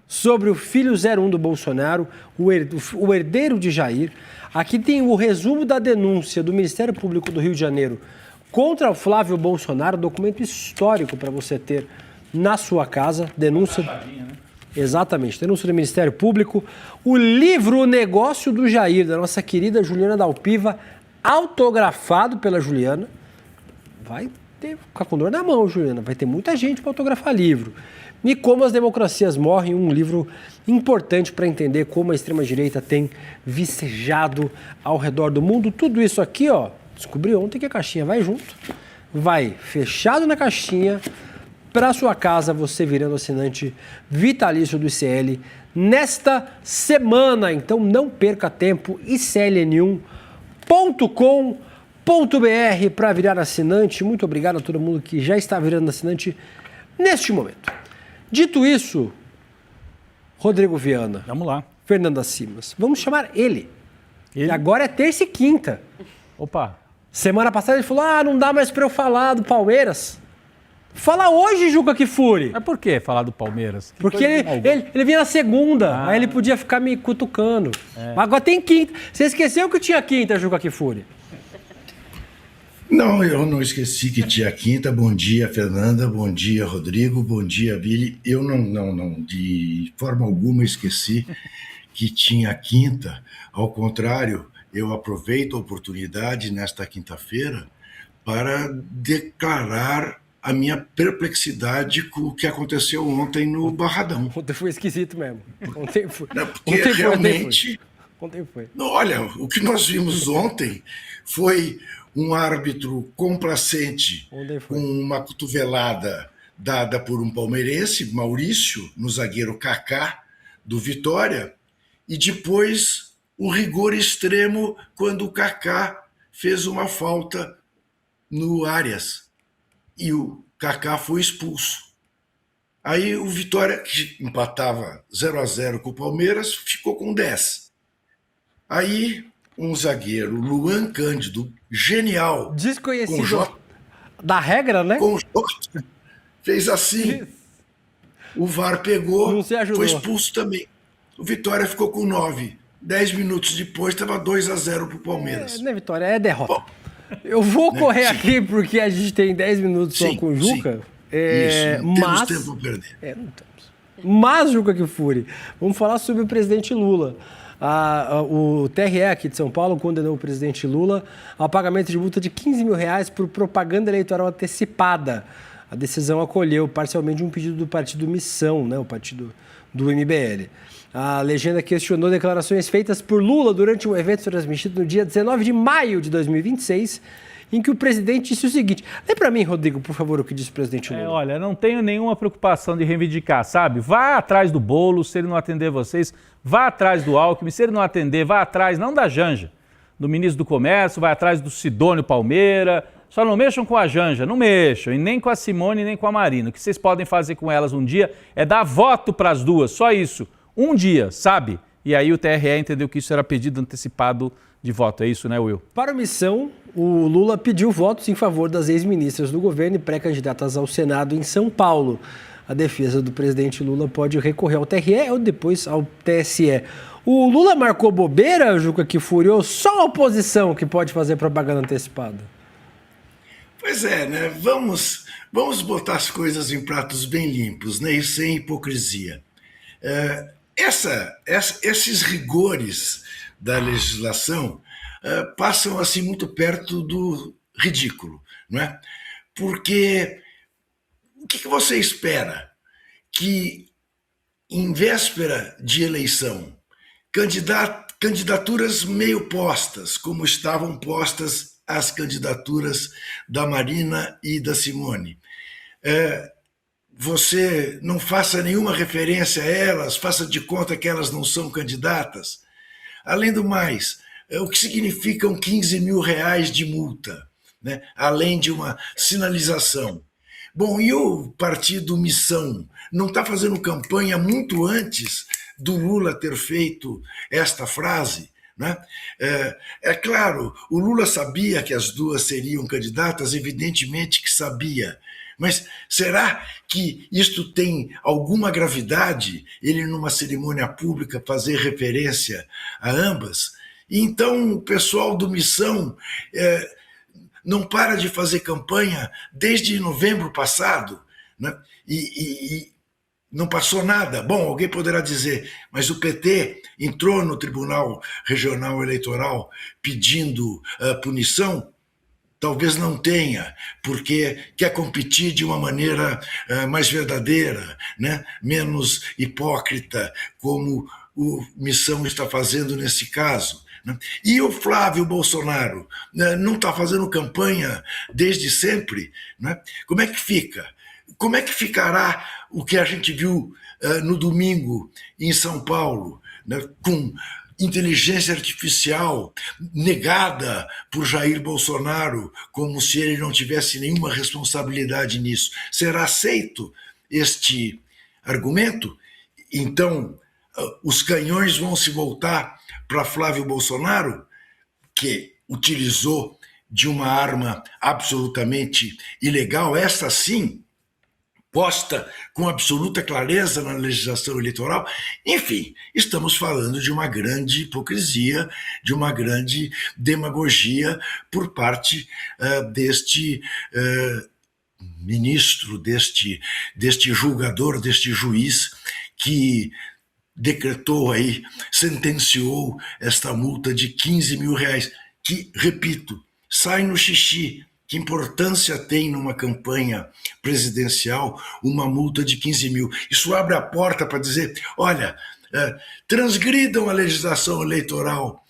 Sobre o filho 01 do Bolsonaro, o herdeiro de Jair. Aqui tem o resumo da denúncia do Ministério Público do Rio de Janeiro contra o Flávio Bolsonaro, documento histórico para você ter na sua casa. Denúncia. Exatamente, denúncia do Ministério Público. O livro O Negócio do Jair, da nossa querida Juliana Dalpiva, autografado pela Juliana. Vai ficar com dor na mão, Juliana. Vai ter muita gente para autografar livro. E Como as Democracias Morrem, um livro importante para entender como a extrema-direita tem vicejado ao redor do mundo. Tudo isso aqui, ó, descobri ontem que a caixinha vai junto, vai fechado na caixinha para sua casa, você virando assinante vitalício do ICL nesta semana. Então não perca tempo, icln1.com.br para virar assinante. Muito obrigado a todo mundo que já está virando assinante neste momento. Dito isso, Rodrigo Viana. Vamos lá. Fernanda Simas. Vamos chamar ele. E agora é terça e quinta. Opa. Semana passada ele falou, não dá mais para eu falar do Palmeiras. Fala hoje, Juca Kfouri. Mas por que falar do Palmeiras? Porque ele vinha na segunda, aí ele podia ficar me cutucando. Agora tem quinta. Você esqueceu que tinha quinta, Juca Kfouri? Não, eu não esqueci que tinha quinta. Bom dia, Fernanda. Bom dia, Rodrigo. Bom dia, Billy. Eu não, de forma alguma esqueci que tinha quinta. Ao contrário, eu aproveito a oportunidade nesta quinta-feira para declarar a minha perplexidade com o que aconteceu ontem no Barradão. Ontem foi esquisito mesmo. Ontem foi. Porque realmente... Ontem foi. Olha, o que nós vimos ontem foi um árbitro complacente com uma cotovelada dada por um palmeirense, Maurício, no zagueiro Kaká, do Vitória, e depois o rigor extremo quando o Kaká fez uma falta no Arias e o Kaká foi expulso. Aí o Vitória, que empatava 0-0 com o Palmeiras, ficou com 10. Aí um zagueiro, Luan Cândido, genial. Desconhecido da regra, né? Com J, fez assim. O VAR pegou, foi expulso também. O Vitória ficou com 9. 10 minutos depois, estava 2-0 para o Palmeiras. Não é vitória, é derrota. Bom, eu vou correr aqui, porque a gente tem 10 minutos só com o Juca. Isso, não temos tempo a perder. Não temos. Mas, Juca Kfouri, vamos falar sobre o presidente Lula. O TRE aqui de São Paulo condenou o presidente Lula ao pagamento de multa de R$15 mil por propaganda eleitoral antecipada. A decisão acolheu parcialmente um pedido do partido Missão, né, o partido do MBL. A legenda questionou declarações feitas por Lula durante um evento transmitido no dia 19 de maio de 2026, em que o presidente disse o seguinte... Lê para mim, Rodrigo, por favor, o que disse o presidente Lula. Olha, não tenho nenhuma preocupação de reivindicar, sabe? Vá atrás do Bolo, se ele não atender vocês, vá atrás do Alckmin, se ele não atender, vá atrás, não da Janja, do ministro do Comércio, vai atrás do Sidônio Palmeira, só não mexam com a Janja, não mexam, e nem com a Simone, nem com a Marina. O que vocês podem fazer com elas um dia é dar voto para as duas, só isso, um dia, sabe? E aí o TRE entendeu que isso era pedido antecipado de voto, é isso, né, Will? Para a Missão, o Lula pediu votos em favor das ex-ministras do governo e pré-candidatas ao Senado em São Paulo. A defesa do presidente Lula pode recorrer ao TRE ou depois ao TSE. O Lula marcou bobeira, Juca Kfouri, ou só a oposição que pode fazer propaganda antecipada? Pois é, né? Vamos botar as coisas em pratos bem limpos, né? E sem hipocrisia. Esses rigores da legislação passam assim muito perto do ridículo, não é? Porque o que você espera? Que em véspera de eleição, candidaturas meio postas, como estavam postas as candidaturas da Marina e da Simone, você não faça nenhuma referência a elas, faça de conta que elas não são candidatas. Além do mais, o que significam 15 mil reais de multa, né? Além de uma sinalização? Bom, e o partido Missão não está fazendo campanha muito antes do Lula ter feito esta frase? Né? É claro, o Lula sabia que as duas seriam candidatas, evidentemente que sabia. Mas será que isto tem alguma gravidade, ele numa cerimônia pública fazer referência a ambas? E então o pessoal do Missão não para de fazer campanha desde novembro passado, né? E não passou nada. Bom, alguém poderá dizer, mas o PT entrou no Tribunal Regional Eleitoral pedindo punição? Talvez não tenha, porque quer competir de uma maneira mais verdadeira, né? Menos hipócrita, como o Missão está fazendo nesse caso. Né? E o Flávio Bolsonaro não está fazendo campanha desde sempre? Né? Como é que fica? Como é que ficará o que a gente viu no domingo em São Paulo, né? Com inteligência artificial negada por Jair Bolsonaro, como se ele não tivesse nenhuma responsabilidade nisso? Será aceito este argumento? Então, os canhões vão se voltar para Flávio Bolsonaro, que utilizou de uma arma absolutamente ilegal, essa sim, posta com absoluta clareza na legislação eleitoral. Enfim, estamos falando de uma grande hipocrisia, de uma grande demagogia por parte deste ministro, deste julgador, deste juiz que decretou aí, sentenciou esta multa de 15 mil reais, que, repito, sai no xixi. Que importância tem numa campanha presidencial uma multa de 15 mil? Isso abre a porta para dizer, olha, transgridam a legislação eleitoral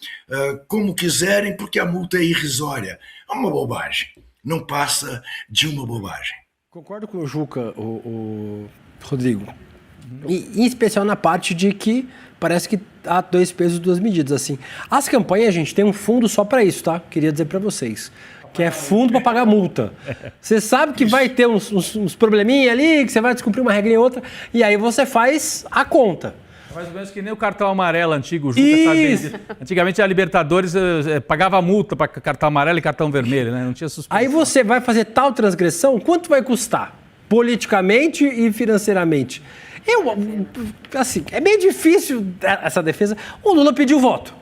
como quiserem, porque a multa é irrisória. É uma bobagem, não passa de uma bobagem. Concordo com o Juca, o Rodrigo, em especial na parte de que parece que há 2 pesos, 2 medidas. Assim. As campanhas, gente, tem um fundo só para isso, tá? Queria dizer para vocês. Que é fundo para pagar multa. Você sabe que vai ter uns probleminha ali, que você vai descumprir uma regrinha ou outra, e aí você faz a conta. Mais ou menos que nem o cartão amarelo antigo, o Juca sabe. Antigamente a Libertadores pagava multa para cartão amarelo e cartão vermelho, né? Não tinha suspensão. Aí você vai fazer tal transgressão, quanto vai custar? Politicamente e financeiramente. Assim, é bem difícil essa defesa. O Lula pediu voto.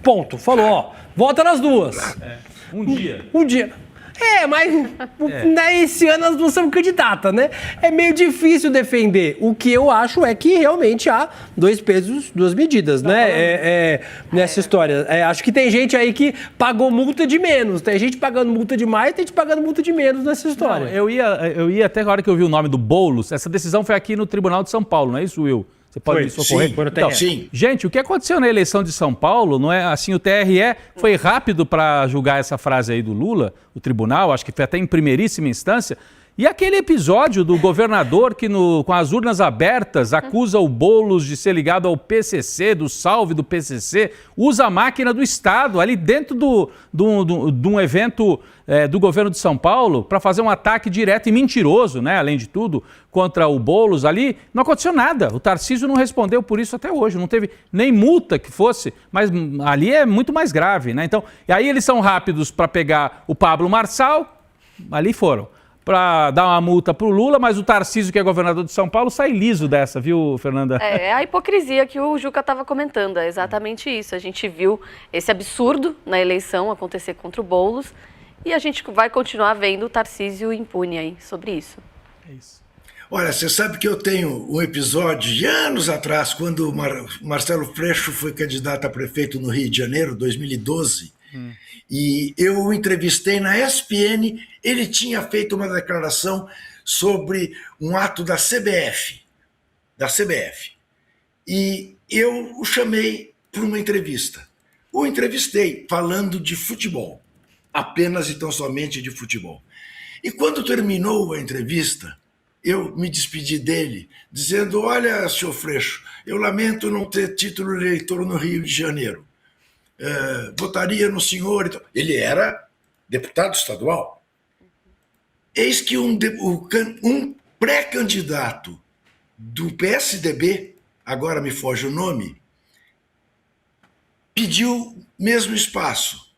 Ponto. Falou, ó, vota nas duas. Um dia. Mas esse ano as duas são candidatas, né? É meio difícil defender. O que eu acho é que realmente há 2 pesos, 2 medidas, né? Nessa história. Acho que tem gente aí que pagou multa de menos. Tem gente pagando multa de mais, tem gente pagando multa de menos nessa história. Não, eu ia até agora que eu vi o nome do Boulos. Essa decisão foi aqui no Tribunal de São Paulo, não é isso, Will? Você pode me socorrer? Então, sim. Gente, o que aconteceu na eleição de São Paulo, não é assim, o TRE foi rápido para julgar essa frase aí do Lula, o tribunal, acho que foi até em primeiríssima instância, e aquele episódio do governador que com as urnas abertas acusa o Boulos de ser ligado ao PCC, do salve do PCC, usa a máquina do Estado ali dentro de um evento do governo de São Paulo para fazer um ataque direto e mentiroso, né, além de tudo, contra o Boulos ali. Não aconteceu nada. O Tarcísio não respondeu por isso até hoje. Não teve nem multa que fosse, mas ali é muito mais grave, né? Então, e aí eles são rápidos para pegar o Pablo Marçal, ali foram. Para dar uma multa para o Lula, mas o Tarcísio, que é governador de São Paulo, sai liso dessa, viu, Fernanda? É a hipocrisia que o Juca estava comentando, é exatamente isso. A gente viu esse absurdo na eleição acontecer contra o Boulos e a gente vai continuar vendo o Tarcísio impune aí sobre isso. É isso. Olha, você sabe que eu tenho um episódio de anos atrás, quando o Marcelo Freixo foi candidato a prefeito no Rio de Janeiro, 2012, e eu o entrevistei na ESPN. Ele tinha feito uma declaração sobre um ato da CBF, e eu o chamei para uma entrevista. O entrevistei falando de futebol, apenas e tão somente de futebol. E quando terminou a entrevista, eu me despedi dele, dizendo: olha, senhor Freixo, eu lamento não ter título de eleitor no Rio de Janeiro. Votaria no senhor. Ele era deputado estadual. Eis que um pré-candidato do PSDB, agora me foge o nome, pediu mesmo espaço.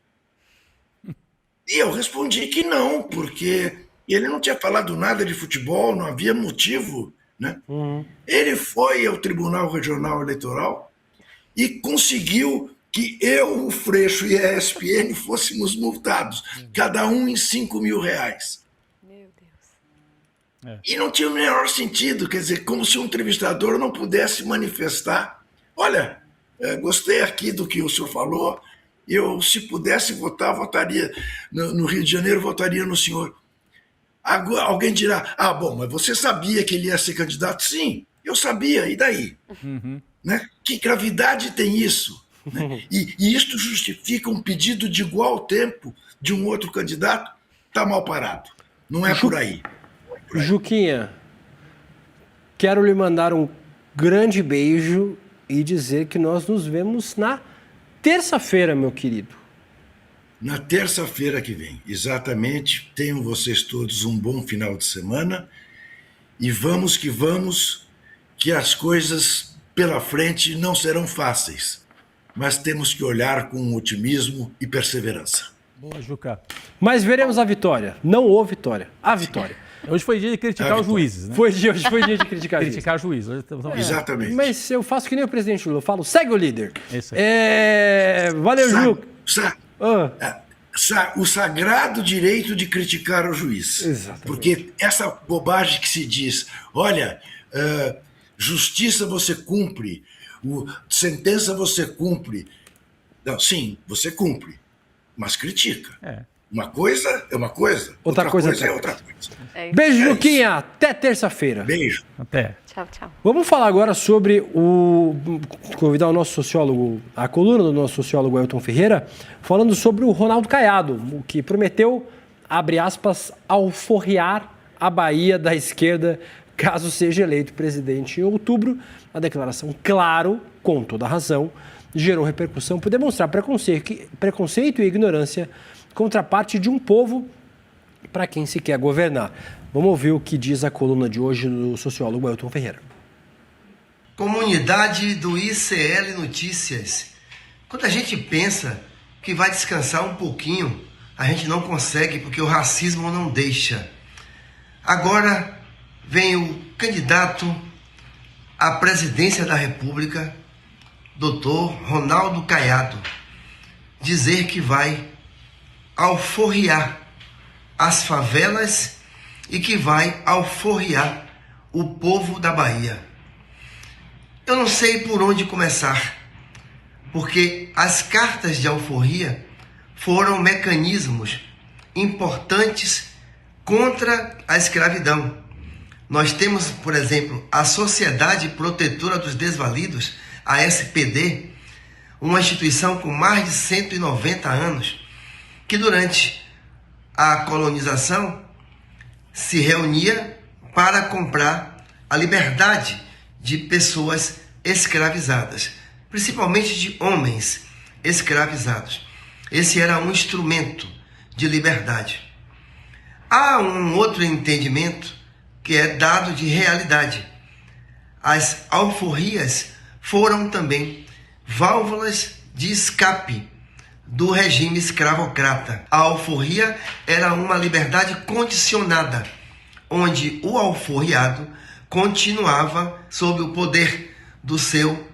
E eu respondi que não, porque ele não tinha falado nada de futebol, não havia motivo, né? Ele foi ao Tribunal Regional Eleitoral e conseguiu que eu, o Freixo e a ESPN fôssemos multados, cada um em R$5 mil. Meu Deus. E não tinha o menor sentido, quer dizer, como se um entrevistador não pudesse manifestar: olha, gostei aqui do que o senhor falou, eu, se pudesse votar, votaria no Rio de Janeiro, votaria no senhor. Alguém dirá: ah, bom, mas você sabia que ele ia ser candidato? Sim, eu sabia, e daí? Né? Que gravidade tem isso? Né? E isto justifica um pedido de igual tempo de um outro candidato? Está mal parado. Não é por aí. Juquinha, quero lhe mandar um grande beijo e dizer que nós nos vemos na terça-feira, meu querido. Na terça-feira que vem, exatamente. Tenham vocês todos um bom final de semana e vamos, que as coisas pela frente não serão fáceis, mas temos que olhar com otimismo e perseverança. Boa, Juca. Mas veremos a vitória. Não houve vitória, a vitória. Hoje foi dia de criticar os juízes, né? Hoje foi dia de criticar criticar juízes. Exatamente. Mas eu faço que nem o presidente Lula, eu falo: segue o líder. Isso aí. Valeu, Ju. O sagrado direito de criticar o juiz. Exatamente. Porque essa bobagem que se diz: olha, justiça você cumpre, sentença você cumpre. Não, sim, você cumpre, mas critica. Uma coisa é uma coisa, outra coisa é outra coisa. Beijo, Juquinha. Até terça-feira. Beijo. Até. Tchau, tchau. Vamos falar agora sobre convidar o nosso sociólogo, a coluna do nosso sociólogo Ailton Ferreira, falando sobre o Ronaldo Caiado, o que prometeu, abre aspas, alforriar a Bahia da esquerda caso seja eleito presidente em outubro. A declaração, claro, com toda razão, gerou repercussão por demonstrar preconceito e ignorância contra parte de um povo para quem se quer governar. Vamos ouvir o que diz a coluna de hoje do sociólogo Ailton Ferreira. Comunidade do ICL Notícias. Quando a gente pensa que vai descansar um pouquinho, a gente não consegue porque o racismo não deixa. Agora vem o candidato à presidência da República, Dr. Ronaldo Caiado, dizer que vai alforriar as favelas e que vai alforriar o povo da Bahia. Eu não sei por onde começar, porque as cartas de alforria foram mecanismos importantes contra a escravidão. Nós temos, por exemplo, a Sociedade Protetora dos Desvalidos, a SPD, uma instituição com mais de 190 anos, que durante a colonização se reunia para comprar a liberdade de pessoas escravizadas, principalmente de homens escravizados. Esse era um instrumento de liberdade. Há um outro entendimento que é dado de realidade. As alforrias foram também válvulas de escape do regime escravocrata. A alforria era uma liberdade condicionada, onde o alforriado continuava sob o poder do seu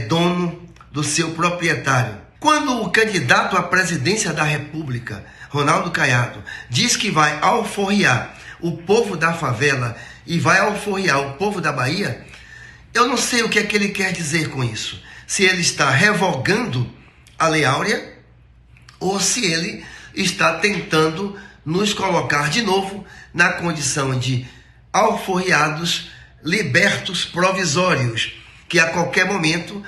dono, do seu proprietário. Quando o candidato à presidência da República, Ronaldo Caiado, diz que vai alforriar o povo da favela e vai alforriar o povo da Bahia, eu não sei o que é que ele quer dizer com isso. Se ele está revogando a Lei Áurea ou se ele está tentando nos colocar de novo na condição de alforriados, libertos provisórios, que a qualquer momento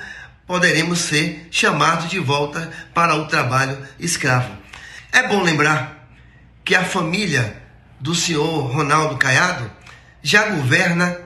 poderemos ser chamados de volta para o trabalho escravo. É bom lembrar que a família do senhor Ronaldo Caiado já governa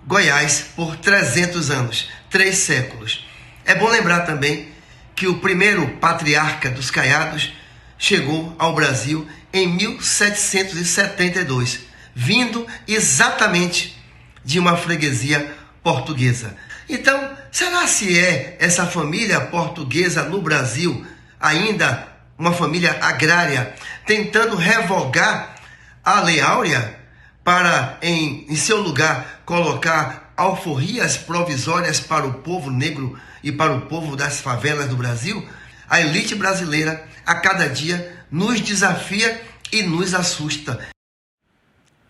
Goiás por 300 anos, 3 séculos. É bom lembrar também que o primeiro patriarca dos Caiados chegou ao Brasil em 1772, vindo exatamente de uma freguesia portuguesa. Então, será se é essa família portuguesa no Brasil, ainda uma família agrária, tentando revogar a Lei Áurea para, em seu lugar, colocar alforrias provisórias para o povo negro e para o povo das favelas do Brasil? A elite brasileira, a cada dia, nos desafia e nos assusta.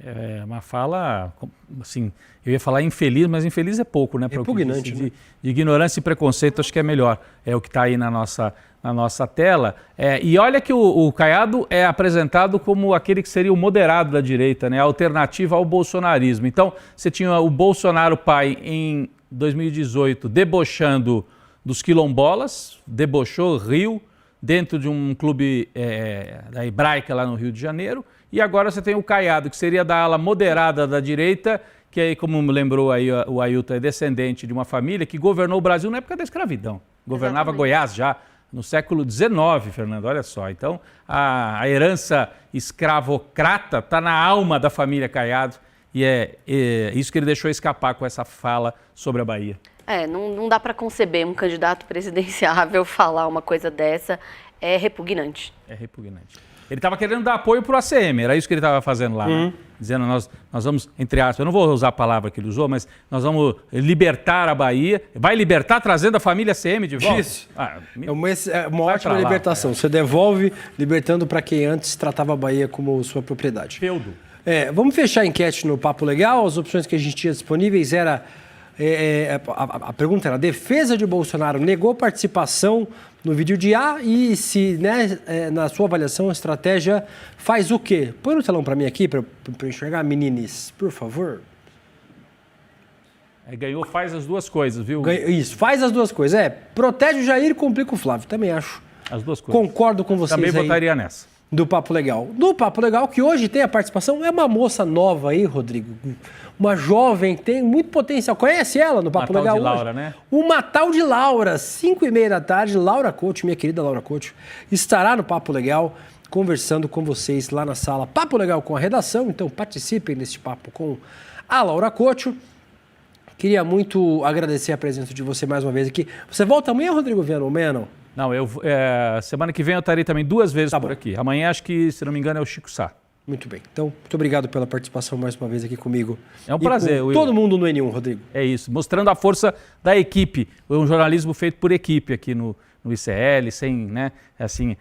É uma fala, assim, eu ia falar infeliz, mas infeliz é pouco, né? Repugnante, né? De ignorância e preconceito, acho que é melhor. É o que está aí na nossa tela. E olha que o Caiado é apresentado como aquele que seria o moderado da direita, né? A alternativa ao bolsonarismo. Então, você tinha o Bolsonaro pai em 2018 debochando dos quilombolas, debochou, riu, dentro de um clube da Hebraica lá no Rio de Janeiro. E agora você tem o Caiado, que seria da ala moderada da direita, que aí, como lembrou aí o Ailton, é descendente de uma família que governou o Brasil na época da escravidão. Governava Exatamente. Goiás já no século XIX, Fernando, olha só. Então, a herança escravocrata está na alma da família Caiado e é isso que ele deixou escapar com essa fala sobre a Bahia. Não dá para conceber um candidato presidenciável falar uma coisa dessa, é repugnante. É repugnante. Ele estava querendo dar apoio para o ACM, era isso que ele estava fazendo lá, né? Dizendo nós vamos, entre aspas, eu não vou usar a palavra que ele usou, mas nós vamos libertar a Bahia. Vai libertar trazendo a família ACM de volta? Isso. É uma ótima libertação. Você devolve libertando para quem antes tratava a Bahia como sua propriedade. Feudo. Vamos fechar a enquete no Papo Legal. As opções que a gente tinha disponíveis era... a pergunta era: defesa de Bolsonaro negou participação no vídeo de A e se, na sua avaliação, a estratégia faz o quê? Põe no telão para mim aqui, para eu enxergar, menines, por favor. Ganhou, faz as duas coisas, viu? Isso, faz as duas coisas. Protege o Jair e complica o Flávio, também acho. As duas coisas. Concordo com vocês. Também votaria nessa. Do Papo Legal. Do Papo Legal, que hoje tem a participação, é uma moça nova aí, Rodrigo. Uma jovem, tem muito potencial. Conhece ela no Papo Legal hoje? Uma tal de Laura, né? Uma tal de Laura, 5h30 da tarde, Laura Couto, minha querida Laura Couto, estará no Papo Legal conversando com vocês lá na sala Papo Legal com a redação. Então participem desse papo com a Laura Couto. Queria muito agradecer a presença de você mais uma vez aqui. Você volta amanhã, Rodrigo Viana, amanhã não? Não, semana que vem eu estarei também 2 vezes por aqui. Amanhã acho que, se não me engano, é o Chico Sá. Muito bem. Então, muito obrigado pela participação mais uma vez aqui comigo. É um prazer, Will. Todo mundo no N1, Rodrigo. É isso, mostrando a força da equipe. Um jornalismo feito por equipe aqui no ICL,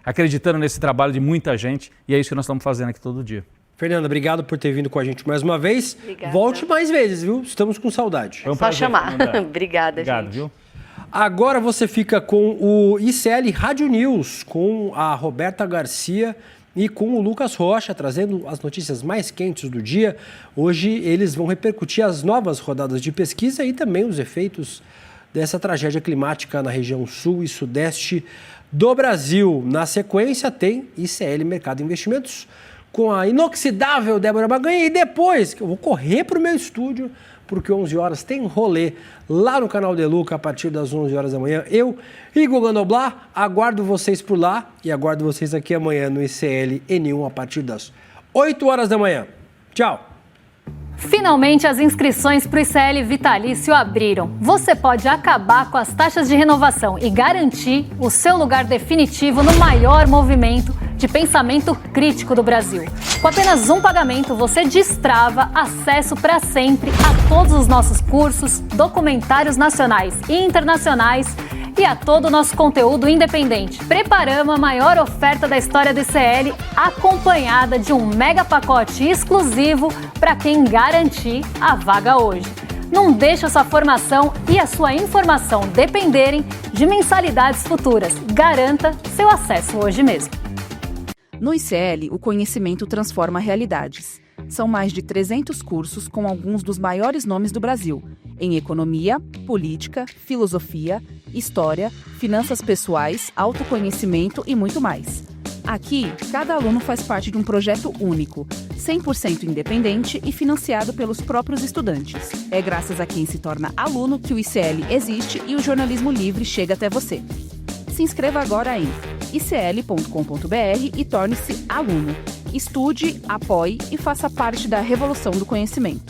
acreditando nesse trabalho de muita gente. E é isso que nós estamos fazendo aqui todo dia. Fernanda, obrigado por ter vindo com a gente mais uma vez. Obrigada. Volte mais vezes, viu? Estamos com saudade. É só chamar. Obrigada, gente. Viu? Agora você fica com o ICL Rádio News, com a Roberta Garcia e com o Lucas Rocha, trazendo as notícias mais quentes do dia. Hoje eles vão repercutir as novas rodadas de pesquisa e também os efeitos dessa tragédia climática na região sul e sudeste do Brasil. Na sequência tem ICL Mercado Investimentos com a inoxidável Débora Baganha e depois eu vou correr para o meu estúdio porque 11 horas tem rolê lá no canal Deluca a partir das 11 horas da manhã. Eu e Guga Noblar aguardo vocês por lá e aguardo vocês aqui amanhã no ICL N1 a partir das 8 horas da manhã. Tchau! Finalmente, as inscrições para o ICL Vitalício abriram. Você pode acabar com as taxas de renovação e garantir o seu lugar definitivo no maior movimento de pensamento crítico do Brasil. Com apenas um pagamento, você destrava acesso para sempre a todos os nossos cursos, documentários nacionais e internacionais e a todo o nosso conteúdo independente. Preparamos a maior oferta da história do ICL, acompanhada de um mega pacote exclusivo para quem garantir a vaga hoje. Não deixe a sua formação e a sua informação dependerem de mensalidades futuras. Garanta seu acesso hoje mesmo. No ICL, o conhecimento transforma realidades. São mais de 300 cursos com alguns dos maiores nomes do Brasil, em economia, política, filosofia, história, finanças pessoais, autoconhecimento e muito mais. Aqui, cada aluno faz parte de um projeto único, 100% independente e financiado pelos próprios estudantes. É graças a quem se torna aluno que o ICL existe e o jornalismo livre chega até você. Se inscreva agora em icl.com.br e torne-se aluno. Estude, apoie e faça parte da revolução do conhecimento.